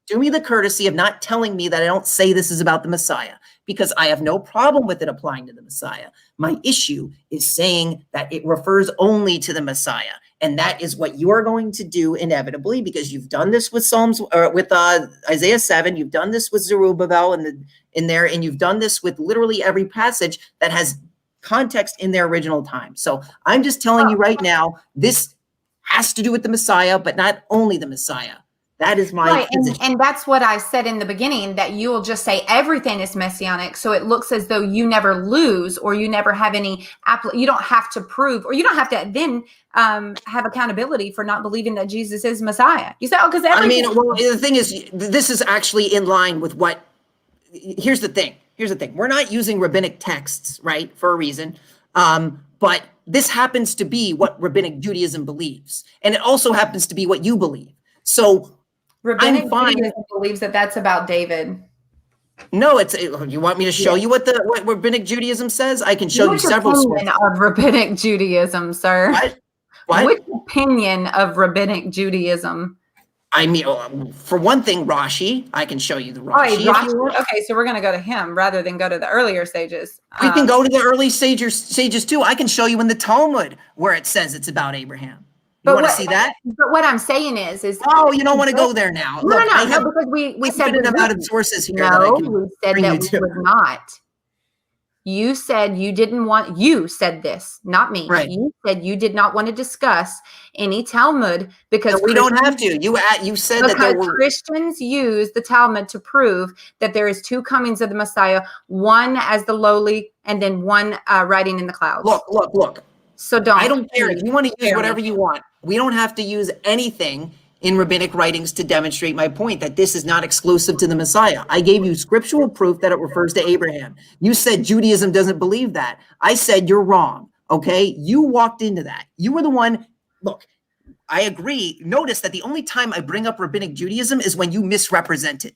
do me the courtesy of not telling me that I don't say this is about the Messiah, because I have no problem with it applying to the Messiah. My issue is saying that it refers only to the Messiah. And that is what you are going to do inevitably, because you've done this with Isaiah 7. You've done this with Zerubbabel in there, and you've done this with literally every passage that has context in their original time. So I'm just telling you right now, this has to do with the Messiah, but not only the Messiah. That is my position. And that's what I said in the beginning, that you will just say everything is messianic. So it looks as though you never lose, or you never have any, you don't have to prove, or you don't have to then have accountability for not believing that Jesus is Messiah. You say, oh, because I mean, well, the thing is, this is actually in line with what, here's the thing. We're not using rabbinic texts, right, for a reason. But this happens to be what rabbinic Judaism believes. And it also happens to be what you believe. So rabbinic Judaism believes that that's about David. No, you want me to show you what rabbinic Judaism says? I can show you several sources of rabbinic Judaism, sir. What? Which opinion of rabbinic Judaism? I mean, for one thing, Rashi. I can show you the Rashi. If you want. Okay, so we're going to go to him rather than go to the earlier sages. We can go to the early sages too. I can show you in the Talmud where it says it's about Abraham. You want to see that? But what I'm saying is oh, you don't want to go there now. No, because we said an amount of sources here. No, we said that we would not. You said you didn't want. You said this, not me. Right. You said you did not want to discuss any Talmud because we don't have to. You said that there were Christians use the Talmud to prove that there is two comings of the Messiah, one as the lowly, and then one riding in the clouds. Look. So I don't care. You want to use whatever you want. We don't have to use anything in rabbinic writings to demonstrate my point that this is not exclusive to the Messiah. I gave you scriptural proof that it refers to Abraham. You said Judaism doesn't believe that. I said you're wrong. Okay. You walked into that. You were the one. Look, I agree. Notice that the only time I bring up rabbinic Judaism is when you misrepresent it.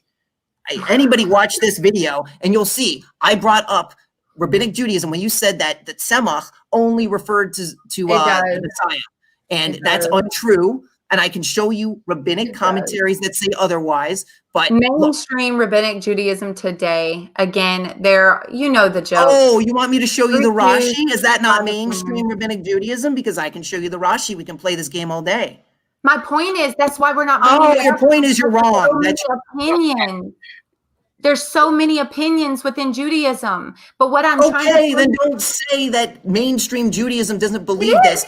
Anybody watch this video and you'll see I brought up rabbinic Judaism when you said that Tzemach only referred to the Messiah, and that's untrue. And I can show you rabbinic commentaries that say otherwise. But mainstream rabbinic Judaism today, again, the joke. Oh, you want me to show you the Rashi? Is that not mainstream rabbinic Judaism? Because I can show you the Rashi. We can play this game all day. My point is that's why we're not. Oh, your point is you're wrong. That's your opinion. There's so many opinions within Judaism, but what I'm trying to say, then don't say that mainstream Judaism doesn't believe this.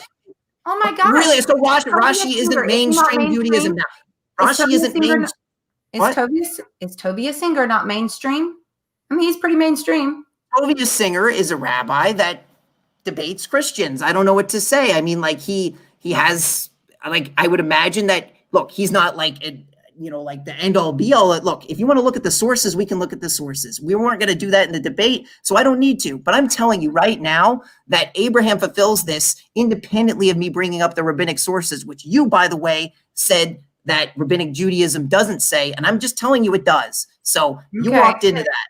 Oh my God! Really? So Rashi isn't mainstream Judaism now. Rashi isn't mainstream. Is Tobias Singer not mainstream? I mean, he's pretty mainstream. Tobias Singer is a rabbi that debates Christians. I don't know what to say. I mean, like he has, like, I would imagine that. Look, he's not like like the end all be all. Look, if you want to look at the sources, we can look at the sources. We weren't going to do that in the debate, so I don't need to. But I'm telling you right now that Abraham fulfills this independently of me bringing up the rabbinic sources, which you, by the way, said that rabbinic Judaism doesn't say. And I'm just telling you it does. So you walked into that.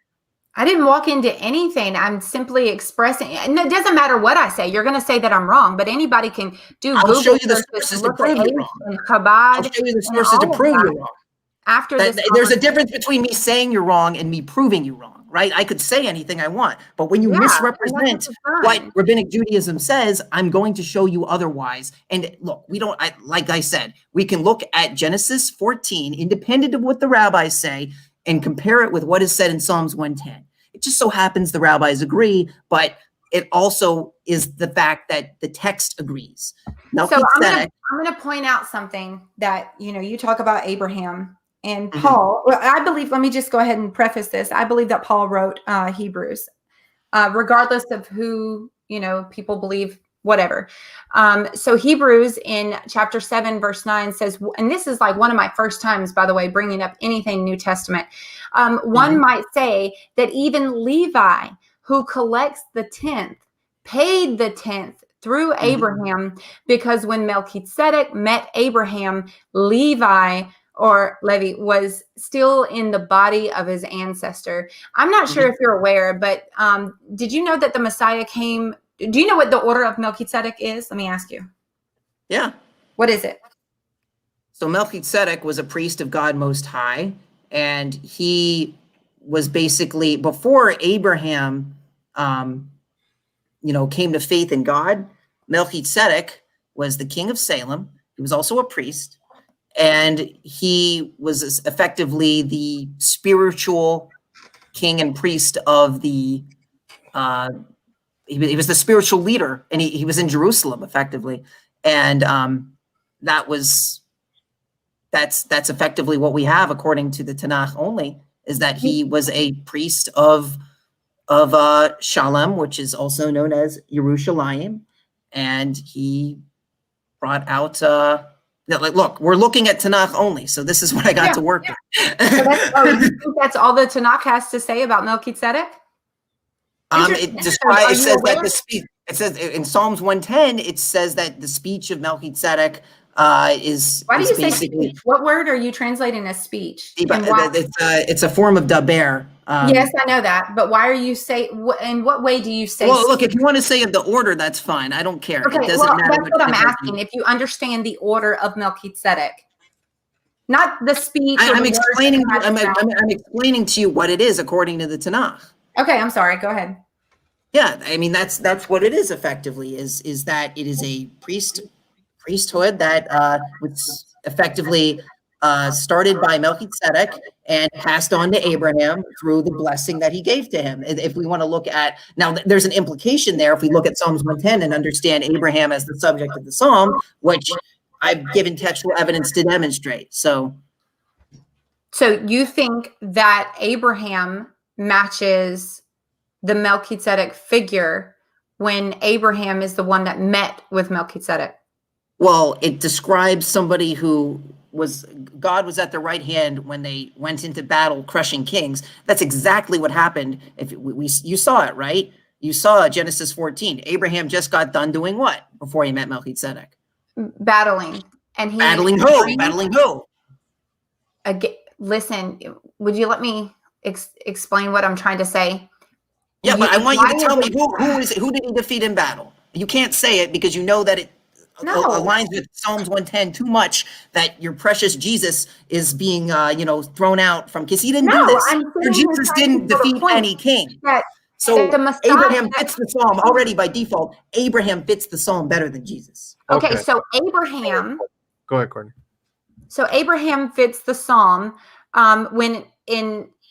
I didn't walk into anything. I'm simply expressing, and it doesn't matter what I say. You're going to say that I'm wrong, but anybody can do. I'll show you the sources to prove you wrong. I'll show you the sources to prove you wrong. After this, there's a difference between me saying you're wrong and me proving you wrong, right? I could say anything I want, but when you misrepresent what rabbinic Judaism says, I'm going to show you otherwise. And look, like I said, we can look at Genesis 14, independent of what the rabbis say, and compare it with what is said in Psalms 110. It just so happens the rabbis agree, but it also is the fact that the text agrees. Now, so I'm going to point out something that, you talk about Abraham and Paul. Well, I believe, let me just go ahead and preface this. I believe that Paul wrote Hebrews, regardless of who, people believe, whatever. So Hebrews in chapter 7, verse 9 says, and this is like one of my first times, by the way, bringing up anything New Testament. One might say that even Levi, who collects the 10th, paid the 10th through Abraham, because when Melchizedek met Abraham, Levi or Levi was still in the body of his ancestor. I'm not sure if you're aware, but did you know that the Messiah came? Do you know what the order of Melchizedek is? Let me ask you. Yeah. What is it? So Melchizedek was a priest of God Most High, and he was basically, before Abraham, came to faith in God, Melchizedek was the king of Salem. He was also a priest, and he was effectively the spiritual king and priest of the he was the spiritual leader, and he was in Jerusalem effectively, and that's effectively what we have according to the Tanakh only, is that he was a priest of Shalem, which is also known as Yerushalayim, and he brought out look, we're looking at Tanakh only, so this is what I got to work with. So you think that's all the Tanakh has to say about Melchizedek? It describes, it says that the speech, it says in Psalms 110, it says that the speech of Melchizedek is. Why do you basically, say speech? What word are you translating as speech? It's a form of daber. Yes, I know that, but why are you in what way do you say? Well, look, if you want to say of the order, that's fine. I don't care. Okay, it doesn't matter. That's what I'm asking. If you understand the order of Melchizedek, not the speech. I'm explaining. I'm explaining to you what it is according to the Tanakh. Okay, I'm sorry. Go ahead. Yeah, I mean that's what it is effectively. Is that it is a priesthood that was effectively started by Melchizedek and passed on to Abraham through the blessing that he gave to him. If we want to look at now, there's an implication there. If we look at Psalms 110 and understand Abraham as the subject of the psalm, which I've given textual evidence to demonstrate. So you think that Abraham matches the Melchizedek figure when Abraham is the one that met with Melchizedek? Well, it describes somebody who God was at their right hand when they went into battle crushing kings. That's exactly what happened. You saw it, right? You saw Genesis 14. Abraham just got done doing what before he met Melchizedek? Battling. And battling who? Again, listen, would you let me explain what I'm trying to say? Yeah, but I want you to tell me who did he defeat in battle? You can't say it because you know that it aligns with Psalms 110 too much, that your precious Jesus is being thrown out from, because he didn't do this. Your Jesus didn't defeat any king. So Abraham fits the psalm already by default. Abraham fits the psalm better than Jesus. Okay, so Abraham. Go ahead, Courtney. So Abraham fits the psalm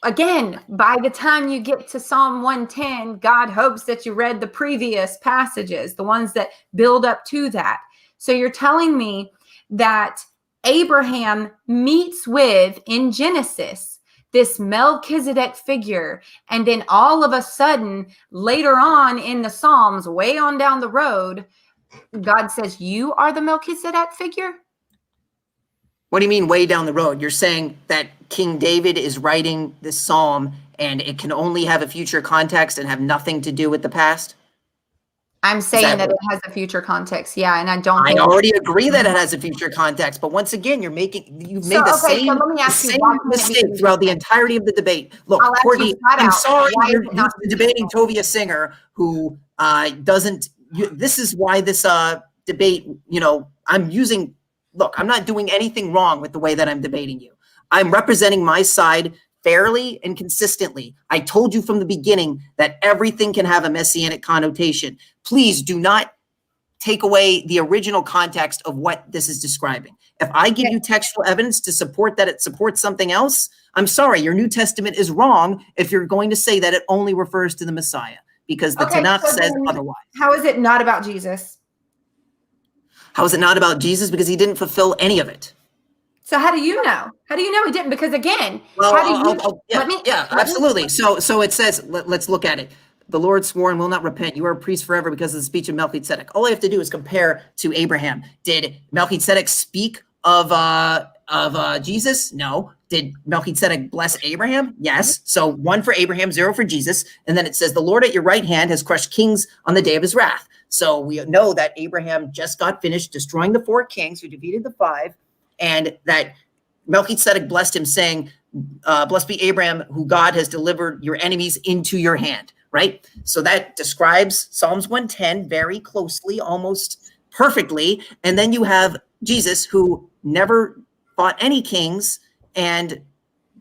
again, by the time you get to Psalm 110, God hopes that you read the previous passages, the ones that build up to that. So you're telling me that Abraham meets with, in Genesis, this Melchizedek figure, and then all of a sudden, later on in the Psalms, way on down the road, God says, you are the Melchizedek figure? What do you mean way down the road? You're saying that King David is writing this psalm and it can only have a future context and have nothing to do with the past? I'm saying that it has a future context. Yeah, and I already agree that it has a future context, but once again, you've made the same mistake throughout the entirety of the debate. Look, Courtney, I'm sorry you're debating Tovia Singer, who doesn't. This is why this debate. Look, I'm not doing anything wrong with the way that I'm debating you. I'm representing my side fairly and consistently. I told you from the beginning that everything can have a messianic connotation. Please do not take away the original context of what this is describing. If I give you textual evidence to support that it supports something else, I'm sorry, your New Testament is wrong if you're going to say that it only refers to the Messiah, because the Tanakh says otherwise. How is it not about Jesus? How is it not about Jesus? Because he didn't fulfill any of it. So how do you know? How do you know he didn't? Because again, absolutely. So it says, let's look at it. The Lord swore and will not repent. You are a priest forever because of the speech of Melchizedek. All I have to do is compare to Abraham. Did Melchizedek speak of Jesus? No. Did Melchizedek bless Abraham? Yes. So 1 for Abraham, 0 for Jesus. And then it says, the Lord at your right hand has crushed kings on the day of his wrath. So we know that Abraham just got finished destroying the 4 kings who defeated the 5. And that Melchizedek blessed him, saying, blessed be Abraham, who God has delivered your enemies into your hand, right? So that describes Psalms 110 very closely, almost perfectly. And then you have Jesus, who never fought any kings and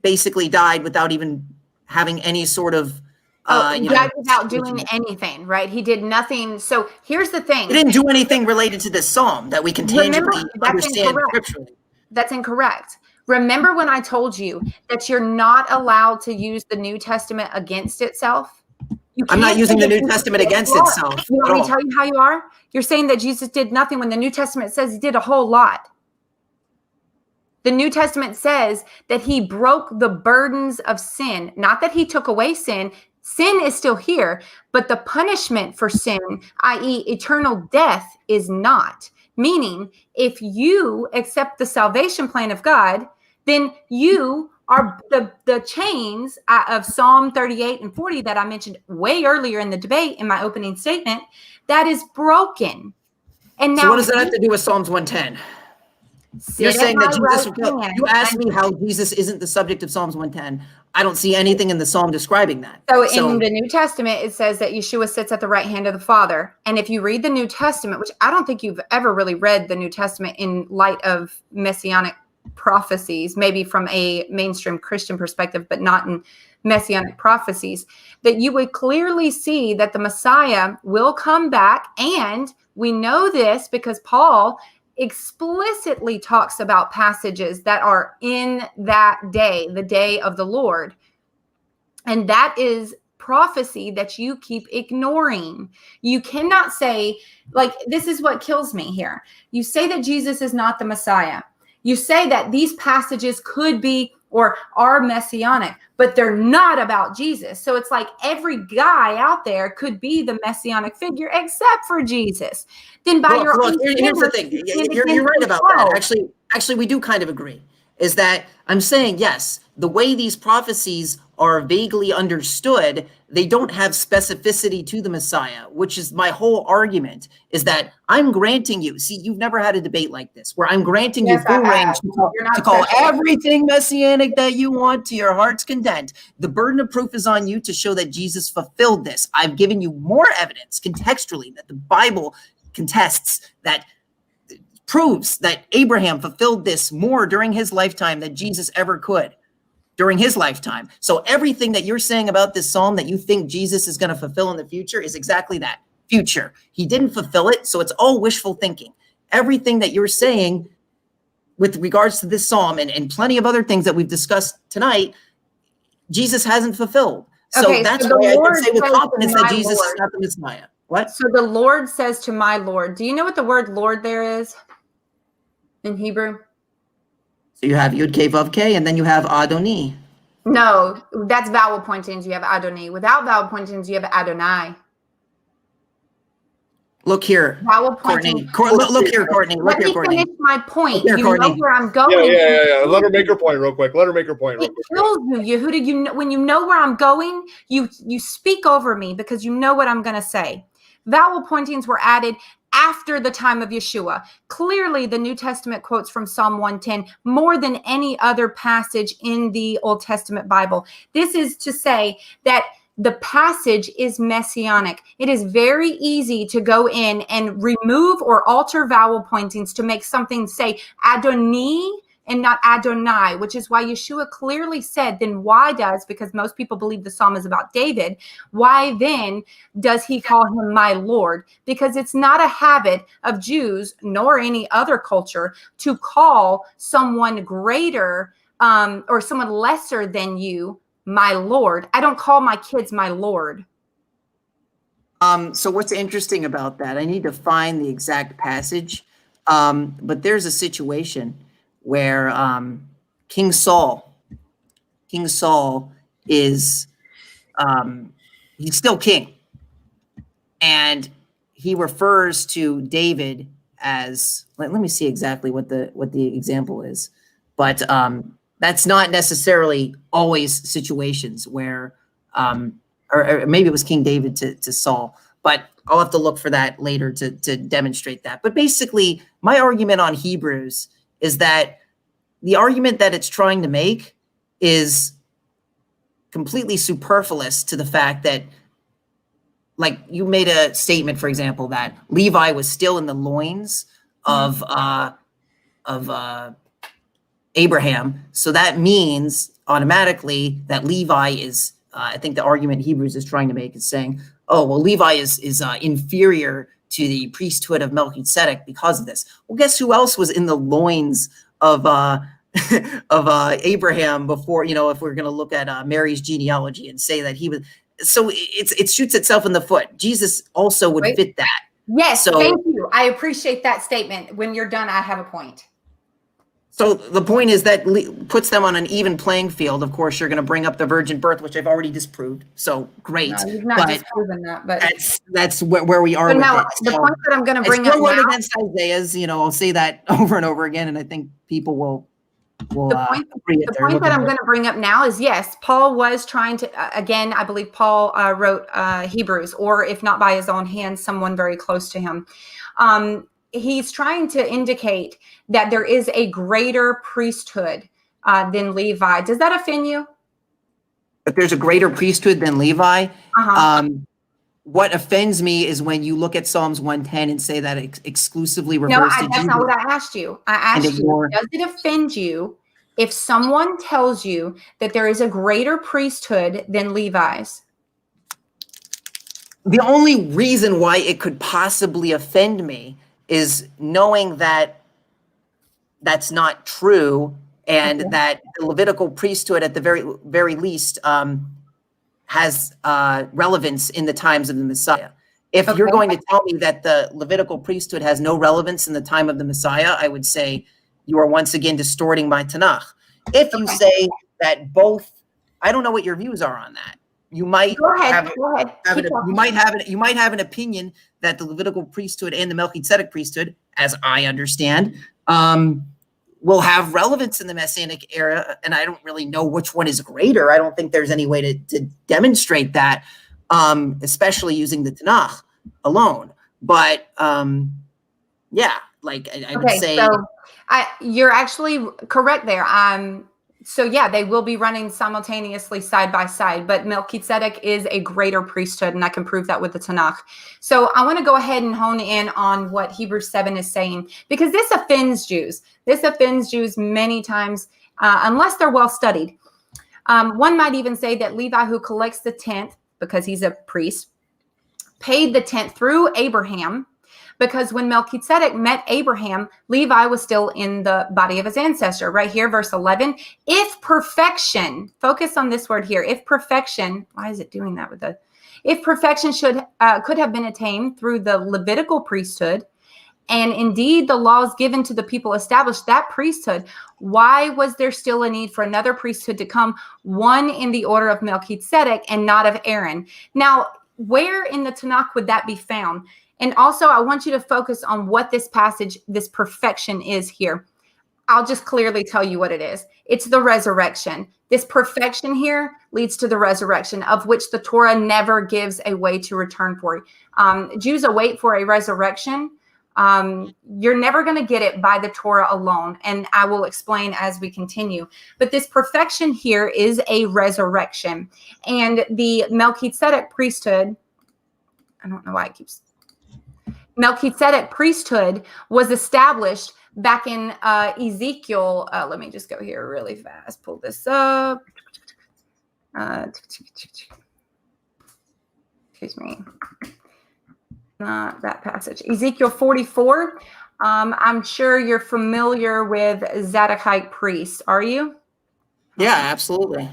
basically died without even having any sort of died without doing anything, right? He did nothing. So here's the thing. He didn't do anything related to this psalm that we can tangibly understand scripturally. That's incorrect. Remember when I told you that you're not allowed to use the New Testament against itself? I'm not using the New Jesus Testament did against a lot. itself You want at me to all. tell you how you are? You're saying that Jesus did nothing when the New Testament says he did a whole lot. The New Testament says that he broke the burdens of sin, not that he took away sin. Sin is still here, but the punishment for sin, i.e., eternal death, is not. Meaning, if you accept the salvation plan of God, then you are the chains of Psalm 38 and 40 that I mentioned way earlier in the debate in my opening statement, that is broken. And So now what does that have to do with Psalms 110? You're saying that Jesus, you asked me how Jesus isn't the subject of Psalms 110. I don't see anything in the Psalm describing that. So in the New Testament, it says that Yeshua sits at the right hand of the Father. And if you read the New Testament, which I don't think you've ever really read the New Testament in light of Messianic prophecies, maybe from a mainstream Christian perspective, but not in Messianic prophecies, that you would clearly see that the Messiah will come back. And we know this because Paul explicitly talks about passages that are in that day, the day of the Lord. And that is prophecy that you keep ignoring. You cannot say, like, this is what kills me here. You say that Jesus is not the Messiah. You say that these passages could be or are messianic, but they're not about Jesus. So it's like every guy out there could be the messianic figure except for Jesus. Then by your own here's the thing. You're right about that. Actually, we do kind of agree. Is that I'm saying, yes, the way these prophecies are vaguely understood, they don't have specificity to the Messiah, which is my whole argument, is that I'm granting you, see, you've never had a debate like this, where I'm granting you full range to call everything messianic that you want to your heart's content. The burden of proof is on you to show that Jesus fulfilled this. I've given you more evidence contextually that the Bible contests, that proves that Abraham fulfilled this more during his lifetime than Jesus ever could during his lifetime. So everything that you're saying about this psalm that you think Jesus is going to fulfill in the future is exactly that, future. He didn't fulfill it, so it's all wishful thinking. Everything that you're saying with regards to this psalm and plenty of other things that we've discussed tonight, Jesus hasn't fulfilled. So okay, that's so why I can say with confidence that Jesus Lord. is not the Messiah. What? So the Lord says to my Lord. Do you know what the word Lord there is in Hebrew? So you have Yud K Vav K, and then you have Adoni. No, that's vowel pointings. You have Adoni. Without vowel pointings, you have Adonai. Look here, Vowel Courtney. pointing. Look here, Courtney. Let me finish my point. Here, you Courtney. know where I'm going. Yeah. Let her make her point real quick. It kills you, Yehuda. You know, when you know where I'm going, you speak over me because you know what I'm going to say. Vowel pointings were added after the time of Yeshua. Clearly, the New Testament quotes from Psalm 110 more than any other passage in the Old Testament Bible. This is to say that the passage is messianic. It is very easy to go in and remove or alter vowel pointings to make something say Adoni and not Adonai, which is why Yeshua clearly said, then why does, because most people believe the psalm is about David, why then does he call him my Lord? Because it's not a habit of Jews, nor any other culture, to call someone greater or someone lesser than you my Lord. I don't call my kids my Lord. So what's interesting about that, I need to find the exact passage, but there's a situation where King Saul is, he's still king. And he refers to David as, let me see exactly what the example is. But that's not necessarily always situations where, or maybe it was King David to Saul, but I'll have to look for that later to demonstrate that. But basically, my argument on Hebrews is that the argument that it's trying to make is completely superfluous to the fact that, like, you made a statement, for example, that Levi was still in the loins of Abraham. So that means automatically that Levi is, I think the argument Hebrews is trying to make is saying, oh, well, Levi is inferior to the priesthood of Melchizedek because of this. Well, guess who else was in the loins of Abraham before, if we're going to look at Mary's genealogy and say that he was, so it shoots itself in the foot. Jesus also would fit that. Yes, so, thank you. I appreciate that statement. When you're done, I have a point. So the point is that puts them on an even playing field. Of course, you're going to bring up the virgin birth, which I've already disproved. So great. No, you've not disproven that, but that's where we are with now, it. the point that I'm going to bring up now, against Isaiah's, I'll say that over and over again, and I think people will agree. The point that I'm going to bring up now is, yes, Paul was trying to, again, I believe Paul wrote Hebrews, or if not by his own hand, someone very close to him. He's trying to indicate that there is a greater priesthood than Levi. Does that offend you? If there's a greater priesthood than Levi, what offends me is when you look at Psalms 110 and say that it exclusively refers to that's not what I asked you. I asked you, does it offend you if someone tells you that there is a greater priesthood than Levi's? The only reason why it could possibly offend me is knowing that that's not true, and that the Levitical priesthood, at the very least, has relevance in the times of the Messiah. If you're going to tell me that the Levitical priesthood has no relevance in the time of the Messiah, I would say you are once again distorting my Tanakh. If you say that both, I don't know what your views are on that. You might you might have an opinion that the Levitical priesthood and the Melchizedek priesthood, as I understand, will have relevance in the Messianic era, and I don't really know which one is greater. I don't think there's any way to demonstrate that, especially using the Tanakh alone. But yeah, like I would say, so you're actually correct there. So yeah, they will be running simultaneously side by side, but Melchizedek is a greater priesthood, and I can prove that with the Tanakh. So I want to go ahead and hone in on what Hebrews 7 is saying, because this offends Jews. This offends Jews many times, unless they're well studied. One might even say that Levi, who collects the 10th, because he's a priest, paid the 10th through Abraham, because when Melchizedek met Abraham, Levi was still in the body of his ancestor. Right here, verse 11, if perfection, focus on this word here, if perfection, why is it doing that with the, if perfection could have been attained through the Levitical priesthood, and indeed the laws given to the people established that priesthood, why was there still a need for another priesthood to come, one in the order of Melchizedek and not of Aaron? Now, where in the Tanakh would that be found? And also, I want you to focus on what this passage, this perfection is here. I'll just clearly tell you what it is. It's the resurrection. This perfection here leads to the resurrection, of which the Torah never gives a way to return for. Jews await for a resurrection. You're never going to get it by the Torah alone, and I will explain as we continue. But this perfection here is a resurrection. And the Melchizedek priesthood, I don't know why it keeps... Melchizedek priesthood was established back in Ezekiel. Let me just go here really fast. Pull this up. Excuse me. Not that passage. Ezekiel 44. I'm sure you're familiar with Zadokite priests. Are you? Yeah, absolutely.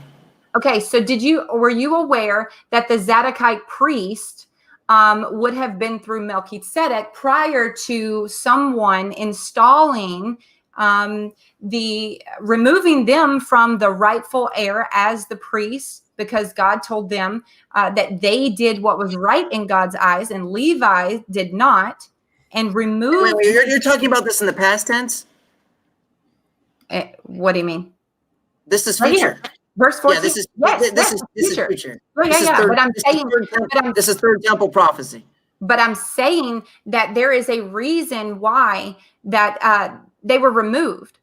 Okay, so were you aware that the Zadokite priest would have been through Melchizedek prior to someone installing removing them from the rightful heir as the priest, because God told them that they did what was right in God's eyes, and Levi did not, and removed. Wait, you're talking about this in the past tense? What do you mean? This is future. Right, verse 14. Yeah, this is future. This is third temple prophecy. But I'm saying that there is a reason why that they were removed.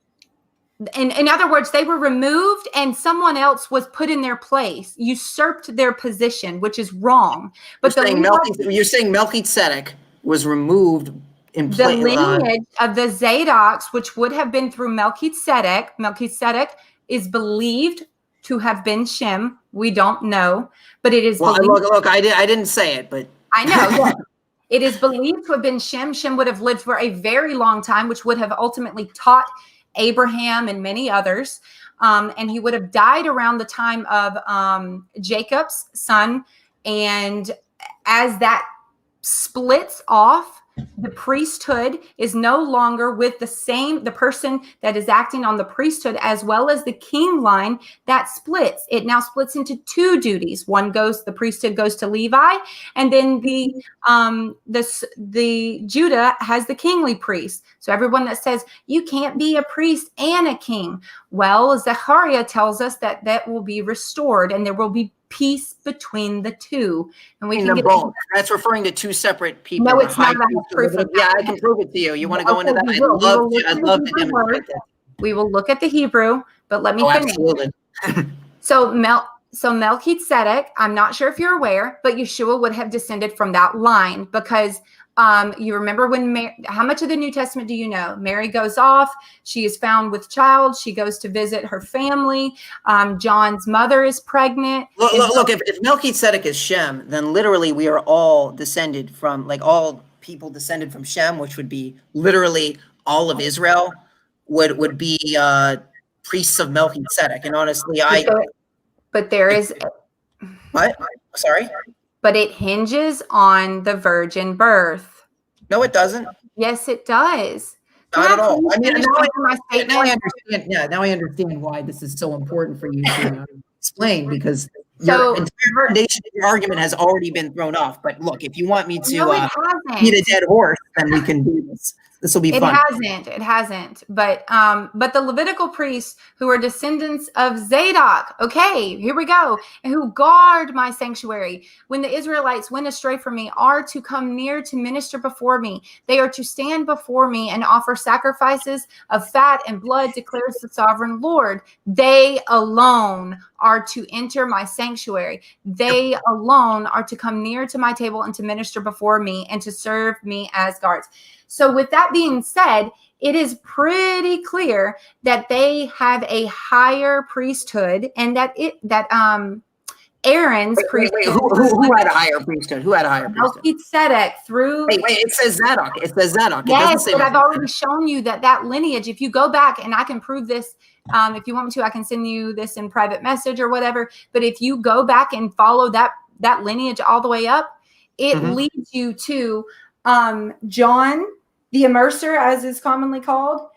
In other words, they were removed and someone else was put in their place, usurped their position, which is wrong. But you're saying Melchizedek was removed in the lineage of the Zadoks, which would have been through Melchizedek. Melchizedek is believed to have been Shem. We don't know, but it is. Well, look, I didn't say it, but I know. Yeah. It is believed to have been Shem. Shem would have lived for a very long time, which would have ultimately taught Abraham and many others. And he would have died around the time of Jacob's son, And as that splits off, the priesthood is no longer with the person that is acting on the priesthood, as well as the king line. That splits. It now splits into two duties. The priesthood goes to Levi, and then the Judah has the kingly priest. So everyone that says you can't be a priest and a king, well, Zechariah tells us that that will be restored, and there will be peace between the two. And we can get both. That's referring to two separate people. No, it's not. Proof of yeah, I can prove it to you. You want to go into that? I'd love to demonstrate that. We will look at the Hebrew, but let me finish. Absolutely. So Melchizedek, I'm not sure if you're aware, but Yeshua would have descended from that line, because you remember when how much of the New Testament do you know? Mary goes off. She is found with child. She goes to visit her family. John's mother is pregnant. Look, if Melchizedek is Shem, then literally we are all descended from, like, all people descended from Shem, which would be literally all of Israel would be priests of Melchizedek. And honestly, But there is. What? Sorry? But it hinges on the virgin birth. No, it doesn't. Yes, it does. Not at all. I mean, now I understand. Yeah, now I understand why this is so important for you to explain, because So- your entire foundation of your argument has already been thrown off. But look, if you want me to beat a dead horse, then we can do this. This will be fun. It hasn't. But the Levitical priests, who are descendants of Zadok, okay, here we go, and who guard my sanctuary, when the Israelites went astray from me, are to come near to minister before me. They are to stand before me and offer sacrifices of fat and blood, declares the sovereign Lord. They alone are to enter my sanctuary. They alone are to come near to my table and to minister before me and to serve me as guards. So with that being said, it is pretty clear that they have a higher priesthood, and that Aaron's priesthood. Who had a higher priesthood? Who had a higher priesthood? Melchizedek through. Wait, it says Zadok. It says Zadok. Yes, but I've already shown you that lineage. If you go back, and I can prove this, if you want me to, I can send you this in private message or whatever. But if you go back and follow that lineage all the way up, it leads you to John the Immerser, as is commonly called,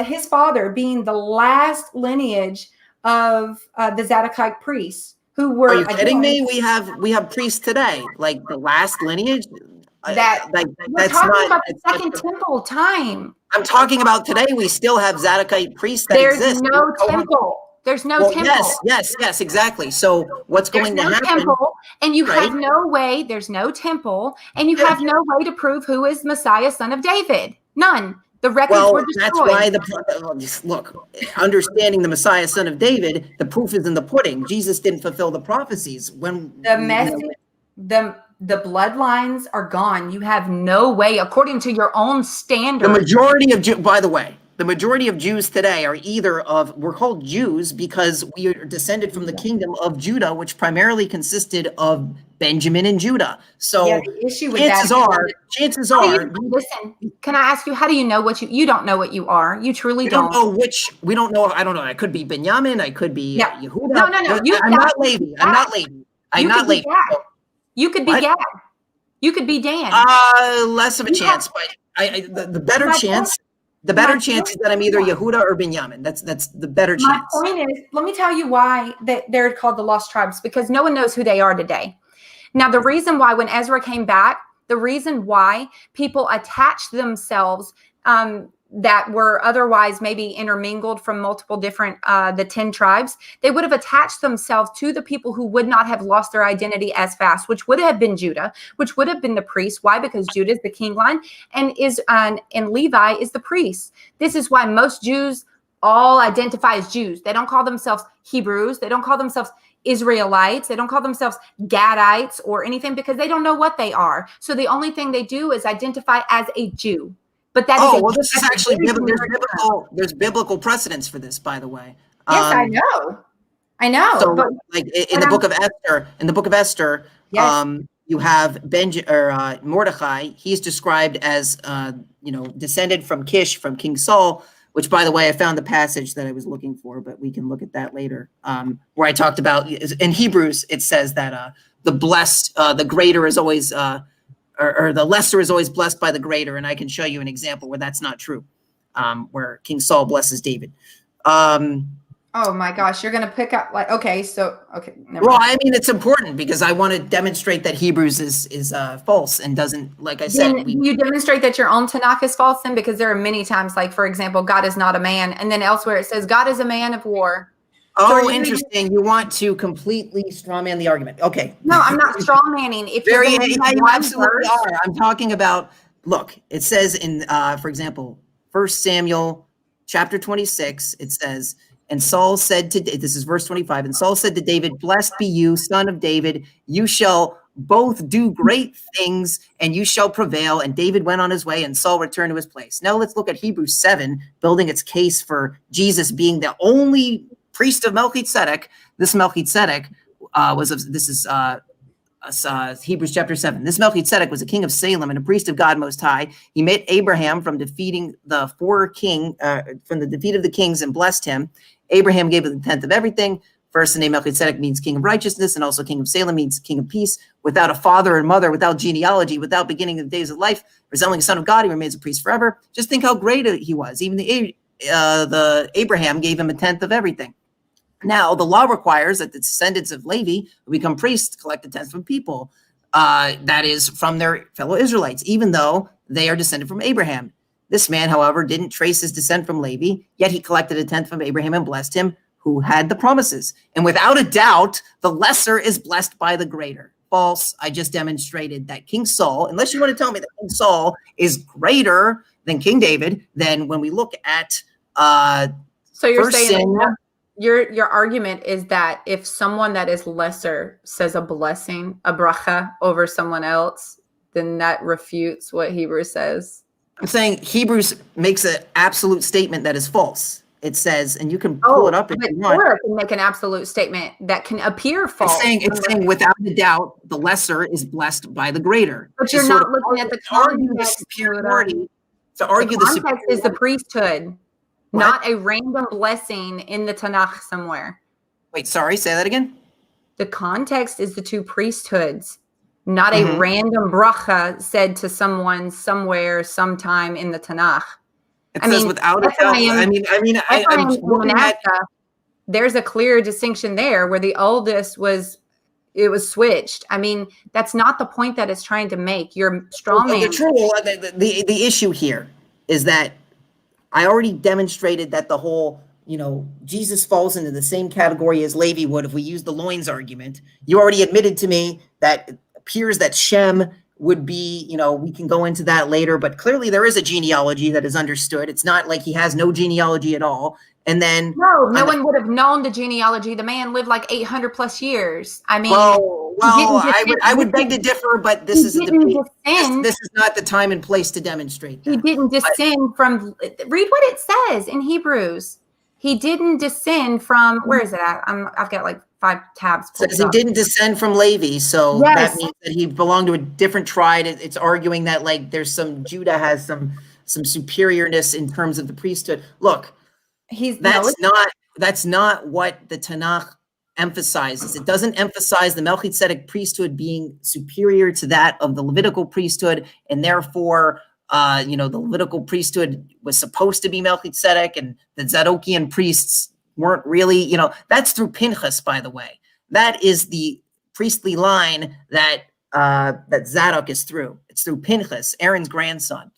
his father being the last lineage of the Zadokite priests, who were. Are you kidding me? We have priests today, like the last lineage. That's talking about the Second Temple time. I'm talking about today. We still have Zadokite priests that There's exist. no temple. There's no temple. Yes, exactly. So what's going to happen? Temple, and you have no way. There's no temple, and you have no way to prove who is Messiah, son of David. None. The records were destroyed. That's why look, understanding the Messiah, son of David, the proof is in the pudding. Jesus didn't fulfill the prophecies when the bloodlines are gone. You have no way, according to your own standard. The majority of by the way. The majority of Jews today are we're called Jews because we are descended from the kingdom of Judah, which primarily consisted of Benjamin and Judah. So the issue with chances are. Listen, can I ask you, how do you know what you don't know what you are? You truly don't. We don't know. I don't know. I could be Benjamin. I could be Yehuda. No. I'm not Levi. I'm not Levi. You could be Gad. You could be Dan. Less of a chance, but the better chance. The better chance is that I'm either Yehuda or Binyamin. That's the better chance. My point is, let me tell you why they're called the lost tribes, because no one knows who they are today. Now, the reason why when Ezra came back, the reason why people attached themselves that were otherwise maybe intermingled from multiple different, the 10 tribes, they would have attached themselves to the people who would not have lost their identity as fast, which would have been Judah, which would have been the priest. Why? Because Judah is the king line, and Levi is the priest. This is why most Jews all identify as Jews. They don't call themselves Hebrews. They don't call themselves Israelites. They don't call themselves Gadites or anything, because they don't know what they are. So the only thing they do is identify as a Jew. But that this is actually there's biblical precedence for this, by the way. Yes, I know. So, like in the book of Esther, you have Mordecai. He's described as descended from Kish, from King Saul. Which, by the way, I found the passage that I was looking for, but we can look at that later. Where I talked about in Hebrews, it says that the blessed, the greater is always, or the lesser is always blessed by the greater. And I can show you an example where that's not true, where King Saul blesses David. Oh my gosh, you're gonna pick up like okay, never Well, mind. I mean, it's important because I want to demonstrate that Hebrews is false and doesn't, like I said. Then you demonstrate that your own Tanakh is false then, because there are many times, like for example, God is not a man, and then elsewhere it says God is a man of war. Oh, interesting. You want to completely strawman the argument. Okay. No, I'm not strawmanning. If Very, you're you absolutely are. I'm talking about, look, it says in, for example, 1 Samuel chapter 26, it says, and Saul said to, this is verse 25, and Saul said to David, blessed be you, son of David, you shall both do great things and you shall prevail. And David went on his way and Saul returned to his place. Now let's look at Hebrews 7, building its case for Jesus being the only priest of Melchizedek. This Melchizedek Hebrews chapter 7. This Melchizedek was a king of Salem and a priest of God Most High. He met Abraham from defeating the from the defeat of the kings and blessed him. Abraham gave him the tenth of everything. First, the name Melchizedek means king of righteousness, and also king of Salem means king of peace. Without a father and mother, without genealogy, without beginning of the days of life, resembling a son of God, he remains a priest forever. Just think how great he was. Even the Abraham gave him a tenth of everything. Now, the law requires that the descendants of Levi who become priests collect a tenth from people, that is, from their fellow Israelites, even though they are descended from Abraham. This man, however, didn't trace his descent from Levi, yet he collected a tenth from Abraham and blessed him, who had the promises. And without a doubt, the lesser is blessed by the greater. False. I just demonstrated that King Saul, unless you want to tell me that King Saul is greater than King David, then when we look at so you're First saying Samuel, your argument is that if someone that is lesser says a blessing, a bracha over someone else, then that refutes what Hebrews says. I'm saying Hebrews makes an absolute statement that is false. It says, and you can pull it up if you want. Or it can make an absolute statement that can appear false. It's saying without a doubt, the lesser is blessed by the greater. But you're not looking at the context. Superiority. To argue the context is the priesthood, What? not a random blessing in the Tanakh somewhere. Wait, sorry, say that again. The context is the two priesthoods, not a random bracha said to someone somewhere, sometime in the Tanakh. It says without a doubt. I'm looking at. There's a clear distinction there where the oldest was switched. I mean, that's not the point that it's trying to make. You're strawman. The issue here is that I already demonstrated that the whole, Jesus falls into the same category as Levi would if we use the loins argument. You already admitted to me that it appears that Shem would be, we can go into that later, but clearly there is a genealogy that is understood. It's not like he has no genealogy at all. And then no one would have known the genealogy. The man lived like 800 plus years. I mean, I would beg to differ, but this is a debate. This is not the time and place to demonstrate that. He didn't descend from, read what it says in Hebrews. He didn't descend from, where is it at? I've got like 5 tabs. Says he didn't descend from Levi, so that means that he belonged to a different tribe. It's arguing that like there's Judah has some superiorness in terms of the priesthood. Look, that's not what the Tanakh emphasizes. It doesn't emphasize the Melchizedek priesthood being superior to that of the Levitical priesthood, and therefore the Levitical priesthood was supposed to be Melchizedek, and the Zadokian priests weren't really, that's through Pinchas, by the way. That is the priestly line that Zadok is through. It's through Pinchas, Aaron's grandson.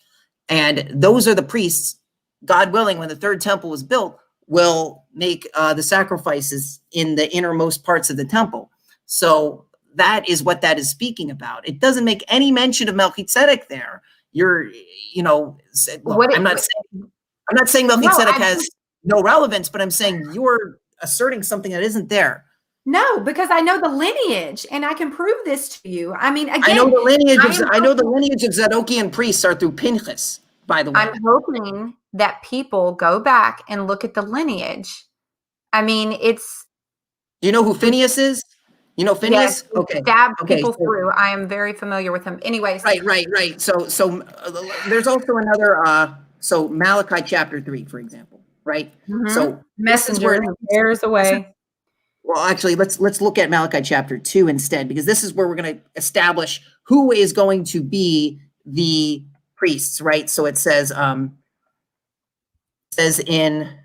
And those are the priests, God willing, when the third temple was built, will make the sacrifices in the innermost parts of the temple. So that is what that is speaking about. It doesn't make any mention of Melchizedek there. I'm not saying Melchizedek has no relevance, but I'm saying you're asserting something that isn't there. No, because I know the lineage, and I can prove this to you. I mean, again, I know the lineage of Zadokian priests are through Pinchas, by the way. I'm hoping that people go back and look at the lineage. I mean, it's. You know who Phineas is? You know Phineas? Yes, okay. Stab people through. I am very familiar with him. Anyways. Right. So there's also another. So Malachi chapter 3, for example. Right. So messenger bears away. Well, actually, let's look at Malachi chapter 2 instead, because this is where we're going to establish who is going to be the priests, right? So it says in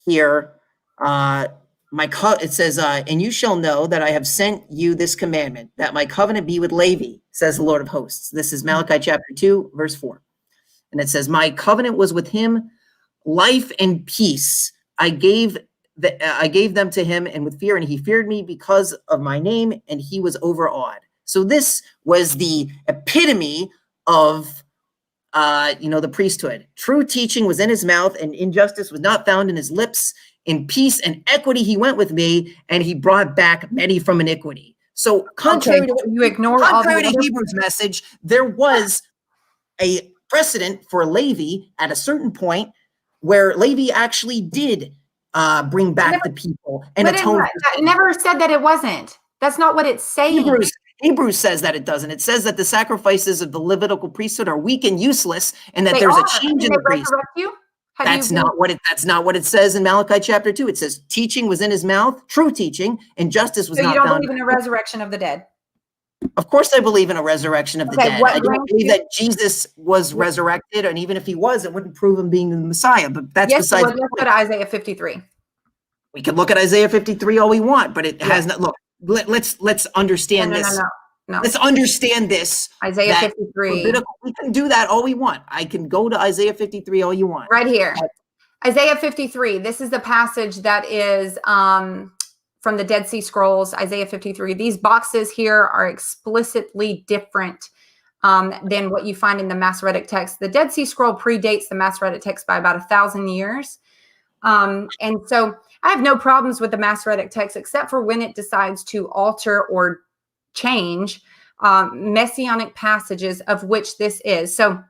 here, it says, and you shall know that I have sent you this commandment, that my covenant be with Levi, says the Lord of hosts. This is Malachi chapter 2, verse 4. And it says, my covenant was with him, life and peace. I gave them to him, and with fear, and he feared me because of my name, and he was overawed. So this was the epitome of the priesthood. True teaching was in his mouth, and injustice was not found in his lips. In peace and equity he went with me, and he brought back many from iniquity. So contrary to what you ignore, contrary to Hebrews' message, there was a precedent for Levi at a certain point where Levi actually did bring back the people and atone. I never said that it wasn't. That's not what it's saying. Hebrews says that it doesn't. It says that the sacrifices of the Levitical priesthood are weak and useless, and that there's a change in the priesthood. That's not what it says in Malachi chapter 2. It says teaching was in his mouth, true teaching, and justice was not found. So you don't believe in a resurrection of the dead? Of course I believe in a resurrection of the dead. I don't believe that Jesus was resurrected, and even if he was, it wouldn't prove him being the Messiah. But that's besides the point. Let's go to Isaiah 53. We can look at Isaiah 53 all we want, but it has not. Look, let's understand this. No. Let's understand this. Isaiah 53. We can do that all we want. I can go to Isaiah 53 all you want. Right here. Isaiah 53. This is the passage that is from the Dead Sea Scrolls, Isaiah 53. These boxes here are explicitly different than what you find in the Masoretic text. The Dead Sea Scroll predates the Masoretic text by about 1,000 years. And so I have no problems with the Masoretic text, except for when it decides to alter or change messianic passages, of which this is. So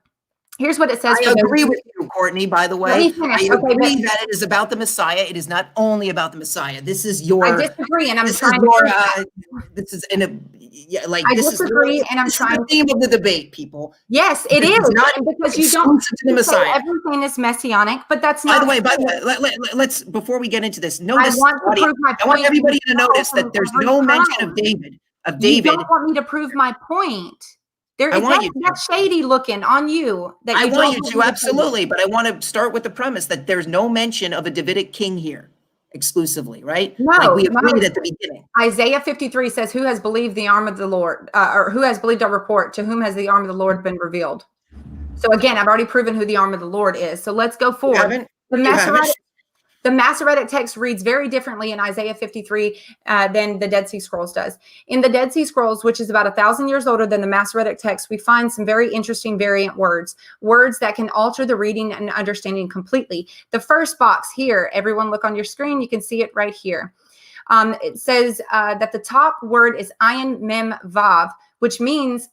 here's what it says. I agree with you, Courtney, by the way. I agree that it is about the Messiah. It is not only about the Messiah. This is your... I disagree, and I'm trying to... This is in a... Yeah, like I this disagree, is, and I'm trying the theme of the debate, people. Yes, it is. Not because you don't to the Messiah. Everything is messianic, but that's not... By the way, let's, before we get into this, notice... I want everybody to notice that there's no mention of David. You don't want me to prove my point. That's shady looking on you. I want you to, absolutely, but I want to start with the premise that there's no mention of a Davidic king here exclusively, right? No, like we agreed at the beginning. Isaiah 53 says, who has believed the arm of the Lord, or who has believed our report? To whom has the arm of the Lord been revealed? So again, I've already proven who the arm of the Lord is. So let's go forward. The Masoretic text reads very differently in Isaiah 53 than the Dead Sea Scrolls does. In the Dead Sea Scrolls, which is about 1,000 years older than the Masoretic text, we find some very interesting variant words that can alter the reading and understanding completely. The first box here, everyone look on your screen, you can see it right here. It says that the top word is ayin mem vav, which means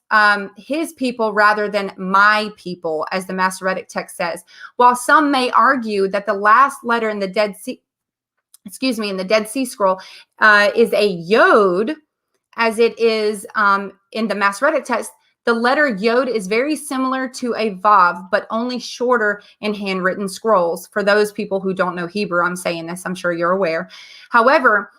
his people rather than my people, as the Masoretic text says. While some may argue that the last letter in the Dead Sea Scroll is a yod, as it is in the Masoretic text, the letter yod is very similar to a vav, but only shorter in handwritten scrolls. For those people who don't know Hebrew, I'm saying this, I'm sure you're aware. However,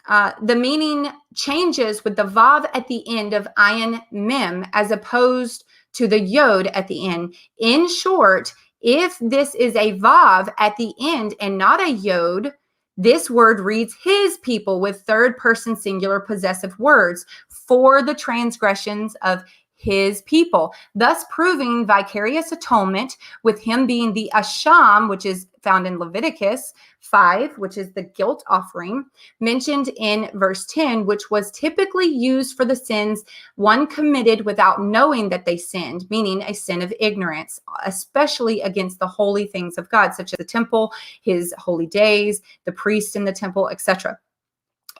the meaning changes with the vav at the end of ayin mem as opposed to the yod at the end. In short, if this is a vav at the end and not a yod, this word reads his people with third person singular possessive words for the transgressions of his people, thus proving vicarious atonement with him being the asham, which is found in Leviticus 5, which is the guilt offering, mentioned in verse 10, which was typically used for the sins one committed without knowing that they sinned, meaning a sin of ignorance, especially against the holy things of God, such as the temple, his holy days, the priest in the temple, etc.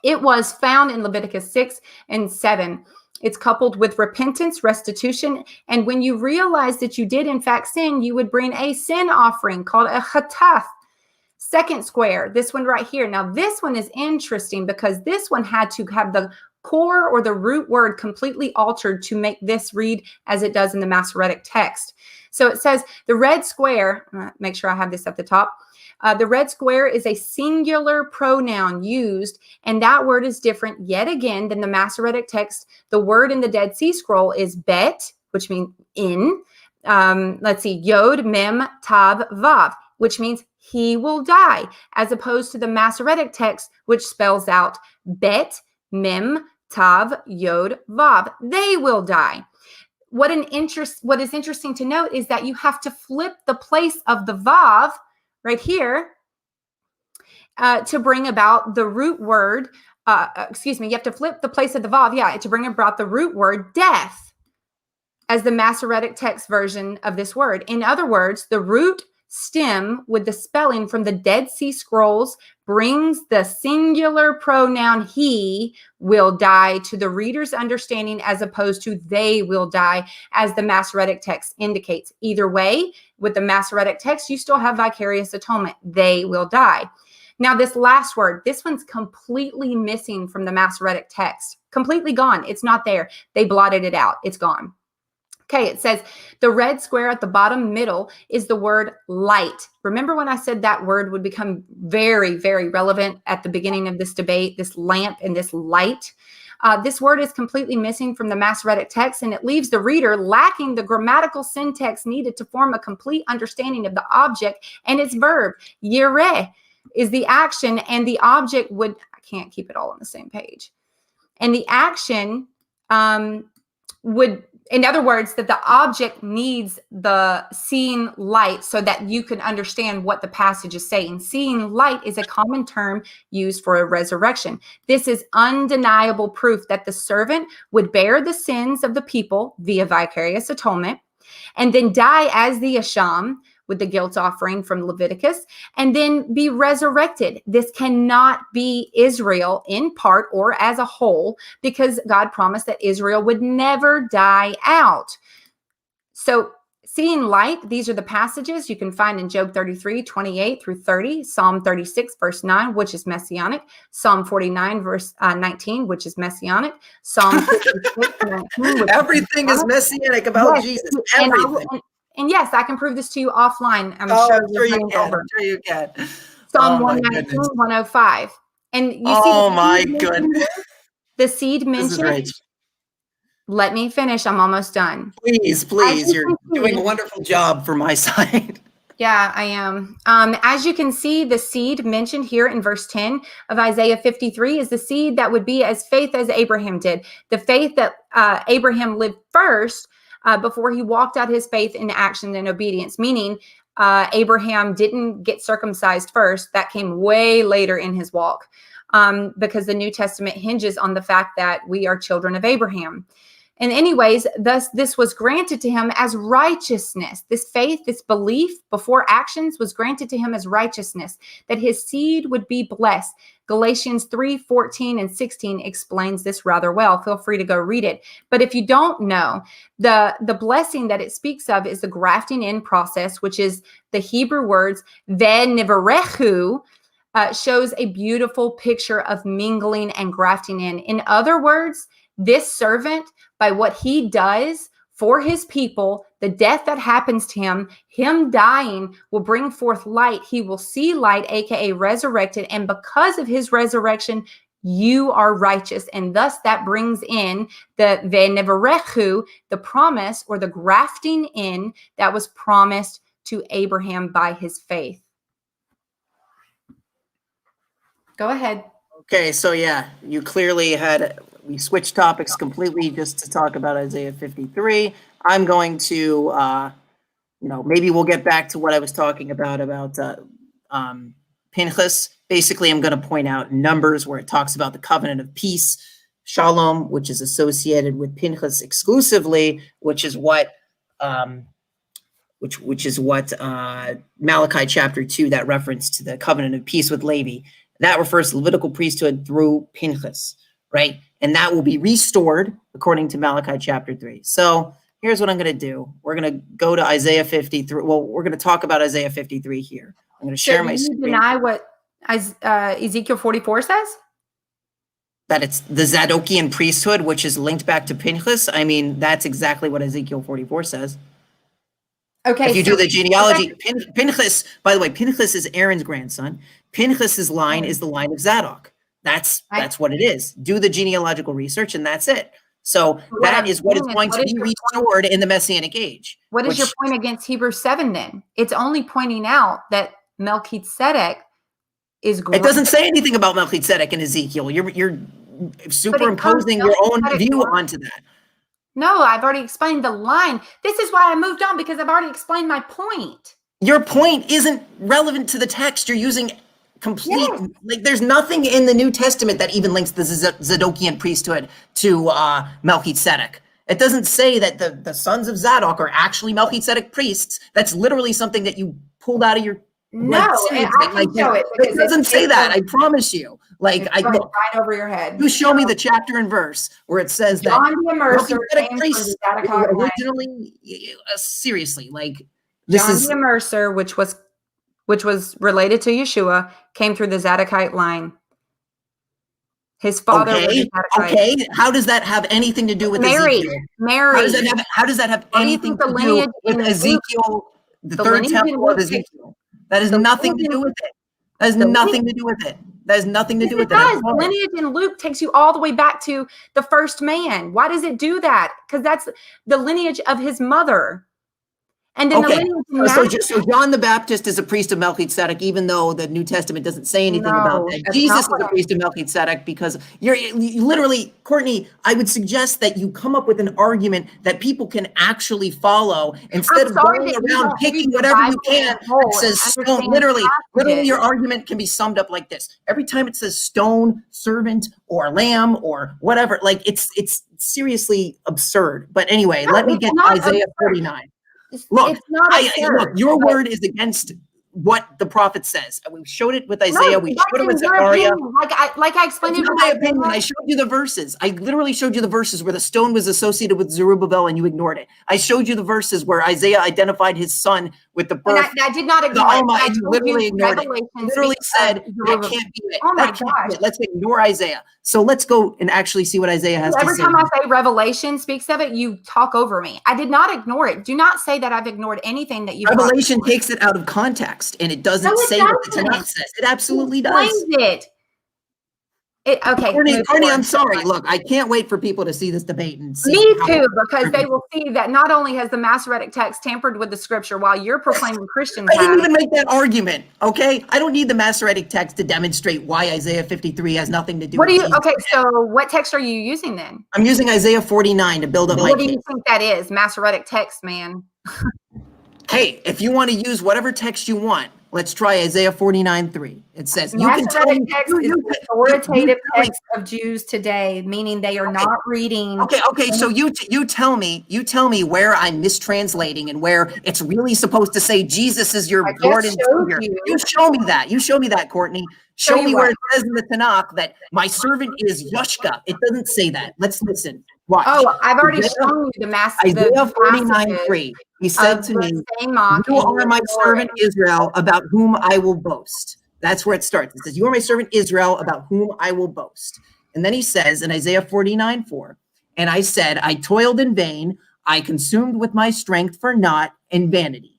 It was found in Leviticus 6 and 7. It's coupled with repentance, restitution, and when you realize that you did in fact sin, you would bring a sin offering called a chatath. Second square, this one right here. Now this one is interesting because this one had to have the core or the root word completely altered to make this read as it does in the Masoretic text. So it says the red square, make sure I have this at the top, The red square is a singular pronoun used, and that word is different yet again than the Masoretic text. The word in the Dead Sea Scroll is bet, which means in. Let's see, yod, mem, tav, vav, which means he will die, as opposed to the Masoretic text, which spells out bet, mem, tav, yod, vav. They will die. What is interesting to note is that you have to flip the place of the vav right here to bring about the root word. You have to flip the place of the vav, to bring about the root word death as the Masoretic text version of this word. In other words, the root stem with the spelling from the Dead Sea Scrolls brings the singular pronoun he will die to the reader's understanding, as opposed to they will die, as the Masoretic text indicates. Either way, with the Masoretic text, you still have vicarious atonement. They will die. Now, this last word, this one's completely missing from the Masoretic text. Completely gone. It's not there. They blotted it out. It's gone. Okay, it says the red square at the bottom middle is the word light. Remember when I said that word would become very, very relevant at the beginning of this debate, this lamp and this light? This word is completely missing from the Masoretic text, and it leaves the reader lacking the grammatical syntax needed to form a complete understanding of the object and its verb. Yireh is the action, and the object would, I can't keep it all on the same page. And the action would, in other words, that the object needs the seeing light so that you can understand what the passage is saying. Seeing light is a common term used for a resurrection. This is undeniable proof that the servant would bear the sins of the people via vicarious atonement and then die as the Asham with the guilt offering from Leviticus, and then be resurrected. This cannot be Israel in part or as a whole, because God promised that Israel would never die out. So seeing light, these are the passages you can find in Job 33, 28 through 30, Psalm 36, verse 9, which is Messianic, Psalm 49, verse 19, which is Messianic, Psalm 56, 19, everything is Messianic about Jesus. Everything. And yes, I can prove this to you offline. I'm sure you can. I'm sure you can. Psalm 119, 105. And you see, my goodness. The seed mentioned. Let me finish. I'm almost done. Please. You're doing a wonderful job for my side. Yeah, I am. As you can see, the seed mentioned here in verse 10 of Isaiah 53 is the seed that would be as faith as Abraham did. The faith that Abraham lived first before he walked out his faith in action and obedience, meaning Abraham didn't get circumcised first. That came way later in his walk, because the New Testament hinges on the fact that we are children of Abraham. And anyways, thus this was granted to him as righteousness. This faith, this belief before actions was granted to him as righteousness, that his seed would be blessed. Galatians 3, 14 and 16 explains this rather well. Feel free to go read it. But if you don't know, the blessing that it speaks of is the grafting in process, which is the Hebrew words ve'nivarechu, shows a beautiful picture of mingling and grafting in. In other words, this servant, by what he does for his people, the death that happens to him dying will bring forth light. He will see light, aka resurrected. And because of his resurrection, you are righteous. And thus that brings in the ve'nevarechu, the promise or the grafting in that was promised to Abraham by his faith. Go ahead. Okay, so yeah, you clearly we switched topics completely just to talk about Isaiah 53. I'm going to, maybe we'll get back to what I was talking about Pinchas. Basically, I'm going to point out Numbers where it talks about the covenant of peace, shalom, which is associated with Pinchas exclusively, which is what Malachi chapter 2, that reference to the covenant of peace with Levi. That refers to Levitical priesthood through Pinchas, right? And that will be restored according to Malachi chapter 3. So here's what I'm going to do. We're going to go to Isaiah 53. Well, we're going to talk about Isaiah 53 here. I'm going to share my screen. Do you deny what Ezekiel 44 says? That it's the Zadokian priesthood, which is linked back to Pinchas? I mean, that's exactly what Ezekiel 44 says. Okay. If you do the genealogy, Pinchas, by the way, Pinchas is Aaron's grandson. Pinchas's line is the line of Zadok. That's what it is. Do the genealogical research, and that's it. So that is what is going to be restored in the Messianic age. What is your point against Hebrews 7 then? It's only pointing out that Melchizedek is great. It doesn't say anything about Melchizedek in Ezekiel. You're superimposing your own view onto that. No, I've already explained the line. This is why I moved on, because I've already explained my point. Your point isn't relevant to the text. You're using complete, like there's nothing in the New Testament that even links the Zadokian priesthood to Melchizedek. It doesn't say that the sons of Zadok are actually Melchizedek priests. That's literally something that you pulled out of your No, and I can show it. It doesn't say that. I promise you. Like I right over your head. You show me the chapter and verse where it says that Melchizedek priests were originally seriously like this John the Immerser, which was related to Yeshua, came through the Zadokite line. His father was Zadokite. Okay. How does that have anything to do with Ezekiel? Mary. How does that have anything to do with Ezekiel, the third temple of Ezekiel? That has nothing to do with it. That has nothing to do with it. That has nothing to do with it. The lineage in Luke takes you all the way back to the first man. Why does it do that? Because that's the lineage of his mother. And then so John the Baptist is a priest of Melchizedek, even though the New Testament doesn't say anything about that. Jesus is a priest of Melchizedek because you literally, Courtney, I would suggest that you come up with an argument that people can actually follow instead of going around picking whatever you can that says stone. Literally your argument can be summed up like this. Every time it says stone, servant, or lamb, or whatever, like it's seriously absurd. But anyway, let me get to Isaiah 49. Look, your word is against what the prophet says. We showed it with Isaiah. We showed it with Zechariah. Like I explained it. It's not my opinion. I showed you the verses. I literally showed you the verses where the stone was associated with Zerubbabel and you ignored it. I showed you the verses where Isaiah identified his son with the birth. I did not ignore the alma, and you literally ignored it. You literally said, that can't be it. Oh my gosh. Let's ignore Isaiah. So let's go and actually see what Isaiah has to say. Every time I say Revelation speaks of it, you talk over me. I did not ignore it. Do not say that I've ignored anything that you. Revelation takes it out of context, and it doesn't say what the Tanakh says. It absolutely does. Okay. Courtney, I'm sorry. Look, I can't wait for people to see this debate and see. Me too, because they will see that not only has the Masoretic text tampered with the scripture while you're proclaiming Christians. I didn't even make that argument. Okay, I don't need the Masoretic text to demonstrate why Isaiah 53 has nothing to do. What do you? Okay, so what text are you using then? I'm using Isaiah 49 to build up my case. What do you think that is? Masoretic text, man. Hey, if you want to use whatever text you want, let's try Isaiah 49:3. It says, "You can tell me." Text is the authoritative text of Jews today, meaning they are not reading. Okay. So you tell me where I'm mistranslating and where it's really supposed to say Jesus is your Lord and Savior. You show me that. You show me that, Courtney. Show me where it says in the Tanakh that my servant is Yoshka. It doesn't say that. Let's listen. Watch. Oh, I've already shown you the Isaiah 49:3. He said to me, "You are my servant Israel, about whom I will boast." That's where it starts. It says, "You are my servant Israel, about whom I will boast." And then he says in Isaiah 49:4, "And I said, I toiled in vain, I consumed with my strength for naught and vanity.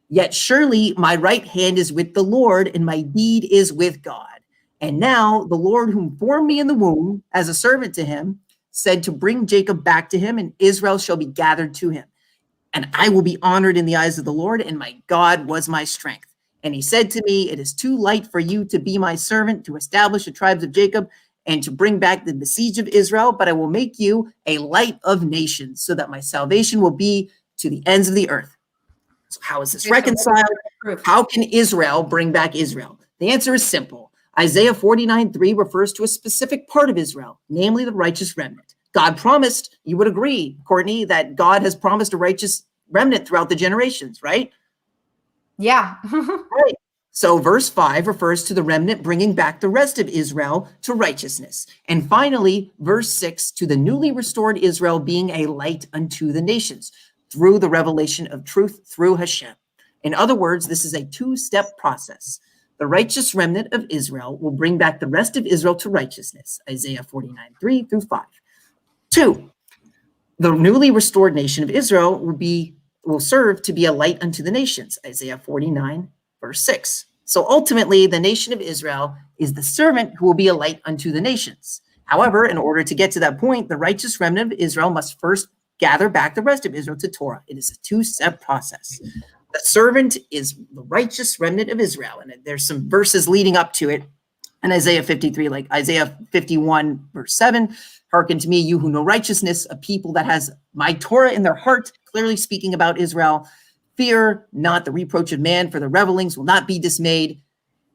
Yet surely my right hand is with the Lord, and my deed is with God. And now the Lord whom formed me in the womb as a servant to him, said to bring Jacob back to him, and Israel shall be gathered to him. And I will be honored in the eyes of the Lord, and my God was my strength. And he said to me, it is too light for you to be my servant, to establish the tribes of Jacob, and to bring back the besieged of Israel, but I will make you a light of nations, so that my salvation will be to the ends of the earth." So how is this reconciled? How can Israel bring back Israel? The answer is simple. Isaiah 49:3 refers to a specific part of Israel, namely the righteous remnant. God promised, you would agree, Courtney, that God has promised a righteous remnant throughout the generations, right? Yeah. Right. So verse 5 refers to the remnant bringing back the rest of Israel to righteousness. And finally, verse 6 to the newly restored Israel being a light unto the nations through the revelation of truth through Hashem. In other words, this is a two-step process. The righteous remnant of Israel will bring back the rest of Israel to righteousness, Isaiah 49:3 through 5. 2, the newly restored nation of Israel will be will serve to be a light unto the nations. Isaiah 49, verse 6. So ultimately, the nation of Israel is the servant who will be a light unto the nations. However, in order to get to that point, the righteous remnant of Israel must first gather back the rest of Israel to Torah. It is a two-step process. The servant is the righteous remnant of Israel, and there's some verses leading up to it in Isaiah 53, like Isaiah 51, verse 7. Hearken to me, you who know righteousness, a people that has my Torah in their heart, clearly speaking about Israel. Fear not the reproach of man, for the revelings will not be dismayed,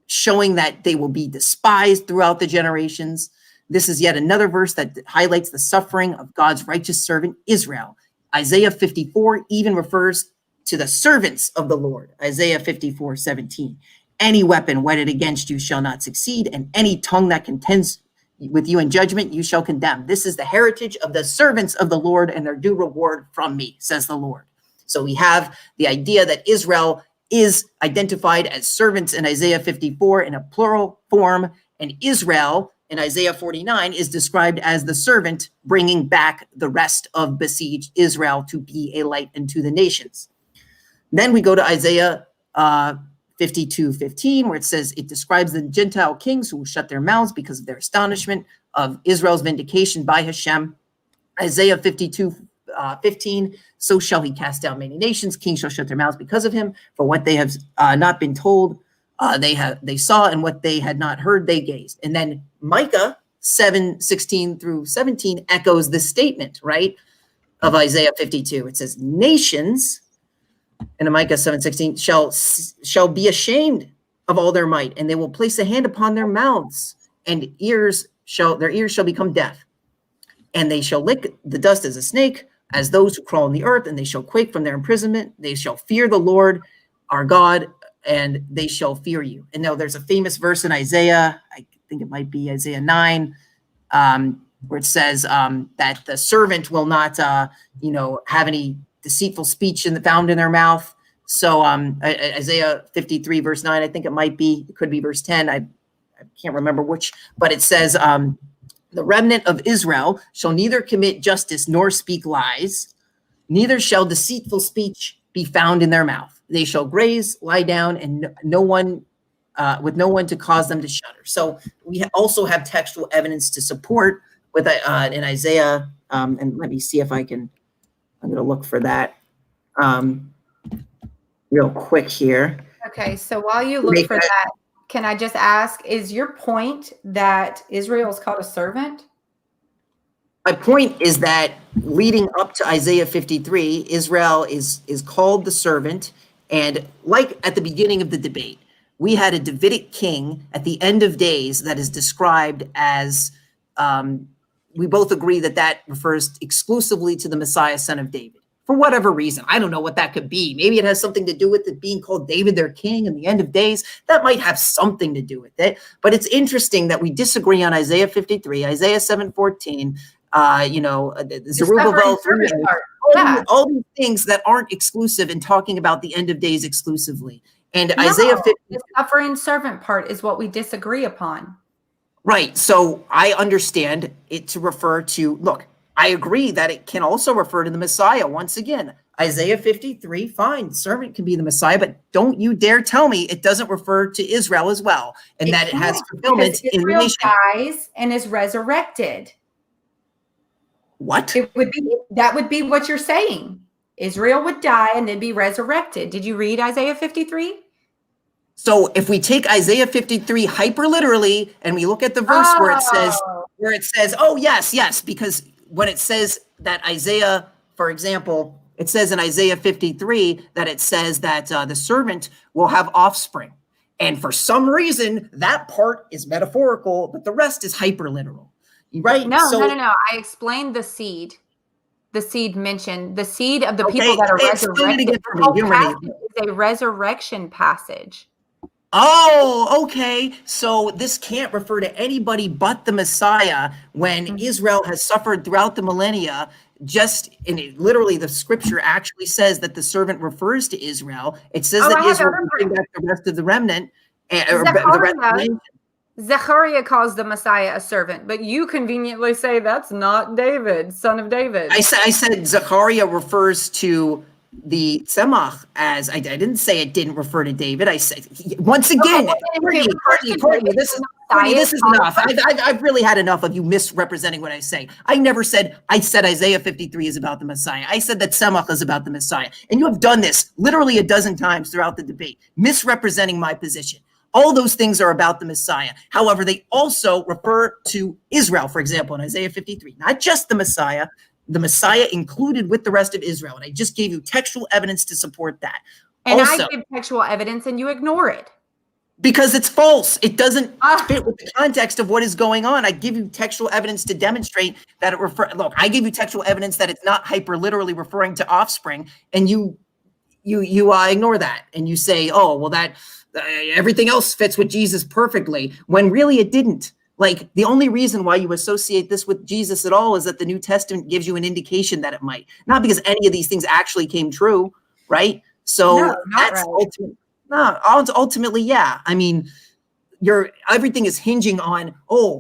showing that they will be despised throughout the generations. This is yet another verse that highlights the suffering of God's righteous servant, Israel. Isaiah 54 even refers to the servants of the Lord. Isaiah 54, 17. Any weapon whetted against you shall not succeed, and any tongue that contends with you in judgment you shall condemn. This is the heritage of the servants of the Lord, and their due reward from me, says the Lord. So we have the idea that Israel is identified as servants in Isaiah 54 in a plural form, and Israel in Isaiah 49 is described as the servant bringing back the rest of besieged Israel to be a light unto the nations. Then we go to Isaiah 52:15, where it says it describes the Gentile kings who will shut their mouths because of their astonishment of Israel's vindication by Hashem. Isaiah 52:15, so shall he cast down many nations. Kings shall shut their mouths because of him. For what they have not been told, they saw, and what they had not heard, they gazed. And then Micah 7:16 through 17 echoes this statement, right, of Isaiah 52. It says, nations, in Micah 7:16, shall be ashamed of all their might, and they will place a hand upon their mouths, and their ears shall become deaf. And they shall lick the dust as a snake, as those who crawl in the earth, and they shall quake from their imprisonment. They shall fear the Lord our God, and they shall fear you. And now there's a famous verse in Isaiah, I think it might be Isaiah 9, where it says that the servant will not, have any deceitful speech found in their mouth. So Isaiah 53, verse 9, I think it might be, it could be verse 10. I can't remember which, but it says, the remnant of Israel shall neither commit justice nor speak lies, neither shall deceitful speech be found in their mouth. They shall graze, lie down, and with no one to cause them to shudder. So we also have textual evidence to support with in Isaiah, and let me see if I'm going to look for that real quick here. Okay, so while you look for that, can I just ask, is your point that Israel is called a servant? My point is that leading up to Isaiah 53, Israel is called the servant. And like at the beginning of the debate, we had a Davidic king at the end of days that is described as, we both agree that refers exclusively to the Messiah, son of David. For whatever reason, I don't know what that could be. Maybe it has something to do with it being called David, their king, in the end of days. That might have something to do with it. But it's interesting that we disagree on Isaiah 53, Isaiah 7:14, Zerubbabel, all these things that aren't exclusive in talking about the end of days exclusively. And no, Isaiah 50, the suffering servant part is what we disagree upon. Right. So I understand it to refer to, look, I agree that it can also refer to the Messiah. Once again, Isaiah 53, fine, servant can be the Messiah, but don't you dare tell me it doesn't refer to Israel as well, and that it has fulfillment in the nation. Dies and is resurrected. What? That would be what you're saying. Israel would die and then be resurrected. Did you read Isaiah 53? So if we take Isaiah 53 hyper literally and we look at the verse where it says, oh yes, because when it says that Isaiah, for example, it says in Isaiah 53 that it says that the servant will have offspring. And for some reason, that part is metaphorical, but the rest is hyper literal. Right? No. I explained the seed. The seed mentioned, the seed of the people that are resurrected. Is a resurrection passage. Oh, okay. So this can't refer to anybody but the Messiah when Israel has suffered throughout the millennia. Literally, the scripture actually says that the servant refers to Israel. It says that Israel will bring back the rest of the remnant. Zechariah calls the Messiah a servant, but you conveniently say that's not David, son of David. I said Zechariah refers to the tzemach as I didn't say it didn't refer to David. I said once again, Courtney, this is enough. I've really had enough of you misrepresenting what I say. I said Isaiah 53 is about the Messiah. I said that tzemach is about the Messiah, and you have done this literally a dozen times throughout the debate, misrepresenting my position. All those things are about the Messiah. However, they also refer to Israel, for example, in Isaiah 53, not just the Messiah included with the rest of Israel. And I just gave you textual evidence to support that. And also, I give textual evidence and you ignore it. Because it's false. It doesn't fit with the context of what is going on. I give you textual evidence to demonstrate that look, I give you textual evidence that it's not hyper literally referring to offspring, and you ignore that. And you say, oh, well, that everything else fits with Jesus perfectly, when really it didn't. Like, the only reason why you associate this with Jesus at all is that the New Testament gives you an indication that it might, not because any of these things actually came true, right? So that's ultimately, yeah. I mean, everything is hinging on,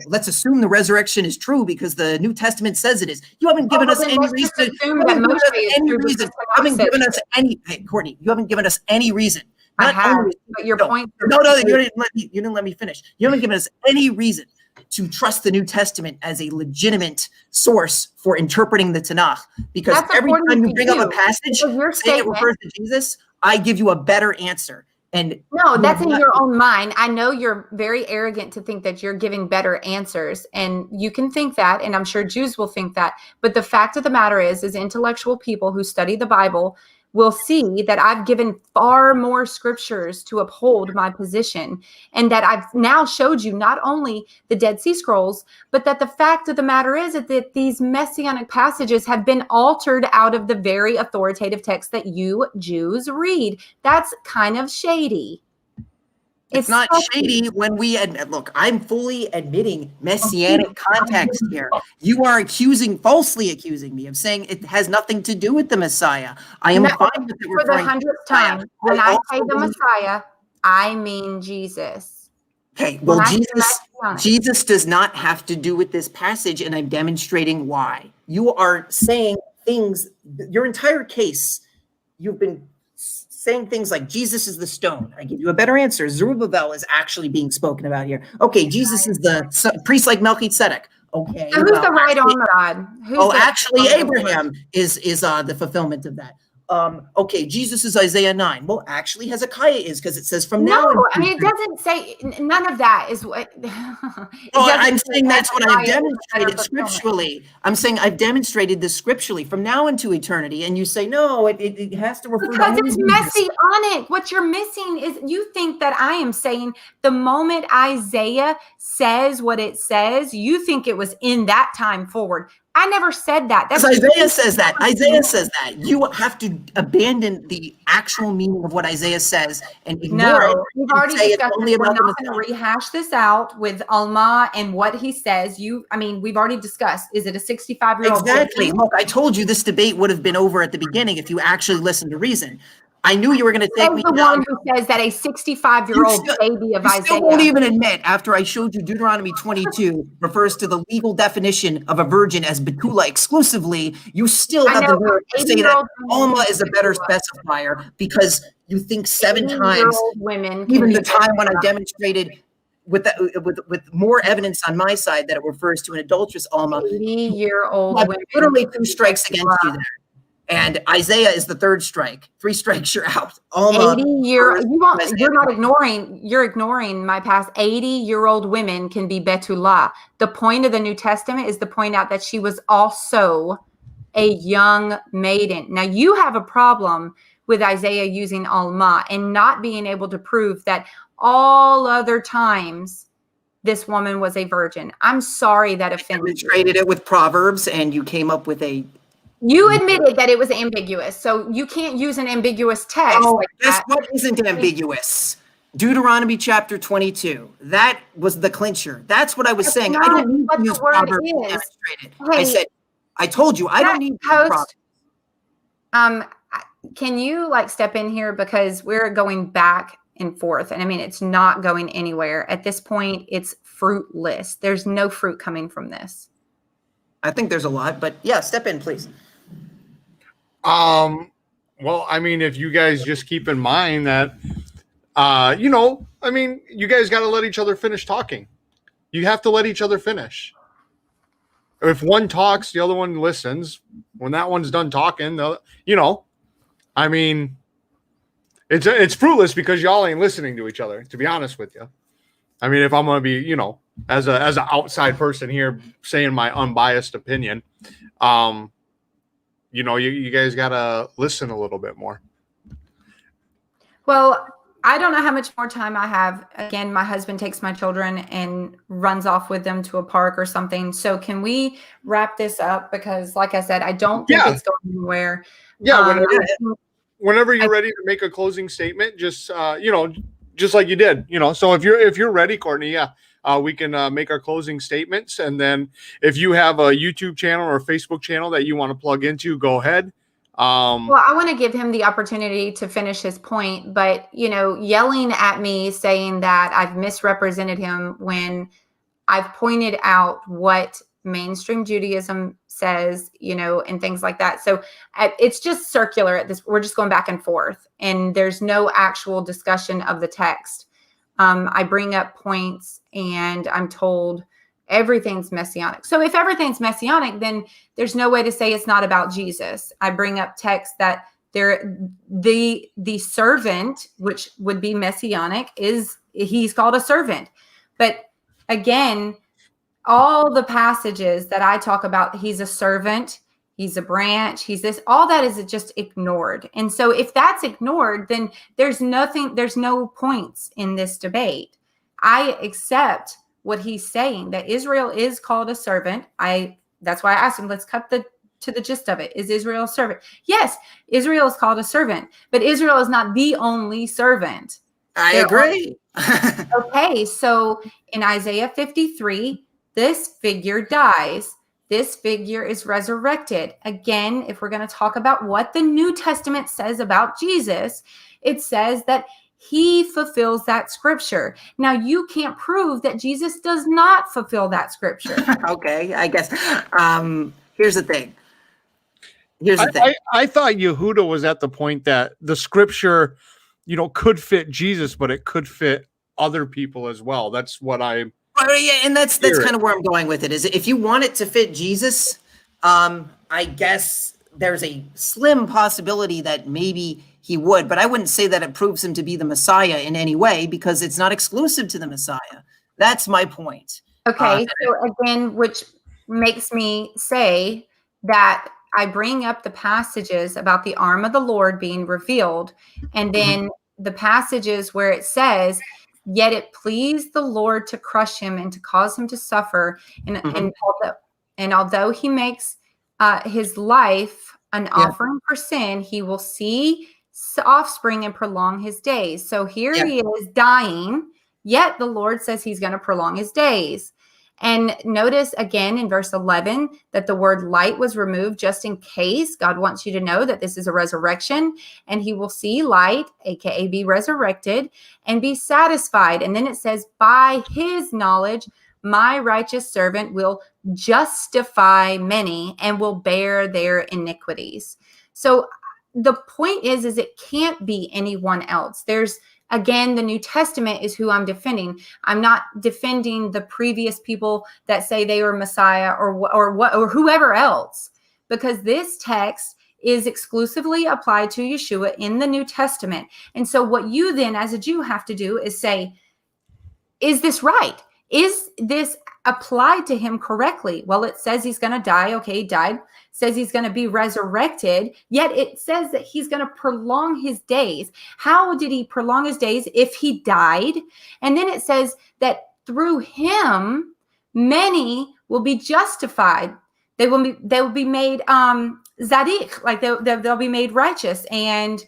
let's assume the resurrection is true because the New Testament says it is. You haven't given us any reason. Courtney, you haven't given us any reason. But your point. You didn't let me finish. You haven't given us any reason to trust the New Testament as a legitimate source for interpreting the Tanakh, because every time you bring up a passage saying it refers to Jesus, I give you a better answer. And no, that's in your own mind. I know you're very arrogant to think that you're giving better answers, and you can think that, and I'm sure Jews will think that. But the fact of the matter is intellectual people who study the Bible will see that I've given far more scriptures to uphold my position, and that I've now showed you not only the Dead Sea Scrolls, but that the fact of the matter is that these messianic passages have been altered out of the very authoritative text that you Jews read. That's kind of shady. It's not shady when we look, I'm fully admitting messianic context here. You are falsely accusing me of saying it has nothing to do with the Messiah. I am fine with it. For the 100th time, when I say the Messiah, I mean Jesus. Okay, well, Jesus does not have to do with this passage, and I'm demonstrating why. You are saying things, your entire case, you've been saying things like Jesus is the stone. I give you a better answer. Zerubbabel is actually being spoken about here. Okay, Jesus is the priest like Melchizedek. Okay. So who's the right arm of God? Actually, Abraham is the fulfillment of that. Okay, Jesus is Isaiah 9. Well, actually, Hezekiah is, because it says from now. No, I mean, it doesn't say, none of that is what. I'm saying that's what I've demonstrated scripturally. I'm saying I've demonstrated this scripturally from now into eternity, and you say, no, it has to refer to. Because it's messianic. What you're missing is you think that I am saying the moment Isaiah says what it says, you think it was in that time forward. I never said that. That's Isaiah says that. Isaiah says that. You have to abandon the actual meaning of what Isaiah says and ignore it. We've already discussed this. We're not going to rehash this out with Alma and what he says. We've already discussed. Is it a 65-year-old? Exactly. Look, I told you this debate would have been over at the beginning if you actually listened to reason. I knew you were going to take me down. The one who says that a 65-year-old baby of Isaiah. You still won't even admit, after I showed you Deuteronomy 22 refers to the legal definition of a virgin as Betula exclusively, you still have the nerve to say that alma is a better specifier, because you think 7 times, even the time when I demonstrated with more evidence on my side that it refers to an adulterous alma. 80-year-old women. Literally 2 strikes against you there. And Isaiah is the 3rd strike. 3 strikes, you're out. Alma. You're ignoring my past. 80-year-old women can be Betula. The point of the New Testament is to point out that she was also a young maiden. Now, you have a problem with Isaiah using Alma and not being able to prove that all other times this woman was a virgin. I'm sorry that offended you. You traded it with Proverbs, and you came up with a... You admitted that it was ambiguous, so you can't use an ambiguous text. What isn't ambiguous? Deuteronomy chapter 22. That was the clincher. That's what I was saying. I don't need to use Proverbs to demonstrate it. I said, I told you, I don't need to use Proverbs. Can you step in here, because we're going back and forth, and it's not going anywhere. At this point, it's fruitless. There's no fruit coming from this. I think there's a lot, but yeah, step in, please. Well, I mean, if you guys just keep in mind that, I mean, you guys got to let each other finish talking. You have to let each other finish. If one talks, the other one listens. When that one's done talking, I mean, it's fruitless because y'all ain't listening to each other, to be honest with you. I mean, if I'm going to be, as an outside person here saying my unbiased opinion, you guys got to listen a little bit more. Well, I don't know how much more time I have. Again, my husband takes my children and runs off with them to a park or something. So can we wrap this up? Because like I said, I don't think it's going anywhere. Yeah, whenever you're ready to make a closing statement, just just like you did, So if you're ready, Courtney, we can make our closing statements, and then if you have a YouTube channel or a Facebook channel that you want to plug into, go ahead. Well, I want to give him the opportunity to finish his point, but yelling at me saying that I've misrepresented him when I've pointed out what mainstream Judaism says, and things like that. So it's just circular at this. We're just going back and forth, and there's no actual discussion of the text. I bring up points and I'm told everything's messianic. So if everything's messianic, then there's no way to say it's not about Jesus. I bring up text that the servant, which would be messianic, he's called a servant. But again, all the passages that I talk about, he's a servant, he's a branch, he's this, all that is just ignored. And so if that's ignored, then there's no points in this debate. I accept what he's saying, that Israel is called a servant. That's why I asked him, let's cut to the gist of it. Is Israel a servant? Yes, Israel is called a servant, but Israel is not the only servant. I agree. Okay, so in Isaiah 53, this figure dies. This figure is resurrected. Again, if we're going to talk about what the New Testament says about Jesus, it says that he fulfills that scripture. Now, you can't prove that Jesus does not fulfill that scripture. Okay, I guess. Here's the thing. I thought Yehuda was at the point that the scripture, could fit Jesus, but it could fit other people as well. That's what yeah, and that's kind of where I'm going with it. Is if you want it to fit Jesus, I guess there's a slim possibility that maybe he would, but I wouldn't say that it proves him to be the Messiah in any way, because it's not exclusive to the Messiah. That's my point. Okay, so again, which makes me say that I bring up the passages about the arm of the Lord being revealed, and then the passages where it says, yet it pleased the Lord to crush him and to cause him to suffer. And although he makes his life an offering for sin, he will see offspring and prolong his days. So here he is dying, yet the Lord says he's going to prolong his days. And notice again in verse 11 that the word light was removed just in case. God wants you to know that this is a resurrection, and he will see light, aka be resurrected, and be satisfied. And then it says, by his knowledge, my righteous servant will justify many and will bear their iniquities. So the point is it can't be anyone else. Again, the New Testament is who I'm defending. I'm not defending the previous people that say they were Messiah or whoever else, because this text is exclusively applied to Yeshua in the New Testament. And so what you then as a Jew have to do is say, is this right? Is this applied to him correctly? Well, it says he's going to die. Okay, he died. Says he's going to be resurrected, yet it says that he's going to prolong his days. How did he prolong his days if he died? And then it says that through him, many will be justified. They will be made zadik, like they'll be made righteous and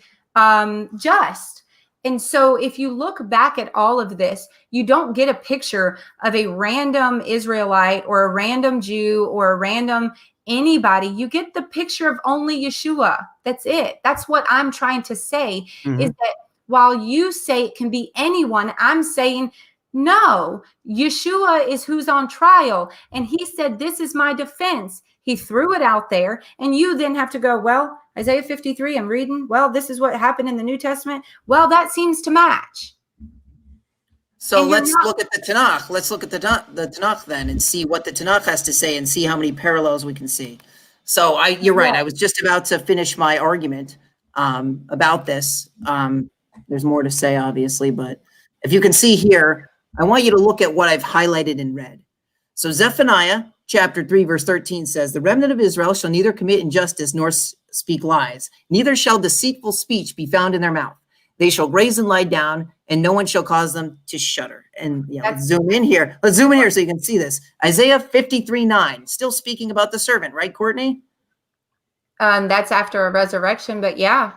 just. And so if you look back at all of this, you don't get a picture of a random Israelite or a random Jew or a random anybody. You get the picture of only Yeshua. That's it. That's what I'm trying to say, is that while you say it can be anyone, I'm saying No, Yeshua is who's on trial. And he said, this is my defense. He threw it out there. And you then have to go, well, Isaiah 53, I'm reading. Well, this is what happened in the New Testament. Well, that seems to match. So And you're let's not- look at the Tanakh. Let's look at the Tanakh then and see what the Tanakh has to say and see how many parallels we can see. So you're right. Yeah. I was just about to finish my argument about this. There's more to say, obviously, but if you can see here, I want you to look at what I've highlighted in red. So Zephaniah chapter 3, verse 13 says, the remnant of Israel shall neither commit injustice nor speak lies, neither shall deceitful speech be found in their mouth. They shall graze and lie down, and no one shall cause them to shudder. And yeah, let's zoom in here. Let's zoom in here so you can see this. Isaiah 53:9, still speaking about the servant, right, Courtney? That's after a resurrection, but yeah.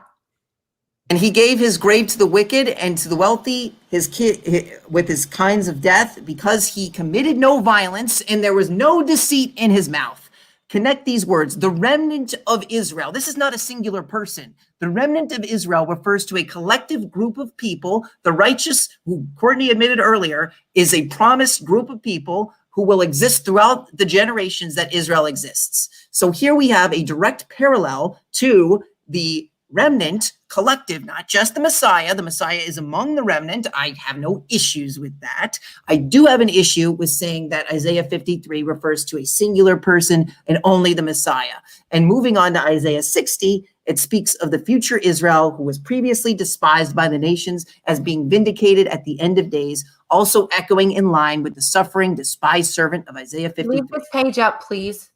And he gave his grave to the wicked and to the wealthy, with his kinds of death, because he committed no violence and there was no deceit in his mouth. Connect these words, the remnant of Israel. This is not a singular person. The remnant of Israel refers to a collective group of people. The righteous, who Courtney admitted earlier, is a promised group of people who will exist throughout the generations that Israel exists. So here we have a direct parallel to the remnant collective, not just the Messiah. The Messiah is among the remnant. I have no issues with that. I do have an issue with saying that Isaiah 53 refers to a singular person and only the Messiah. And moving on to Isaiah 60, it speaks of the future Israel who was previously despised by the nations as being vindicated at the end of days, also echoing in line with the suffering, despised servant of Isaiah 53. Leave this page up, please.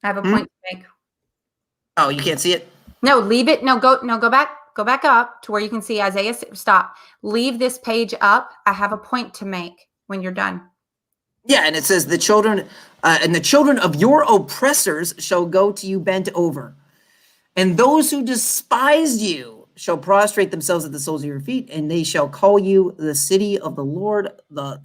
I have a point to make. Oh, you can't see it? No, leave it. No, go back up to where you can see Isaiah. Stop. Leave this page up. I have a point to make when you're done. Yeah, and it says the children of your oppressors shall go to you bent over, and those who despised you shall prostrate themselves at the soles of your feet, and they shall call you the city of the Lord, the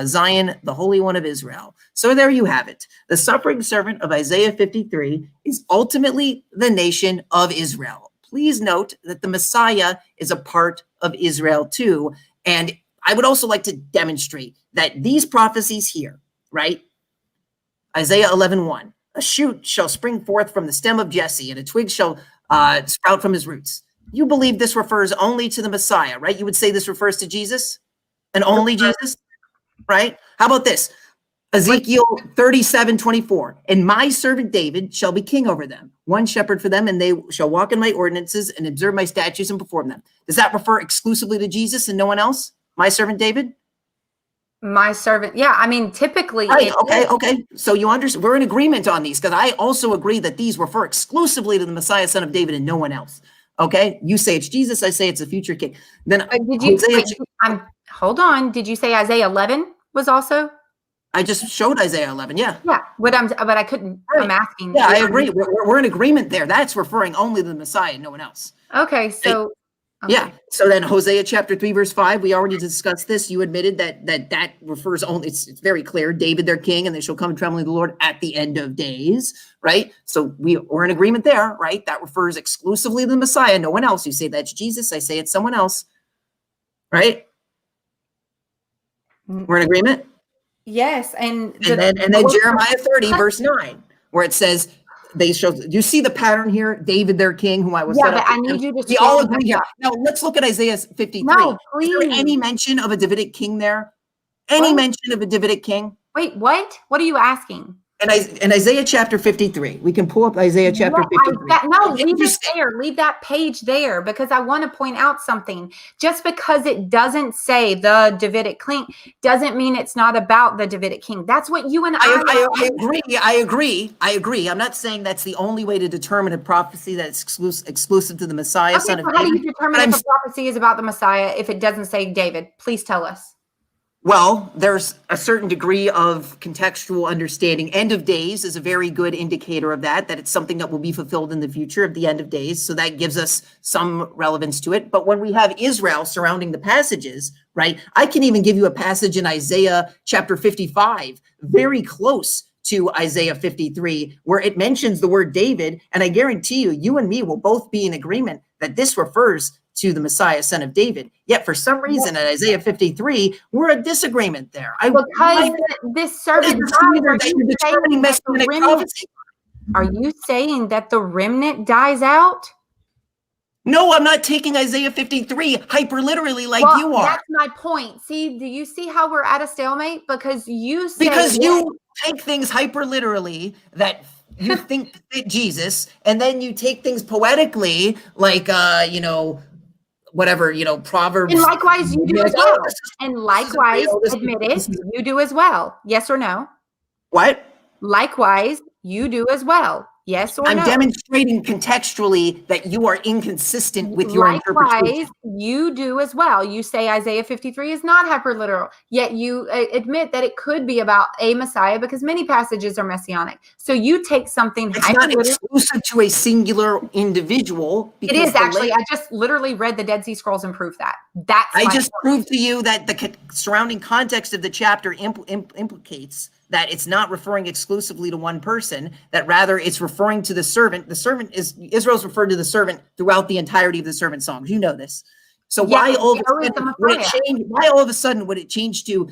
Zion, the Holy One of Israel. So there you have it. The suffering servant of Isaiah 53 is ultimately the nation of Israel. Please note that the Messiah is a part of Israel too. And I would also like to demonstrate that these prophecies here, right? Isaiah 11:1, a shoot shall spring forth from the stem of Jesse, and a twig shall sprout from his roots. You believe this refers only to the Messiah, right? You would say this refers to Jesus and only Jesus? Right? How about this? Ezekiel 37:24. And my servant David shall be king over them, one shepherd for them, and they shall walk in my ordinances and observe my statutes and perform them. Does that refer exclusively to Jesus and no one else? My servant David? My servant. Yeah, I mean, typically. Right. Okay. So you understand, we're in agreement on these, because I also agree that these refer exclusively to the Messiah, son of David, and no one else. Okay. You say it's Jesus. I say it's a future king. Then Did you? Hold on. Did you say Isaiah 11 was also? I just showed Isaiah 11. Yeah. Yeah. But I couldn't. Right. I'm asking. Yeah, I agree. We're in agreement there. That's referring only to the Messiah and no one else. Okay. So. Okay. Yeah. So then Hosea chapter 3, verse 5, we already discussed this. You admitted that refers only, it's very clear, David, their king, and they shall come trembling to the Lord at the end of days, right? So we're in agreement there, right? That refers exclusively to the Messiah, no one else. You say that's Jesus, I say it's someone else, right? We're in agreement? Yes. And then Jeremiah 30, verse 9, where it says, they shall. You see the pattern here? David, their king, whom I was. Yeah, but I need you to. We all agree here. Now let's look at Isaiah 53. No, please. Is there any mention of a Davidic king there? Any mention of a Davidic king? Wait, what? What are you asking? In Isaiah chapter 53, we can pull up Isaiah chapter 53. Leave it there. Leave that page there, because I want to point out something. Just because it doesn't say the Davidic king doesn't mean it's not about the Davidic king. That's what you and I agree. I'm not saying that's the only way to determine a prophecy that's exclusive to the Messiah, son of David. How do you determine if a prophecy is about the Messiah if it doesn't say David? Please tell us. Well, there's a certain degree of contextual understanding. End of days is a very good indicator of that it's something that will be fulfilled in the future of the end of days. So that gives us some relevance to it. But when we have Israel surrounding the passages, right, I can even give you a passage in Isaiah chapter 55, very close to Isaiah 53, where it mentions the word David. And I guarantee you, you and me will both be in agreement that this refers to the Messiah, son of David. Yet for some reason at Isaiah 53, we're a disagreement there. Because this servant dies, are you saying that the remnant dies out? No, I'm not taking Isaiah 53 hyper literally like you are. That's my point. See, do you see how we're at a stalemate? Because you say you take things hyper literally that you think fit Jesus, and then you take things poetically like whatever, Proverbs. And likewise you do as well. And likewise, admit it, you do as well. Yes or no? What? Likewise, you do as well. Yes or no? I'm demonstrating contextually that you are inconsistent with your interpretation. Likewise, you do as well. You say Isaiah 53 is not hyperliteral, yet you admit that it could be about a Messiah because many passages are messianic. So you take something it's not exclusive to a singular individual. It is actually. I just literally read the Dead Sea Scrolls and proved that. I just proved to you that the surrounding context of the chapter implicates that it's not referring exclusively to one person, that rather it's referring to the servant. The servant is Israel's referred to the servant throughout the entirety of the servant songs. You know this. So why all of a sudden would it change to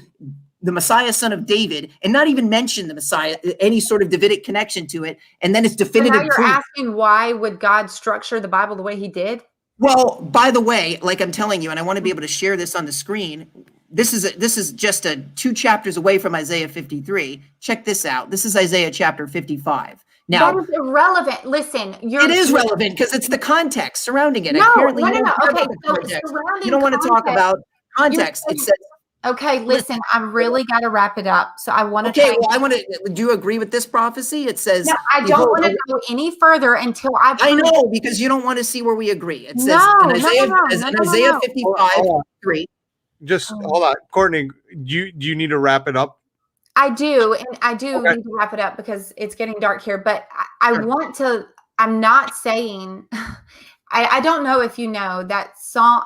the Messiah, son of David, and not even mention the Messiah, any sort of Davidic connection to it, and then it's definitive. So now you're asking why would God structure the Bible the way he did? Well, by the way, like I'm telling you, and I want to be able to share this on the screen, this is just 2 chapters away from Isaiah 53. Check this out. This is Isaiah chapter 55. Now, that is irrelevant. Listen, it is relevant because it's the context surrounding it. No. Okay, you don't want to talk about context. It says, okay, listen, I really got to wrap it up. So I want to. Okay, well, I want to. Do you agree with this prophecy? It says. No, I don't want to go any further until I know, because you don't want to see where we agree. It says in Isaiah 55:3. Just hold on, Courtney. Do you need to wrap it up? I do, and I do need to wrap it up because it's getting dark here. But I want to. I'm not saying. I don't know if you know that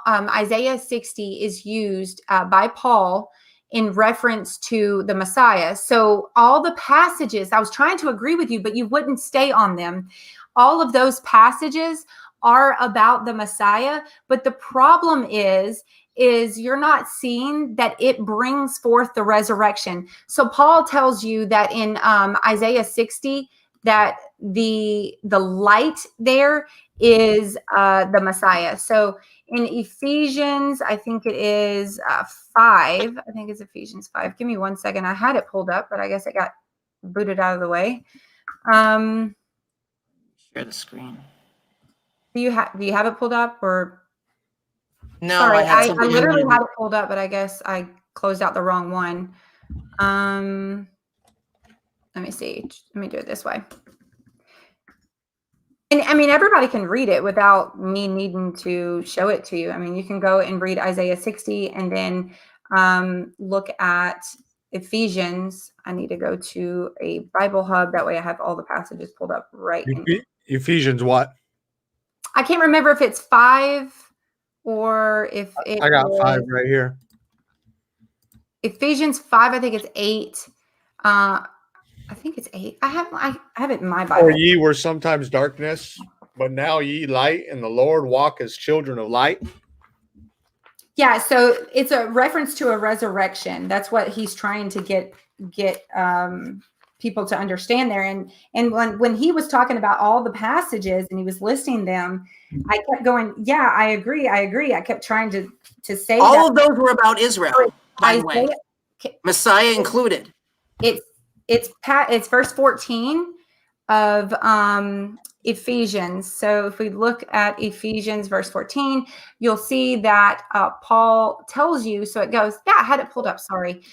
Isaiah 60 is used by Paul in reference to the Messiah. So all the passages, I was trying to agree with you, but you wouldn't stay on them. All of those passages are about the Messiah, but the problem is you're not seeing that it brings forth the resurrection. So Paul tells you that in Isaiah 60 that the light there is the Messiah. So in Ephesians, I think it is 5. I think it's Ephesians 5. Give me 1 second. I had it pulled up, but I guess it got booted out of the way. Share the screen. Do you have it pulled up or? No, sorry, I literally had it pulled up, but I guess I closed out the wrong one. Let me see. Let me do it this way. And I mean, everybody can read it without me needing to show it to you. I mean, you can go and read Isaiah 60 and then look at Ephesians. I need to go to a Bible hub. That way I have all the passages pulled up right. Ephesians what? I can't remember if it's 5 or if it I got 5 right here. Ephesians 5, I think it's 8. I think it's 8. I have it in my Bible. For ye were sometimes darkness, but now ye light, and the Lord walk as children of light. Yeah, so it's a reference to a resurrection. That's what he's trying to get people to understand there. And when he was talking about all the passages and he was listing them, I kept going, yeah, I agree. I kept trying to say all of those were about Israel, by the way. Messiah included. It's verse 14 of Ephesians. So if we look at Ephesians verse 14, you'll see that Paul tells you, so it goes, yeah, I had it pulled up, sorry.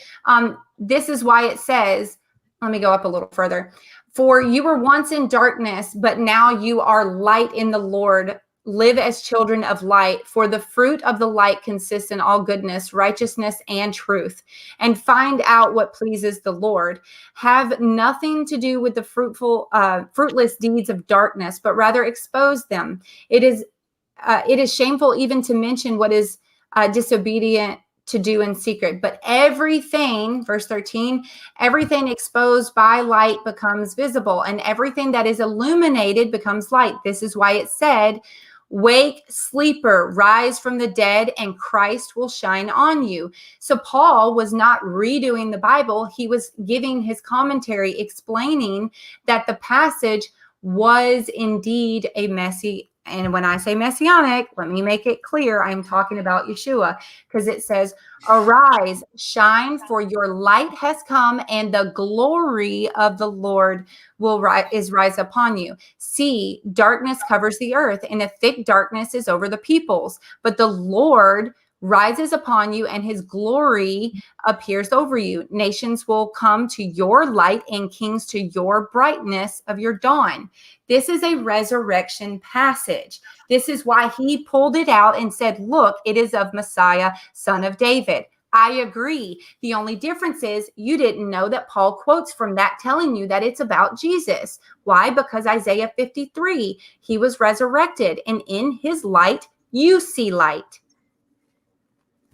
This is why it says, let me go up a little further. For you were once in darkness, but now you are light in the Lord. Live as children of light, for the fruit of the light consists in all goodness, righteousness, and truth. And find out what pleases the Lord. Have nothing to do with the fruitless deeds of darkness, but rather expose them. It is shameful even to mention what is disobedient to do in secret. But everything, verse 13, everything exposed by light becomes visible, and everything that is illuminated becomes light. This is why it said, Wake, sleeper, rise from the dead, and Christ will shine on you. So Paul was not redoing the Bible. He was giving his commentary explaining that the passage was indeed a and when I say messianic, let me make it clear, I'm talking about Yeshua, because it says, arise, shine, for your light has come, and the glory of the Lord is rise upon you. See, darkness covers the earth, and a thick darkness is over the peoples, but the Lord rises upon you, and his glory appears over you. Nations will come to your light, and kings to your brightness of your dawn. This is a resurrection passage. This is why he pulled it out and said, look, it is of Messiah, son of David. I agree. The only difference is you didn't know that Paul quotes from that telling you that it's about Jesus. Why? Because Isaiah 53, he was resurrected, and in his light, you see light.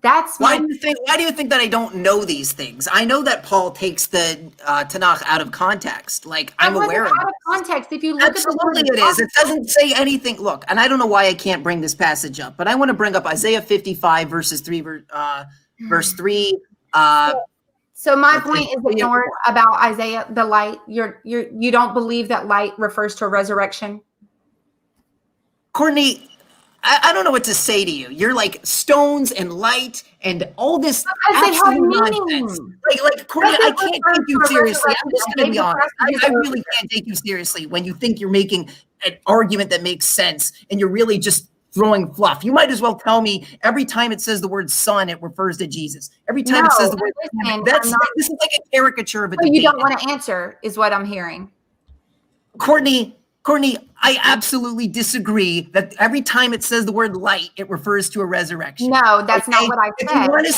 That's why do you think that I don't know these things? I know that Paul takes the Tanakh out of context. Like, I'm aware of it. Out of context. If you look absolutely, it is. It doesn't say anything. Look, and I don't know why I can't bring this passage up, but I want to bring up Isaiah 55 verse 3. So my point is ignored about Isaiah, the light. You don't believe that light refers to a resurrection? Courtney, I don't know what to say to you. You're like stones and light and all this absolute nonsense. Like Courtney, I can't take you seriously. I'm just going to be honest. I really can't take you seriously when you think you're making an argument that makes sense and you're really just throwing fluff. You might as well tell me every time it says the word son, it refers to Jesus. Every time it says the word this is like a caricature of a debate. You don't want to answer is what I'm hearing. Courtney, I absolutely disagree that every time it says the word light, it refers to a resurrection. No, that's not what I said. If you want to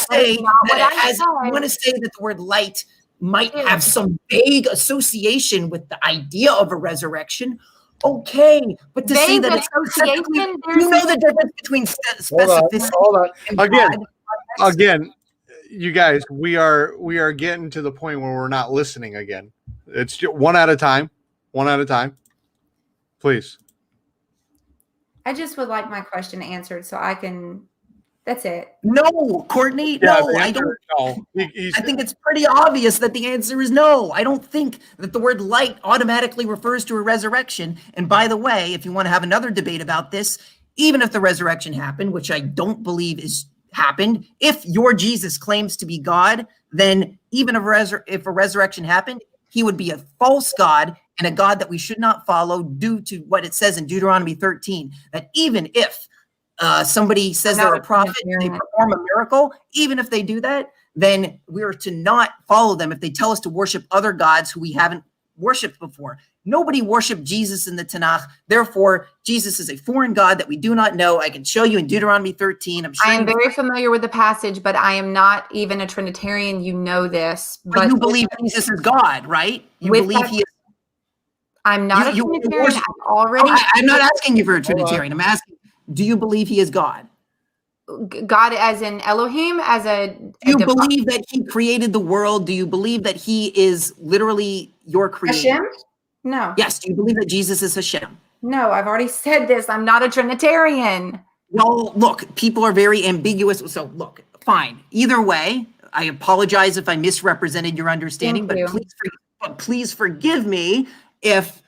say that the word light might have some vague association with the idea of a resurrection, okay. But to say that you know the difference between specificity. Hold on. Again, you guys, we are getting to the point where we're not listening again. It's just one at a time. Please. I just would like my question answered so I can. That's it. No, Courtney. No, I don't. No. I think it's pretty obvious that the answer is no. I don't think that the word light automatically refers to a resurrection. And by the way, if you want to have another debate about this, even if the resurrection happened, which I don't believe is happened, if your Jesus claims to be God, then even if a resurrection happened, he would be a false God and a God that we should not follow due to what it says in Deuteronomy 13, that even if somebody says they're a prophet and they perform a miracle, even if they do that, then we are to not follow them if they tell us to worship other gods who we haven't worshipped before. Nobody worshiped Jesus in the Tanakh. Therefore, Jesus is a foreign God that we do not know. I can show you in Deuteronomy 13. I'm sure I am very familiar with the passage, but I am not even a Trinitarian. You know this. But you believe Jesus is God, right? You believe he is. I'm not a Trinitarian. I'm not asking you for a Trinitarian. I'm asking, do you believe he is God? God as in Elohim, do you believe that he created the world? Do you believe that he is literally your creator? Hashem? No. Yes. Do you believe that Jesus is Hashem? No, I've already said this. I'm not a Trinitarian. No, look, people are very ambiguous. So look, fine. Either way, I apologize if I misrepresented your understanding, but please forgive me if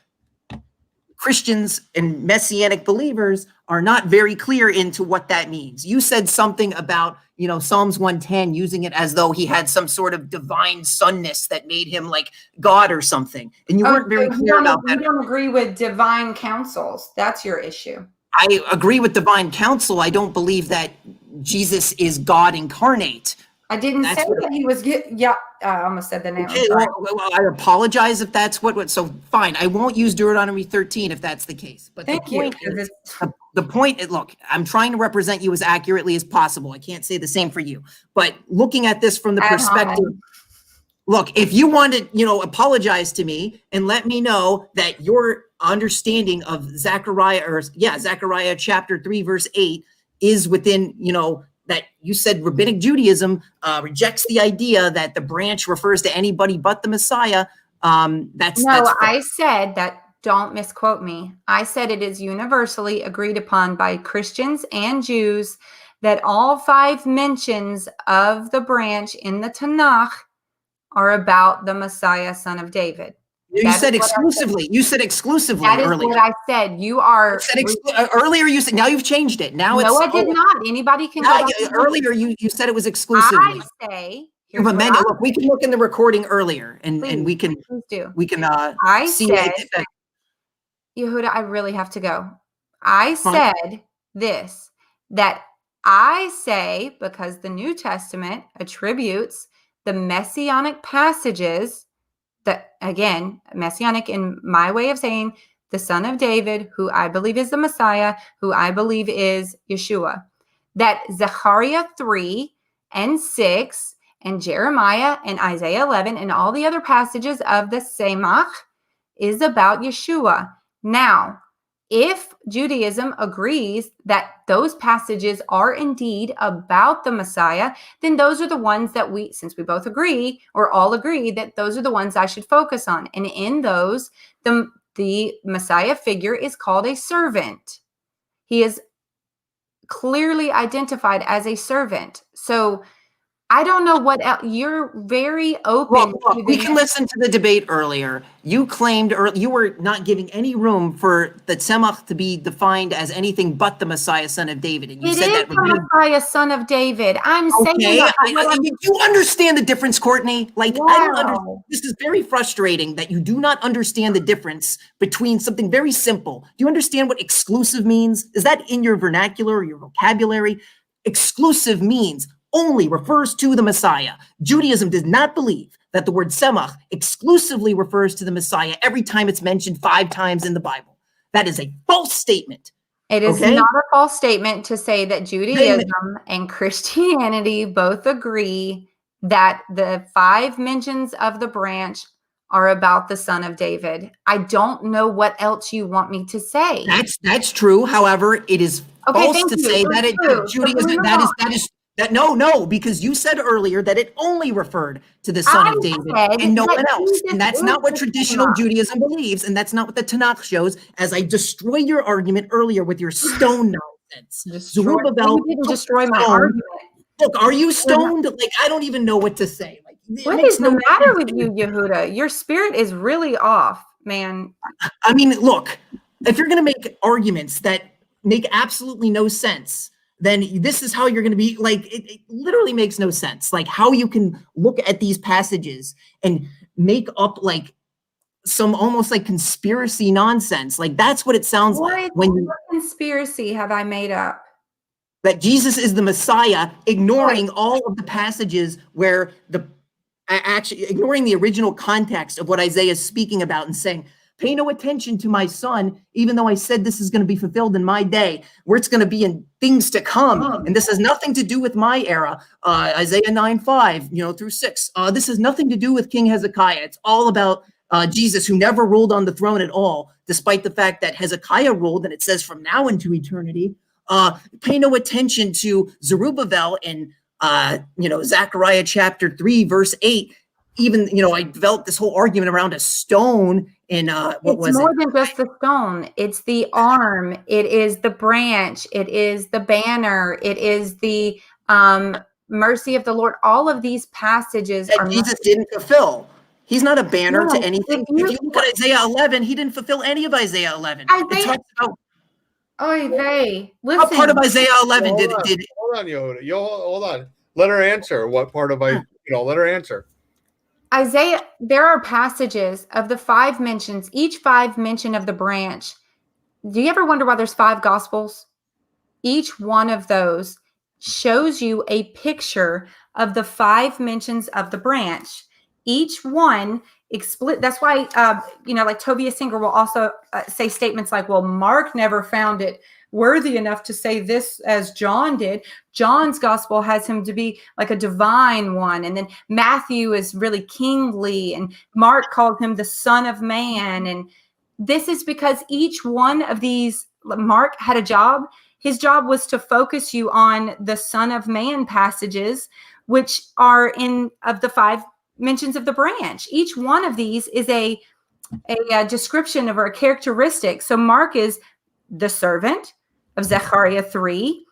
Christians and Messianic believers are not very clear into what that means. You said something about, Psalms 110, using it as though he had some sort of divine sonness that made him like God or something. And you weren't very clear about that. You don't agree with divine counsels. That's your issue. I agree with divine counsel. I don't believe that Jesus is God incarnate. I didn't say that he was. I almost said the name. Okay, well, I apologize if that's what. So fine, I won't use Deuteronomy 13 if that's the case. But thank you. The point. Look, I'm trying to represent you as accurately as possible. I can't say the same for you. But looking at this from the perspective, look, if you want to, apologize to me and let me know that your understanding of Zechariah chapter 3 verse 8 is within, that you said rabbinic Judaism rejects the idea that the branch refers to anybody but the Messiah. I said that don't misquote me. I said it is universally agreed upon by Christians and Jews that all 5 mentions of the branch in the Tanakh are about the Messiah, son of David. You said exclusively. You said exclusively That is earlier. what I said. You are earlier. You said now you've changed it. Now no, I did not. Anybody can go back earlier. You said it was exclusively. I say. But Amanda, look, we can look in the recording earlier, and we can do. We can I see said, that. Yehuda, I really have to go. I said this, that I say, because the New Testament attributes the messianic passages, that, again, messianic in my way of saying, the son of David, who I believe is the Messiah, who I believe is Yeshua, that Zechariah 3 and 6 and Jeremiah and Isaiah 11 and all the other passages of the Semach is about Yeshua. Now, if Judaism agrees that those passages are indeed about the Messiah, then those are the ones that since we both agree, or all agree, that those are the ones I should focus on. And in those, the Messiah figure is called a servant. He is clearly identified as a servant. So I don't know what else. You're very open. We can listen to the debate earlier. You claimed you were not giving any room for the Tzemach to be defined as anything but the Messiah, son of David. And you said that the Messiah, son of David. I'm saying you understand the difference, Courtney. Like, wow. I don't understand. This is very frustrating that you do not understand the difference between something very simple. Do you understand what exclusive means? Is that in your vernacular or your vocabulary? Exclusive means only refers to the Messiah. Judaism does not believe that the word Semach exclusively refers to the Messiah every time it's mentioned 5 times in the Bible. That is a false statement. It is not a false statement to say that Judaism and Christianity both agree that the 5 mentions of the branch are about the son of David. I don't know what else you want me to say. That's true. However, it is false to say that Judaism no, because you said earlier that it only referred to the son of David and no one else. And that's not what traditional Judaism believes. And that's not what the Tanakh shows, as I destroy your argument earlier with your stone nonsense. You didn't destroy my argument. Look, are you stoned? Like, I don't even know what to say. Like, what is the matter with you, Yehuda? Your spirit is really off, man. I mean, look, if you're going to make arguments that make absolutely no sense, then this is how you're going to be. Like, it literally makes no sense. Like, how you can look at these passages and make up like some almost like conspiracy nonsense. Like, that's what it sounds like. What conspiracy have I made up? That Jesus is the Messiah, ignoring all of the passages where actually ignoring the original context of what Isaiah is speaking about and saying, pay no attention to my son, even though I said this is going to be fulfilled in my day, where it's going to be in things to come. And this has nothing to do with my era. Isaiah 9:5, through 6. This has nothing to do with King Hezekiah. It's all about Jesus, who never ruled on the throne at all, despite the fact that Hezekiah ruled, and it says from now into eternity. Pay no attention to Zerubbabel in, Zechariah chapter 3, verse 8. Even, I developed this whole argument around a stone in it's more than just the stone. It's the arm. It is the branch. It is the banner. It is the mercy of the Lord. All of these passages that Jesus didn't fulfill. He's not a banner to anything. If you look at Isaiah 11, he didn't fulfill any of Isaiah 11. It talks about. Listen. What part of Isaiah 11 did? Hold on, Yehuda. Hold on. Let her answer. What part of let her answer. Isaiah, there are passages of the 5 mentions, each 5 mention of the branch. Do you ever wonder why there's 5 gospels? Each one of those shows you a picture of the 5 mentions of the branch. Each one that's why, like Tovia Singer will also say statements like, well, Mark never found it worthy enough to say this as John did. John's gospel has him to be like a divine one. And then Matthew is really kingly, and Mark called him the son of man. And this is because each one of these, Mark had a job. His job was to focus you on the son of man passages, which are of the 5 mentions of the branch. Each one of these is a a description of or a characteristic. So Mark is the servant of Zechariah 3,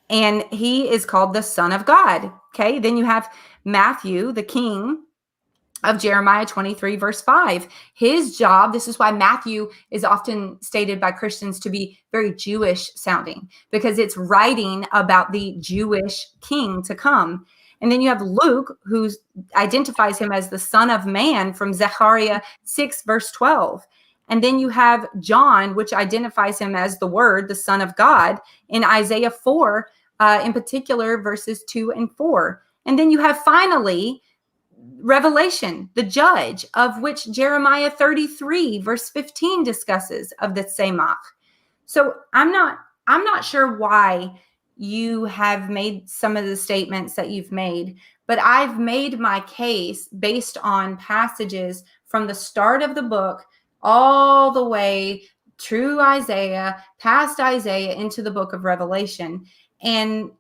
and he is called the Son of God. Okay, then you have Matthew, the king of Jeremiah 23, verse 5. His job, this is why Matthew is often stated by Christians to be very Jewish sounding, because it's writing about the Jewish king to come. And then you have Luke, who identifies him as the Son of Man from Zechariah 6, verse 12. And then you have John, which identifies him as the Word, the Son of God, in Isaiah 4, in particular, verses 2 and 4. And then you have finally Revelation, the judge, of which Jeremiah 33, verse 15 discusses of the Tzemach. So I'm not sure why you have made some of the statements that you've made, but I've made my case based on passages from the start of the book all the way through Isaiah, past Isaiah, into the book of Revelation. And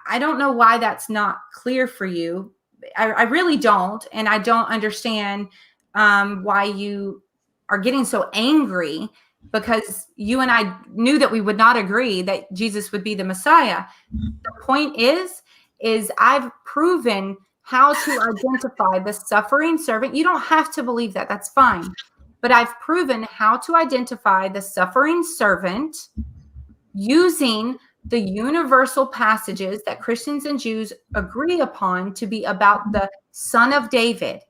I don't know why that's not clear for you. I really don't. And I don't understand why you are getting so angry, because you and I knew that we would not agree that Jesus would be the Messiah. The point is I've proven how to identify the suffering servant. You don't have to believe that. That's fine. But I've proven how to identify the suffering servant using the universal passages that Christians and Jews agree upon to be about the Son of David.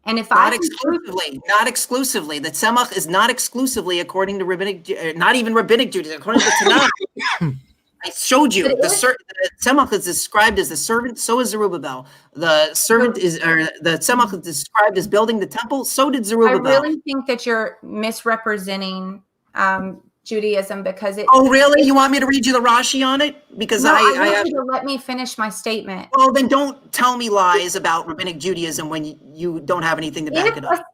And if not exclusively, the Tzemach is not exclusively according to rabbinic, not even rabbinic Judaism, according to the Tanakh. I showed you the Tzemach is described as the servant. So is Zerubbabel. The servant the Tzemach is described as building the temple. So did Zerubbabel. I really think that you're misrepresenting Judaism, because it. Oh, really? You want me to read you the Rashi on it? Because I want you to let me finish my statement. Well, then don't tell me lies about rabbinic Judaism when you don't have anything to back it up.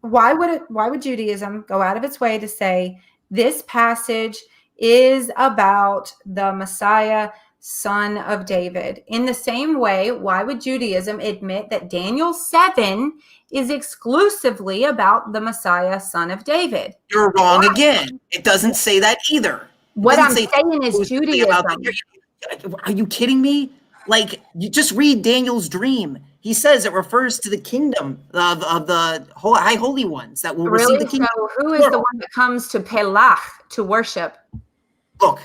Why would Judaism go out of its way to say this passage is about the Messiah, Son of David? In the same way, why would Judaism admit that Daniel 7 is exclusively about the Messiah, Son of David? You're wrong again. It doesn't say that either. What I'm saying is Judaism. Are you kidding me? Like, you just read Daniel's dream. He says it refers to the kingdom of the high holy ones that will receive the kingdom. So who is the one that comes to Pelach to worship? Look,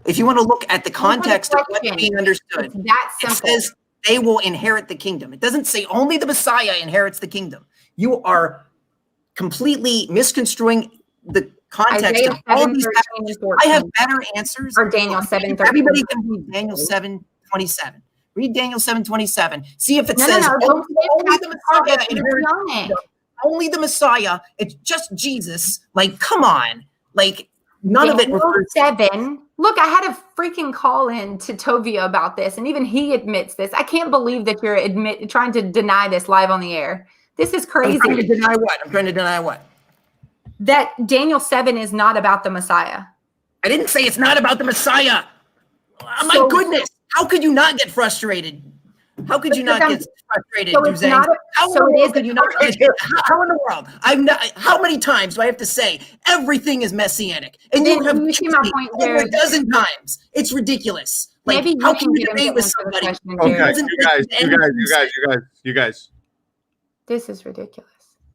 if you want to look at the context of what's being understood, it says they will inherit the kingdom. It doesn't say only the Messiah inherits the kingdom. You are completely misconstruing the context of all of these passages. I have better answers. Or Daniel 7:13. Everybody can read Daniel 7:27. Read Daniel 7:27. See if it says only the Messiah inherits the kingdom. Only the Messiah. It's just Jesus. Like, come on. Like, none of it refers to 7. Look, I had a freaking call in to Tovia about this, and even he admits this. I can't believe that you're trying to deny this live on the air. This is crazy. I'm trying to deny what? I'm trying to deny what? That Daniel 7 is not about the Messiah. I didn't say it's not about the Messiah. My goodness. How could you not get frustrated? How could you not get frustrated, Dozangs? How in the world? How many times do I have to say everything is messianic? And you have over a dozen times. It's ridiculous. Like, maybe how can you debate with somebody? Okay, you guys. This is ridiculous.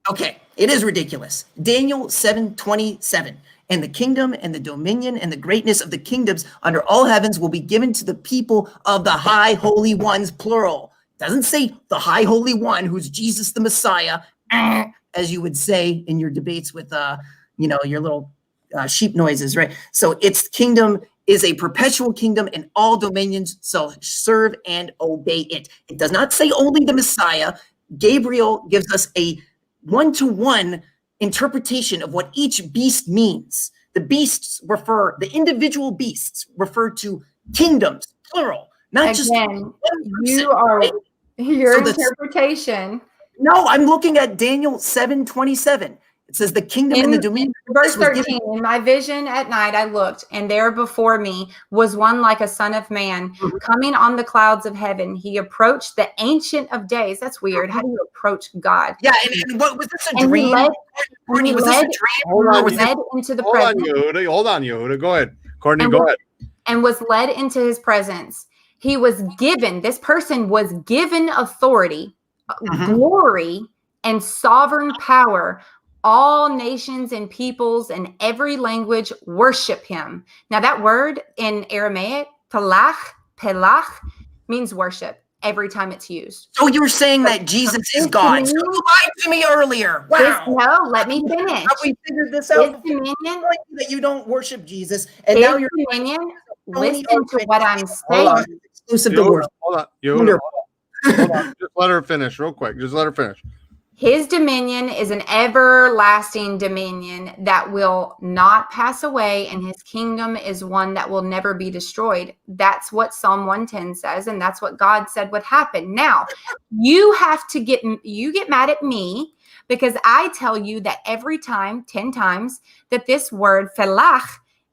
Okay, it is ridiculous. Daniel 7:27. And the kingdom and the dominion and the greatness of the kingdoms under all heavens will be given to the people of the high holy ones, plural. Doesn't say the high holy one, who's Jesus the Messiah, as you would say in your debates with, your little sheep noises, right? So its kingdom is a perpetual kingdom, and all dominions shall serve and obey it. It does not say only the Messiah. Gabriel gives us a one-to-one interpretation of what each beast means. The individual beasts refer to kingdoms, plural, not just one person. Your interpretation. No, I'm looking at Daniel 7:27. It says the kingdom and the dominion. Verse 13, in my vision at night I looked, and there before me was one like a son of man, coming on the clouds of heaven. He approached the Ancient of Days. That's weird. How do you approach God? Yeah, and what was this a And dream? he Was this a led, dream? Hold on, was led into the hold on, presence. Yehuda. Hold on, Yehuda. Go ahead. Courtney, And go ahead. And was led into his presence. He was given, this person was given authority, glory, and sovereign power. All nations and peoples and every language worship him. Now that word in Aramaic, pelach, means worship every time it's used. So you're saying that Jesus is God. So you lied to me earlier. Wow. No, let me finish. Have we figured this out? His dominion, that you don't worship Jesus, and now you're dominion. Listen to what I'm saying. Exclusive to worship. Hold on, Yehuda. Hold on. Just let her finish real quick. Just let her finish. His dominion is an everlasting dominion that will not pass away, and his kingdom is one that will never be destroyed. That's what Psalm 110 says, and that's what God said would happen. Now, you get mad at me because I tell you that every time, 10 times, that this word felach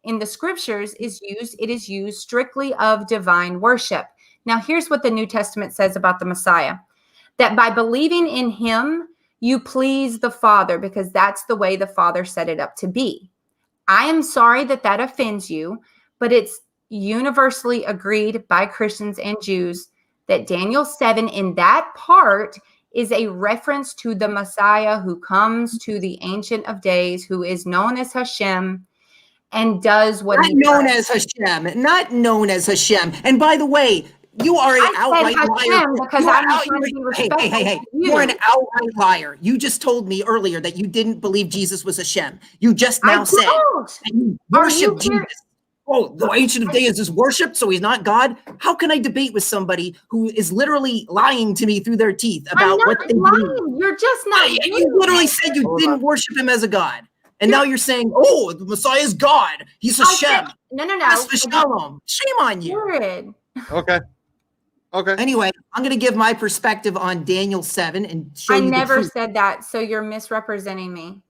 in the scriptures is used, it is used strictly of divine worship. Now, here's what the New Testament says about the Messiah. That by believing in him, you please the Father, because that's the way the Father set it up to be. I am sorry that that offends you, but it's universally agreed by Christians and Jews that Daniel 7 in that part is a reference to the Messiah who comes to the Ancient of Days, who is known as Hashem, and does what he does. Not known as Hashem. And by the way, you are an outright liar. Because I'm trying to be respectful. Hey. You're an outright liar. You just told me earlier that you didn't believe Jesus was Hashem. You just now said that you worship Jesus. Oh, the Ancient of Days is worshipped, so he's not God. How can I debate with somebody who is literally lying to me through their teeth about what they believe? You're just not. You literally said you didn't worship him as a God. And now you're saying, oh, the Messiah is God. He's Hashem. No. Shalom. Shame on you. Okay. Anyway, I'm going to give my perspective on Daniel 7 and show you. I never said that, so you're misrepresenting me.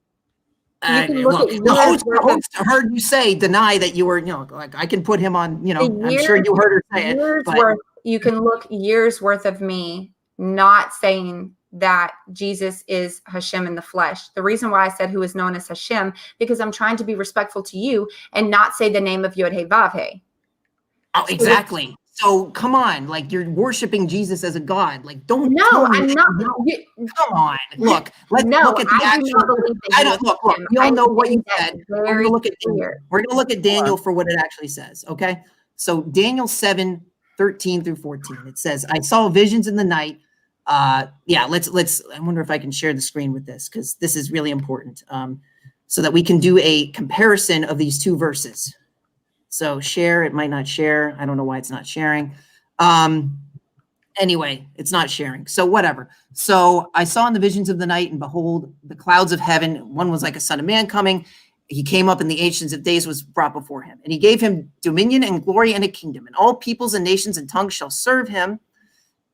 The host heard you say, deny that you were, like I can put him on, I'm sure you heard her say it. You can look years worth of me not saying that Jesus is Hashem in the flesh. The reason why I said who is known as Hashem, because I'm trying to be respectful to you and not say the name of Yod He Vav He. Oh, exactly. So come on, like you're worshiping Jesus as a God. Like don't. No, I'm not. Come on, look. Let's look at the actual. I don't look. We all know what you said. We're going to look at Daniel. We're going to look at Daniel for what it actually says. Okay. So Daniel 7:13 through 14. It says, "I saw visions in the night." Let's. I wonder if I can share the screen with this because this is really important, so that we can do a comparison of these two verses. So share, it might not share. I don't know why it's not sharing. Anyway, it's not sharing. So whatever. So I saw in the visions of the night, and behold, the clouds of heaven. One was like a son of man coming. He came up, and the Ancients of Days was brought before him. And he gave him dominion and glory and a kingdom. And all peoples and nations and tongues shall serve him.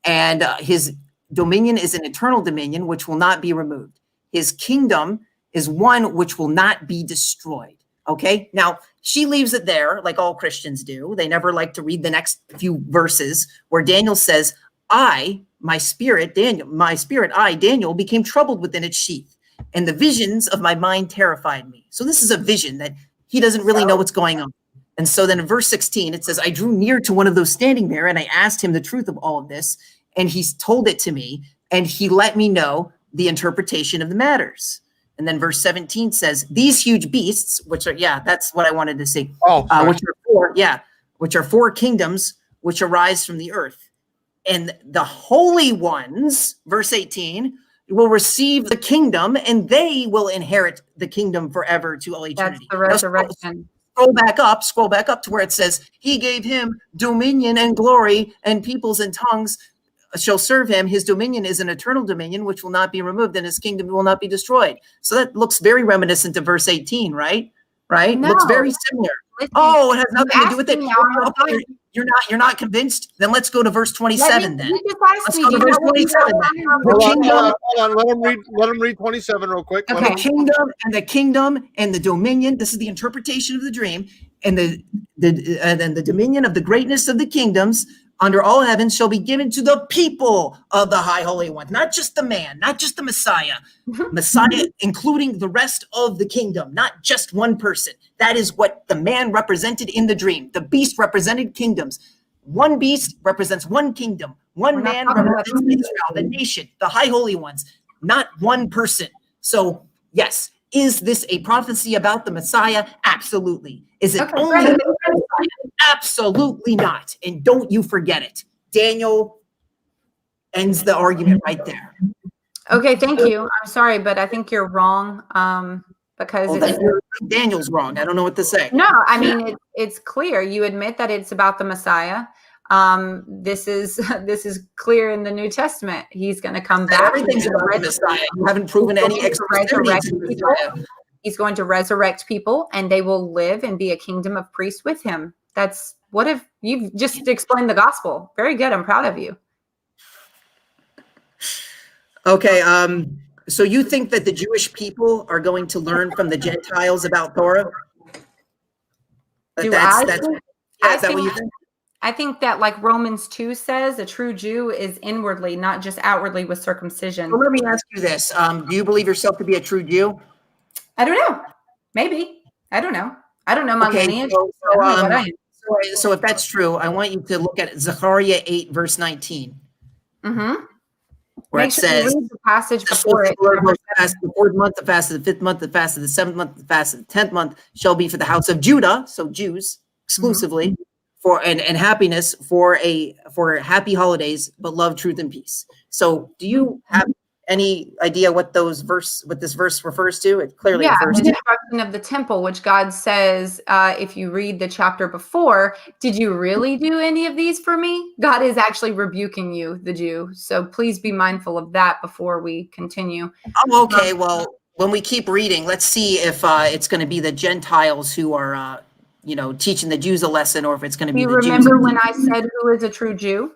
And his dominion is an eternal dominion, which will not be removed. His kingdom is one which will not be destroyed. Okay, now she leaves it there like all Christians do. They never like to read the next few verses where Daniel says, my spirit, Daniel, became troubled within its sheath, and the visions of my mind terrified me. So this is a vision that he doesn't really know what's going on. And so then in verse 16, it says, I drew near to one of those standing there, and I asked him the truth of all of this, and he's told it to me, and he let me know the interpretation of the matters. And then verse 17 says, these huge beasts, which are, that's what I wanted to see. Which are four kingdoms, which arise from the earth. And the holy ones, verse 18, will receive the kingdom, and they will inherit the kingdom forever to all eternity. That's the resurrection. Scroll back up to where it says, he gave him dominion and glory, and peoples and tongues shall serve him. His dominion is an eternal dominion, which will not be removed, and his kingdom will not be destroyed. So that looks very reminiscent of verse 18, right? right? No. Looks very similar. Listen, Oh, it has nothing to do with it. now, I'm Okay, you're not convinced? Then let's go to verse 27 then. You just asked Let's me, go do to you verse know what you 27 got then. on? The Hold on, kingdom, hold on. Let him read 27 real quick. Okay. the kingdom and the dominion. This is the interpretation of the dream, and then the dominion of the greatness of the kingdoms under all heavens shall be given to the people of the high holy one, not just the man, not just the Messiah, including the rest of the kingdom, not just one person. That is what the man represented in the dream. The beast represented kingdoms. One beast represents one kingdom. One man represents Israel, the nation, the high holy ones, not one person. So, yes, is this a prophecy about the Messiah? Absolutely. Is it only about the Messiah? Absolutely not. And don't you forget it. Daniel ends the argument right there. Okay, thank you. I'm sorry, but I think you're wrong. Because Daniel's wrong. I don't know what to say. no, I mean it's clear. You admit that it's about the Messiah. This is clear in the New Testament. He's going to come back. Everything's about the Messiah. You haven't proven any exclusivity to the Messiah. He's going to resurrect people, and they will live and be a kingdom of priests with him. That's what if you've just explained the gospel. Very good. I'm proud of you. Okay. So you think that the Jewish people are going to learn from the Gentiles about Torah? Is that what you think? I think that, like Romans 2 says, a true Jew is inwardly, not just outwardly with circumcision. Well, let me ask you this. Do you believe yourself to be a true Jew? I don't know. Maybe. I don't know. I don't know my lineage. So if that's true, I want you to look at Zechariah 8, verse 19. Mm-hmm. Where it says, the passage before it. The fourth month, the fast of the fifth month, the fast of the seventh month, the fast of the 10th month shall be for the house of Judah, so Jews exclusively, for and happiness for happy holidays, but love, truth, and peace. So do you have any idea what this verse refers to? It clearly refers to the destruction of the temple, which God says, if you read the chapter before, did you really do any of these for me? God is actually rebuking you, the Jew. So please be mindful of that before we continue. Oh, okay. Well, when we keep reading, let's see if it's going to be the Gentiles who are, teaching the Jews a lesson, or if it's going to be the Jews. Do you remember when I said, who is a true Jew?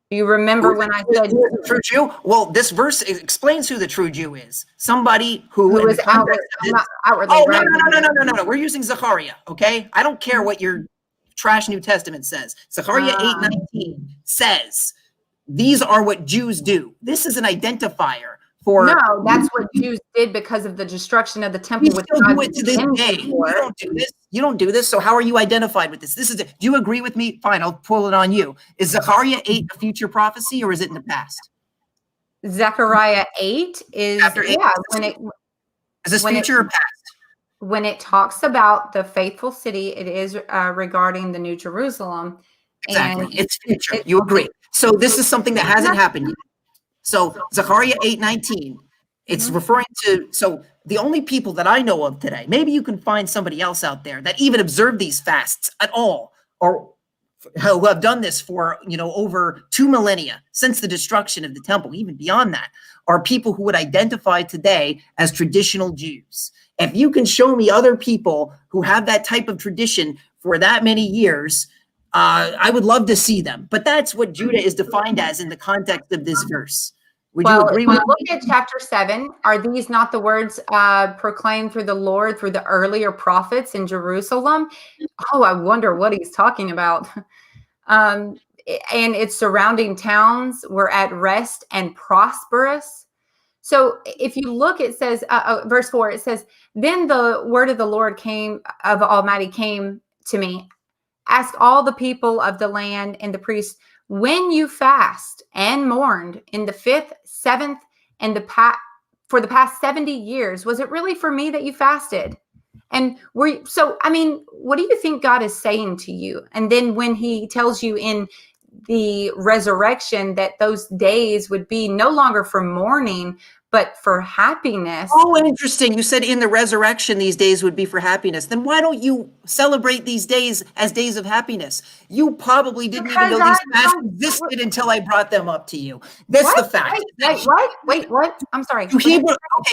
Do you remember when I said true Jew? Well, this verse explains who the true Jew is. Somebody who is outwardly. Oh, no. We're using Zechariah, okay? I don't care what your trash New Testament says. Zechariah 8:19 says, these are what Jews do. This is an identifier for. No, that's what Jews did because of the destruction of the temple. We still do it to this day. You don't do this. You don't do this. So how are you identified with this? This is it. Do you agree with me? Fine, I'll pull it on you. Is Zechariah 8 a future prophecy, or is it in the past? Zechariah 8 is is this future or past? When it talks about the faithful city, it is regarding the New Jerusalem. Exactly. It's future. You agree. So this is something that hasn't happened yet. So Zechariah 8:19, it's referring to, so the only people that I know of today, maybe you can find somebody else out there that even observe these fasts at all, or who have done this for, over 2 millennia since the destruction of the temple, even beyond that, are people who would identify today as traditional Jews. If you can show me other people who have that type of tradition for that many years, I would love to see them. But that's what Judah is defined as in the context of this verse. Would you agree with me? Look at chapter 7. Are these not the words proclaimed through the Lord through the earlier prophets in Jerusalem? Oh, I wonder what he's talking about. And its surrounding towns were at rest and prosperous. So if you look, it says, verse 4, it says, then the word of the Lord of Almighty came to me. Ask all the people of the land and the priests, when you fast and mourned in the 5th, 7th, and for the past 70 years, was it really for me that you fasted? And what do you think God is saying to you? And then when he tells you in the resurrection that those days would be no longer for mourning, but for happiness. Oh, interesting. You said in the resurrection, these days would be for happiness. Then why don't you celebrate these days as days of happiness? You probably didn't even know these fasts existed until I brought them up to you. That's the fact. Wait, what? I'm sorry. Okay,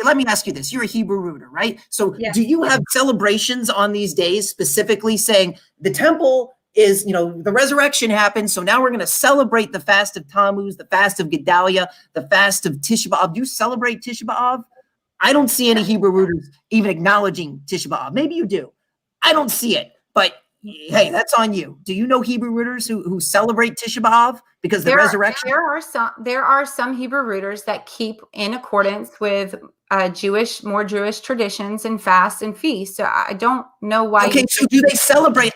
let me ask you this. You're a Hebrew rooter, right? So do you have celebrations on these days specifically saying the temple is, the resurrection happened, so now we're going to celebrate the fast of Tammuz, the fast of Gedalia, the fast of Tisha B'Av? Do you celebrate Tisha B'Av? I don't see any Hebrew rooters even acknowledging Tisha B'Av. Maybe you do. I don't see it, but hey, that's on you. Do you know Hebrew rooters who celebrate Tisha B'Av because the resurrection? There are some Hebrew rooters that keep in accordance with more Jewish traditions and fasts and feasts. So I don't know why. Okay, so do they celebrate?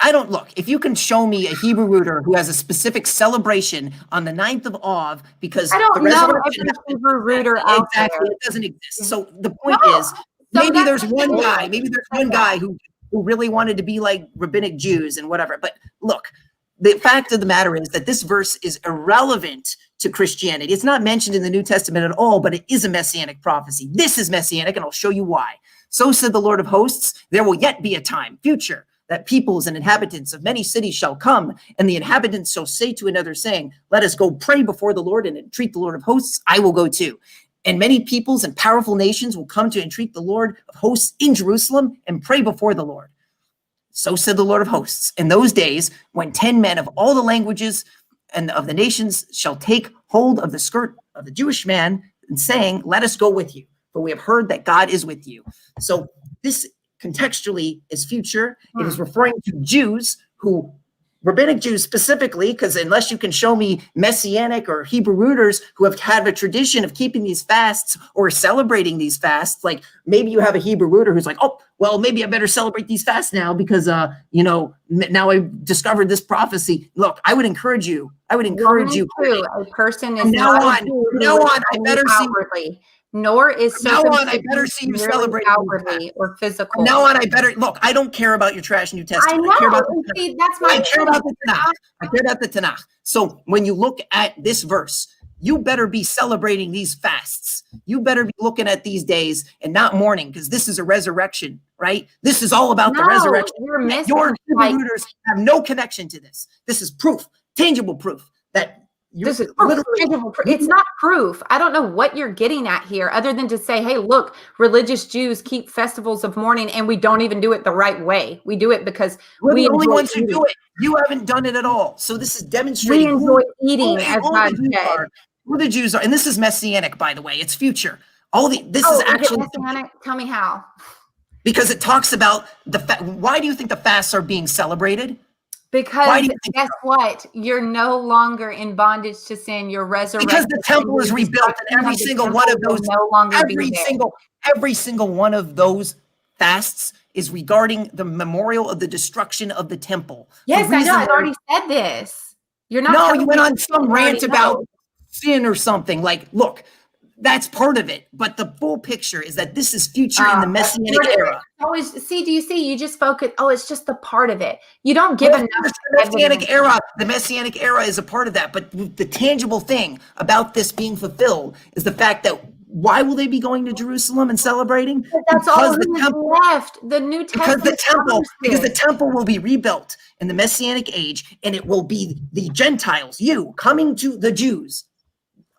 If you can show me a Hebrew rooter who has a specific celebration on the 9th of Av, because I don't the know resurrection every Hebrew rooter out there. It doesn't exist. So the point is, maybe there's one guy who really wanted to be like rabbinic Jews and whatever. But look, the fact of the matter is that this verse is irrelevant to Christianity. It's not mentioned in the New Testament at all, but it is a messianic prophecy. This is messianic, and I'll show you why. So said the Lord of hosts, there will yet be a time, future, that peoples and inhabitants of many cities shall come, and the inhabitants shall say to another, saying, let us go pray before the Lord and entreat the Lord of hosts. I will go too. And many peoples and powerful nations will come to entreat the Lord of hosts in Jerusalem and pray before the Lord. So said the Lord of hosts, in those days, when 10 men of all the languages and of the nations shall take hold of the skirt of the Jewish man, and saying, let us go with you, for we have heard that God is with you. So this contextually is future. It is referring to Jews rabbinic Jews specifically, because unless you can show me Messianic or Hebrew rooters who have had a tradition of keeping these fasts or celebrating these fasts, like maybe you have a Hebrew rooter who's like, oh, well, maybe I better celebrate these fasts now because, now I've discovered this prophecy. Look, I would encourage you. A person is now on, I better see. Nor is I better see you celebrate outwardly or physical. Now on, I don't care about your trash New Testament. I know. I care about the Tanakh. I care about the Tanakh. So when you look at this verse, you better be celebrating these fasts. You better be looking at these days and not mourning, because this is a resurrection, right? This is all about the resurrection. Your rooters have no connection to this. This is proof, tangible proof that. It's not proof. I don't know what you're getting at here, other than to say, hey, look, religious Jews keep festivals of mourning, and we don't even do it the right way. We do it because we're the only ones who do it. You haven't done it at all. So this is demonstrating we enjoy eating, as God said. Who the Jews are, and this is messianic, by the way. It's future. This is actually messianic. Tell me how. Because it talks about why do you think the fasts are being celebrated? Because guess what? You're no longer in bondage to sin. You're resurrected. Because the temple is rebuilt, and every single one of those, every single one of those fasts is regarding the memorial of the destruction of the temple. Yes, I know. I've already said this. You're not. No, you went on some rant about sin or something. Like, look, that's part of it, but the full picture is that this is future in the Messianic era. Do you see? You just focus. Oh, it's just the part of it. You don't give enough. The Messianic era is a part of that, but the tangible thing about this being fulfilled is the fact that why will they be going to Jerusalem and celebrating? That's all left. The New Testament. Because the temple will be rebuilt in the Messianic age, and it will be the Gentiles, you coming to the Jews.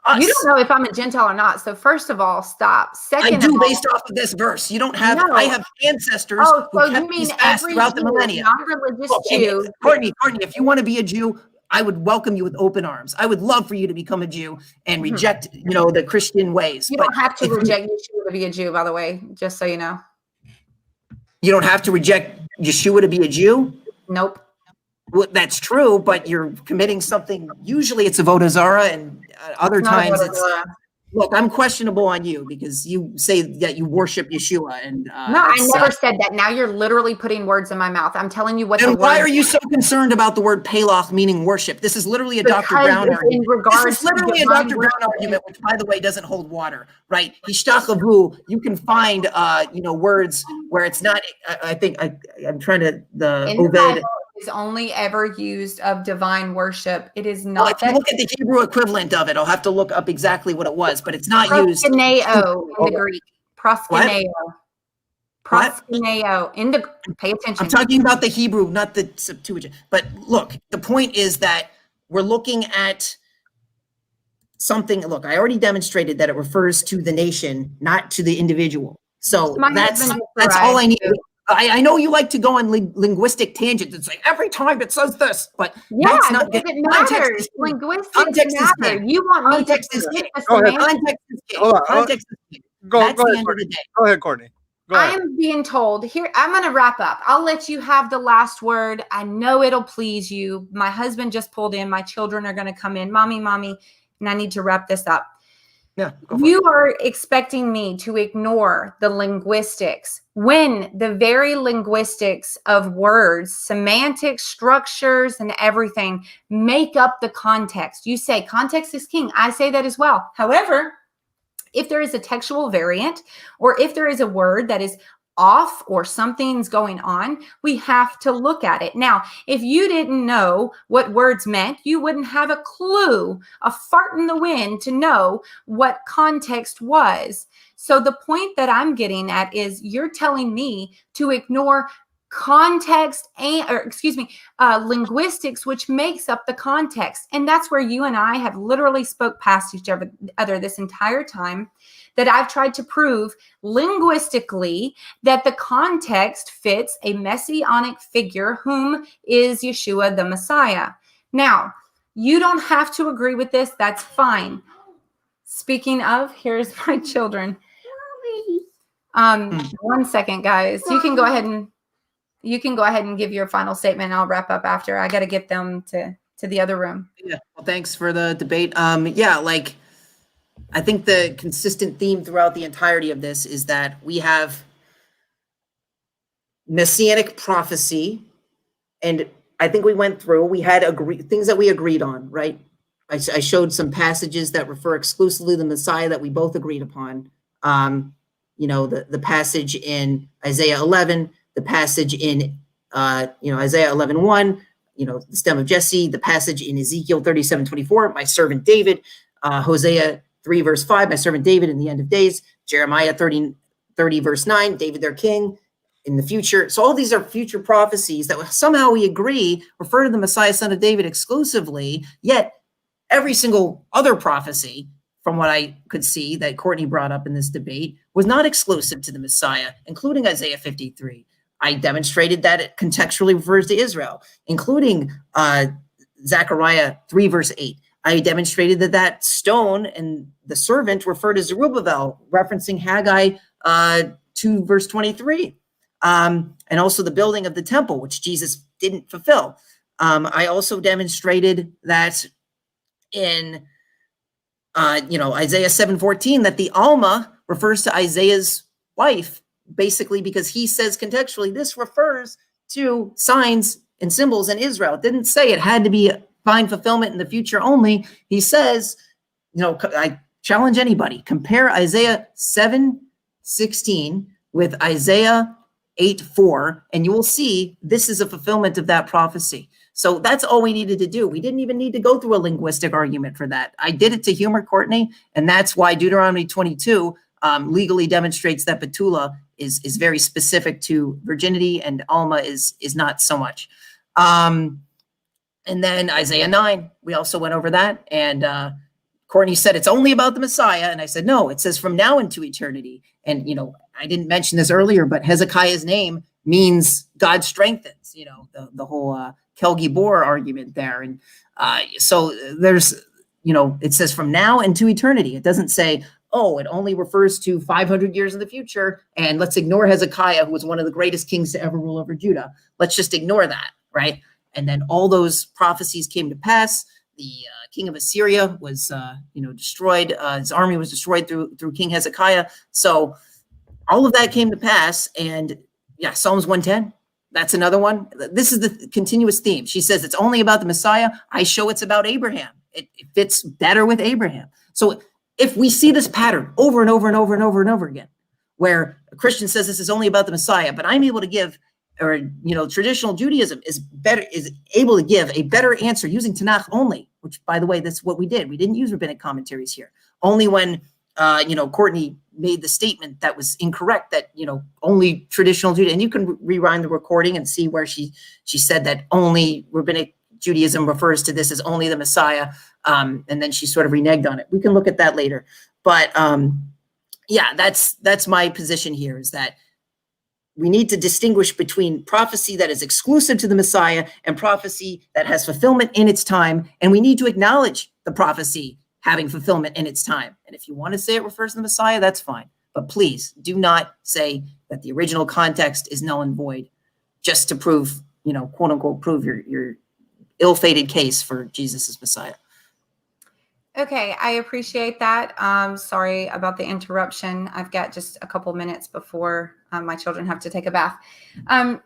Us. You don't know if I'm a Gentile or not. So first of all, stop. Second, I do based off of this verse. You don't have. No. I have ancestors who kept these fasts throughout the millennia. Non-religious Jew. Courtney, if you want to be a Jew, I would welcome you with open arms. I would love for you to become a Jew and reject, the Christian ways. You don't have to reject Yeshua to be a Jew, by the way, just so you know. You don't have to reject Yeshua to be a Jew? Nope. Well, that's true, but you're committing something. Usually it's avodah zarah, and other times it's. Look, I'm questionable on you because you say that you worship Yeshua, and no, I never said that. Now you're literally putting words in my mouth. I'm telling you what. And why are you so concerned about the word palach meaning worship? This is literally a Dr. Brown argument. This is literally a Dr. Brown argument, which, by the way, doesn't hold water, right? Hishtachavu, you can find, words where it's not. I think I'm trying to the Obed. is only ever used of divine worship. It is Well, not if you look at the Hebrew equivalent of it, I'll have to look up exactly what it was, but it's not used. proskuneo in the Greek. Proskuneo. What? Proskuneo in the, pay I'm attention. talking about the Hebrew, not the Septuagint. But look, the point is that we're looking at something. Look, I already demonstrated that it refers to the nation, not to the individual. So My that's husband all I need. described- I know you like to go on linguistic tangents. It's like every time it says this, but Yeah, that's not because good. it Context matters. is king. Linguistics Context is matter. king. You want me Context to is king. skip the Go ahead. semantics? Context is king. Hold on. Context is king. Go That's ahead, the end of Courtney. the day. Go ahead, Courtney. Go I ahead. am being told here, I'm going to wrap up. I'll let you have the last word. I know it'll please you. My husband just pulled in. My children are going to come in. Mommy, and I need to wrap this up. Yeah, go for it. You are expecting me to ignore the linguistics when the very linguistics of words, semantics, structures, and everything make up the context. You say context is king. I say that as well. However, if there is a textual variant, or if there is a word that is off or something's going on, we have to look at it. Now, if you didn't know what words meant, you wouldn't have a clue, a fart in the wind to know what context was. So the point that I'm getting at is you're telling me to ignore context linguistics, which makes up the context. And that's where you and I have literally spoke past each other this entire time, that I've tried to prove linguistically that the context fits a messianic figure, whom is Yeshua the Messiah. Now, you don't have to agree with this. That's fine. Speaking of, here's my children. 1 second, guys. You can go ahead and give your final statement. I'll wrap up after. I got to get them to the other room. Yeah. Well, thanks for the debate. Yeah, like I think the consistent theme throughout the entirety of this is that we have messianic prophecy, and I think we went through, we had things that we agreed on, right? I showed some passages that refer exclusively to the Messiah that we both agreed upon. You know, the passage in Isaiah 11, the passage in Isaiah 11:1, the stem of Jesse, the passage in Ezekiel 37:24, my servant David, Hosea 3 verse 5, my servant David in the end of days, Jeremiah 30 verse 9, David their king in the future. So all these are future prophecies that somehow we agree refer to the Messiah, son of David exclusively, yet every single other prophecy, from what I could see that Courtney brought up in this debate, was not exclusive to the Messiah, including Isaiah 53. I demonstrated that it contextually refers to Israel, including Zechariah 3 verse 8. I demonstrated that stone and the servant refer to Zerubbabel, referencing Haggai 2 verse 23. And also the building of the temple, which Jesus didn't fulfill. I also demonstrated that in Isaiah 7:14, that the alma refers to Isaiah's wife, basically because he says contextually this refers to signs and symbols in Israel. It didn't say it had to be find fulfillment in the future only. He says, I challenge anybody, compare Isaiah 7:16 with Isaiah 8:4, and you will see this is a fulfillment of that prophecy. So that's all we needed to do. We didn't even need to go through a linguistic argument for that. I did it to humor Courtney, and that's why Deuteronomy 22 legally demonstrates that Betula is very specific to virginity, and alma is not so much. And then Isaiah 9, we also went over that, and Courtney said it's only about the Messiah, and I said no, it says from now into eternity. And I didn't mention this earlier, but Hezekiah's name means God strengthens. The whole Kel Gibor argument there, and so there's it says from now into eternity. It doesn't say, oh, it only refers to 500 years in the future, and let's ignore Hezekiah, who was one of the greatest kings to ever rule over Judah. Let's just ignore that, right? And then all those prophecies came to pass. The king of Assyria was, destroyed. His army was destroyed through King Hezekiah. So all of that came to pass. And yeah, Psalms 110, that's another one. This is the continuous theme. She says it's only about the Messiah. I show it's about Abraham. It fits better with Abraham. So if we see this pattern over and over and over and over and over again, where a Christian says this is only about the Messiah, but I'm able to give or, traditional Judaism is able to give a better answer using Tanakh only, which, by the way, that's what we did. We didn't use rabbinic commentaries here. Only when, Courtney made the statement that was incorrect, that, only traditional Judaism, and you can rewind the recording and see where she said that only rabbinic Judaism refers to this as only the Messiah. And then she sort of reneged on it. We can look at that later. But yeah, that's my position here, is that we need to distinguish between prophecy that is exclusive to the Messiah and prophecy that has fulfillment in its time. And we need to acknowledge the prophecy having fulfillment in its time. And if you want to say it refers to the Messiah, that's fine. But please do not say that the original context is null and void just to prove, quote unquote, prove your ill-fated case for Jesus as Messiah. Okay, I appreciate that. Sorry about the interruption. I've got just a couple minutes before my children have to take a bath.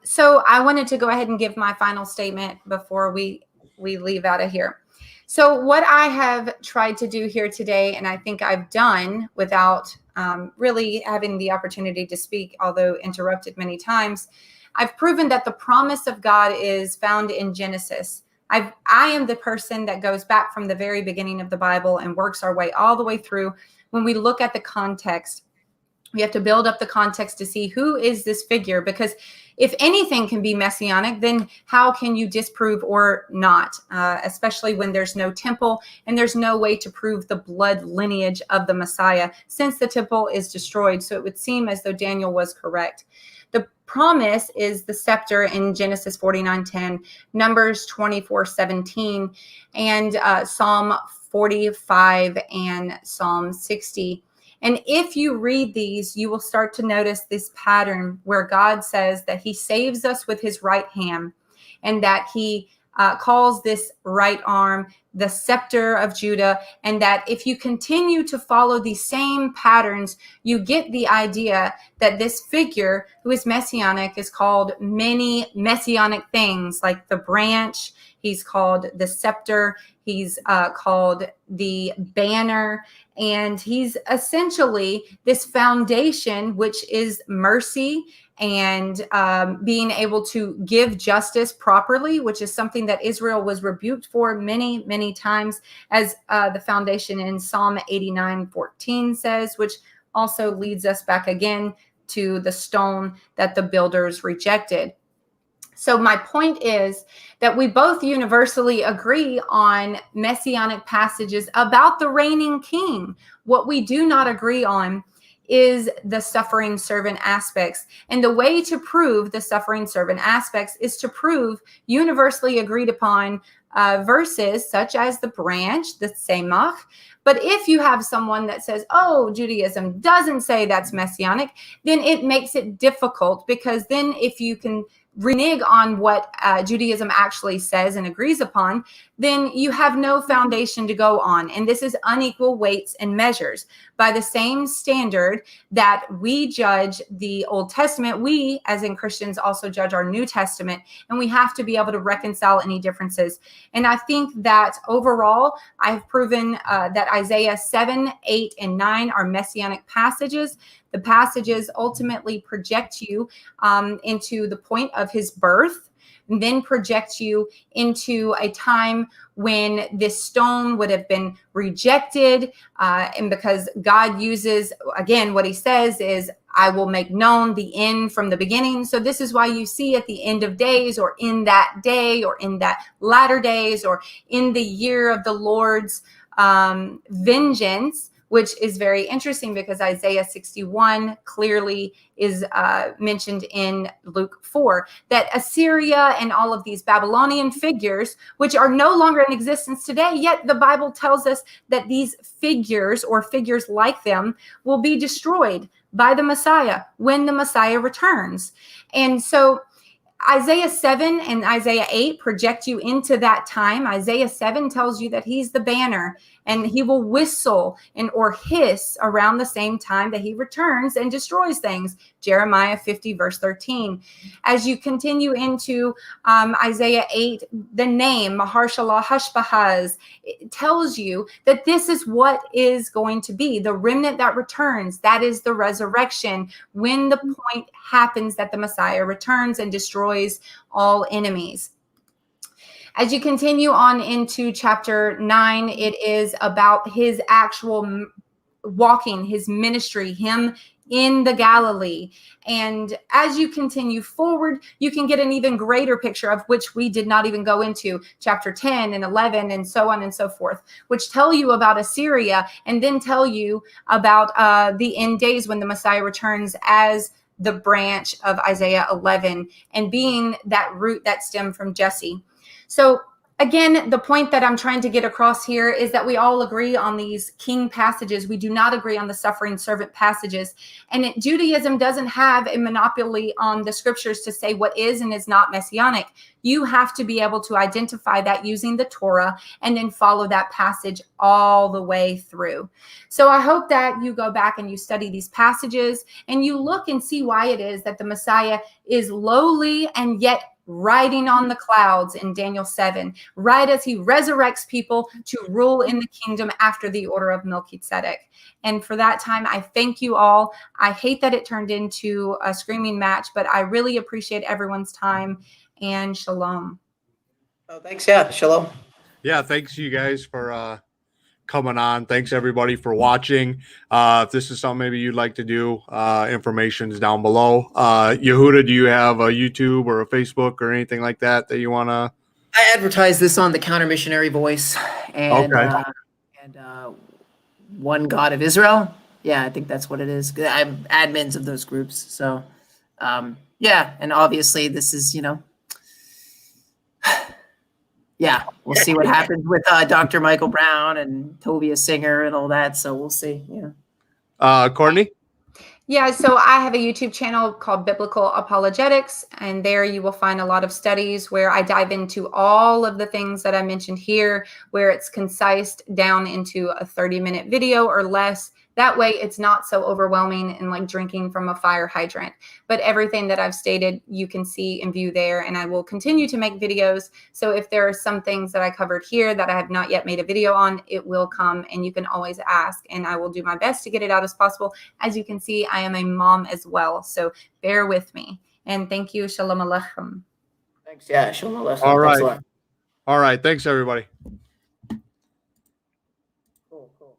So I wanted to go ahead and give my final statement before we leave out of here. So what I have tried to do here today, and I think I've done without really having the opportunity to speak, although interrupted many times, I've proven that the promise of God is found in Genesis. I am the person that goes back from the very beginning of the Bible and works our way all the way through. When we look at the context, we have to build up the context to see who is this figure, because if anything can be messianic, then how can you disprove or not, especially when there's no temple and there's no way to prove the blood lineage of the Messiah since the temple is destroyed. So it would seem as though Daniel was correct. The promise is the scepter in Genesis 49:10, Numbers 24:17, and Psalm 45 and Psalm 60. And if you read these, you will start to notice this pattern where God says that he saves us with his right hand, and that he calls this right arm the scepter of Judah, and that if you continue to follow these same patterns, you get the idea that this figure who is messianic is called many messianic things, like the branch. He's called the scepter. He's called the banner. And he's essentially this foundation, which is mercy and being able to give justice properly, which is something that Israel was rebuked for many, many times, as the foundation in Psalm 89:14 says, which also leads us back again to the stone that the builders rejected. So my point is that we both universally agree on messianic passages about the reigning king. What we do not agree on is the suffering servant aspects. And the way to prove the suffering servant aspects is to prove universally agreed upon verses such as the branch, the semach. But if you have someone that says, oh, Judaism doesn't say that's messianic, then it makes it difficult, because then if you can renege on what Judaism actually says and agrees upon, then you have no foundation to go on. And this is unequal weights and measures. By the same standard that we judge the Old Testament, we, as in Christians, also judge our New Testament, and we have to be able to reconcile any differences. And I think that overall, I've proven that Isaiah 7, 8, and 9 are messianic passages. The passages ultimately project you into the point of his birth, and then project you into a time when this stone would have been rejected. And because God uses, again, what he says is, I will make known the end from the beginning. So this is why you see at the end of days, or in that day, or in that latter days, or in the year of the Lord's vengeance, which is very interesting because Isaiah 61 clearly is mentioned in Luke 4, that Assyria and all of these Babylonian figures, which are no longer in existence today, yet the Bible tells us that these figures, or figures like them, will be destroyed by the Messiah when the Messiah returns. And so Isaiah 7 and Isaiah 8 project you into that time. Isaiah 7 tells you that he's the banner, and he will whistle and or hiss around the same time that he returns and destroys things. Jeremiah 50 verse 13. As you continue into Isaiah 8, the name Maharshala Hashbahaz, it tells you that this is what is going to be the remnant that returns. That is the resurrection, when the point happens that the Messiah returns and destroys all enemies. As you continue on into chapter 9, it is about his actual walking, his ministry, him in the Galilee. And as you continue forward, you can get an even greater picture, of which we did not even go into, chapter 10 and 11 and so on and so forth, which tell you about Assyria and then tell you about the end days when the Messiah returns as the branch of Isaiah 11 and being that root that stemmed from Jesse. So again, the point that I'm trying to get across here is that we all agree on these king passages. We do not agree on the suffering servant passages. And Judaism doesn't have a monopoly on the scriptures to say what is and is not messianic. You have to be able to identify that using the Torah and then follow that passage all the way through. So I hope that you go back and you study these passages and you look and see why it is that the Messiah is lowly and yet riding on the clouds in Daniel 7, right as he resurrects people to rule in the kingdom after the order of Melchizedek. And for that time, I thank you all. I hate that it turned into a screaming match, but I really appreciate everyone's time, and shalom. Oh, thanks. Yeah, shalom. Yeah, thanks you guys for coming on. Thanks everybody for watching. If this is something maybe you'd like to do, information's down below. Yehuda, do you have a YouTube or a Facebook or anything like that you want to? I advertise this on the Counter Missionary Voice and One God of Israel. Yeah, I think that's what it is. I'm admins of those groups. So, yeah, and obviously this is, yeah, we'll see what happens with Dr. Michael Brown and Tovia Singer and all that. So we'll see. Yeah. Courtney? Yeah, so I have a YouTube channel called Biblical Apologetics, and there you will find a lot of studies where I dive into all of the things that I mentioned here, where it's concised down into a 30-minute video or less. That way it's not so overwhelming and like drinking from a fire hydrant. But everything that I've stated, you can see and view there, and I will continue to make videos. So if there are some things that I covered here that I have not yet made a video on, it will come, and you can always ask, and I will do my best to get it out as possible. As you can see, I am a mom as well, so bear with me. And thank you. Shalom Aleichem. Thanks. Yeah, shalom Aleichem. All right. Thanks a lot. All right. Thanks everybody. Cool, cool.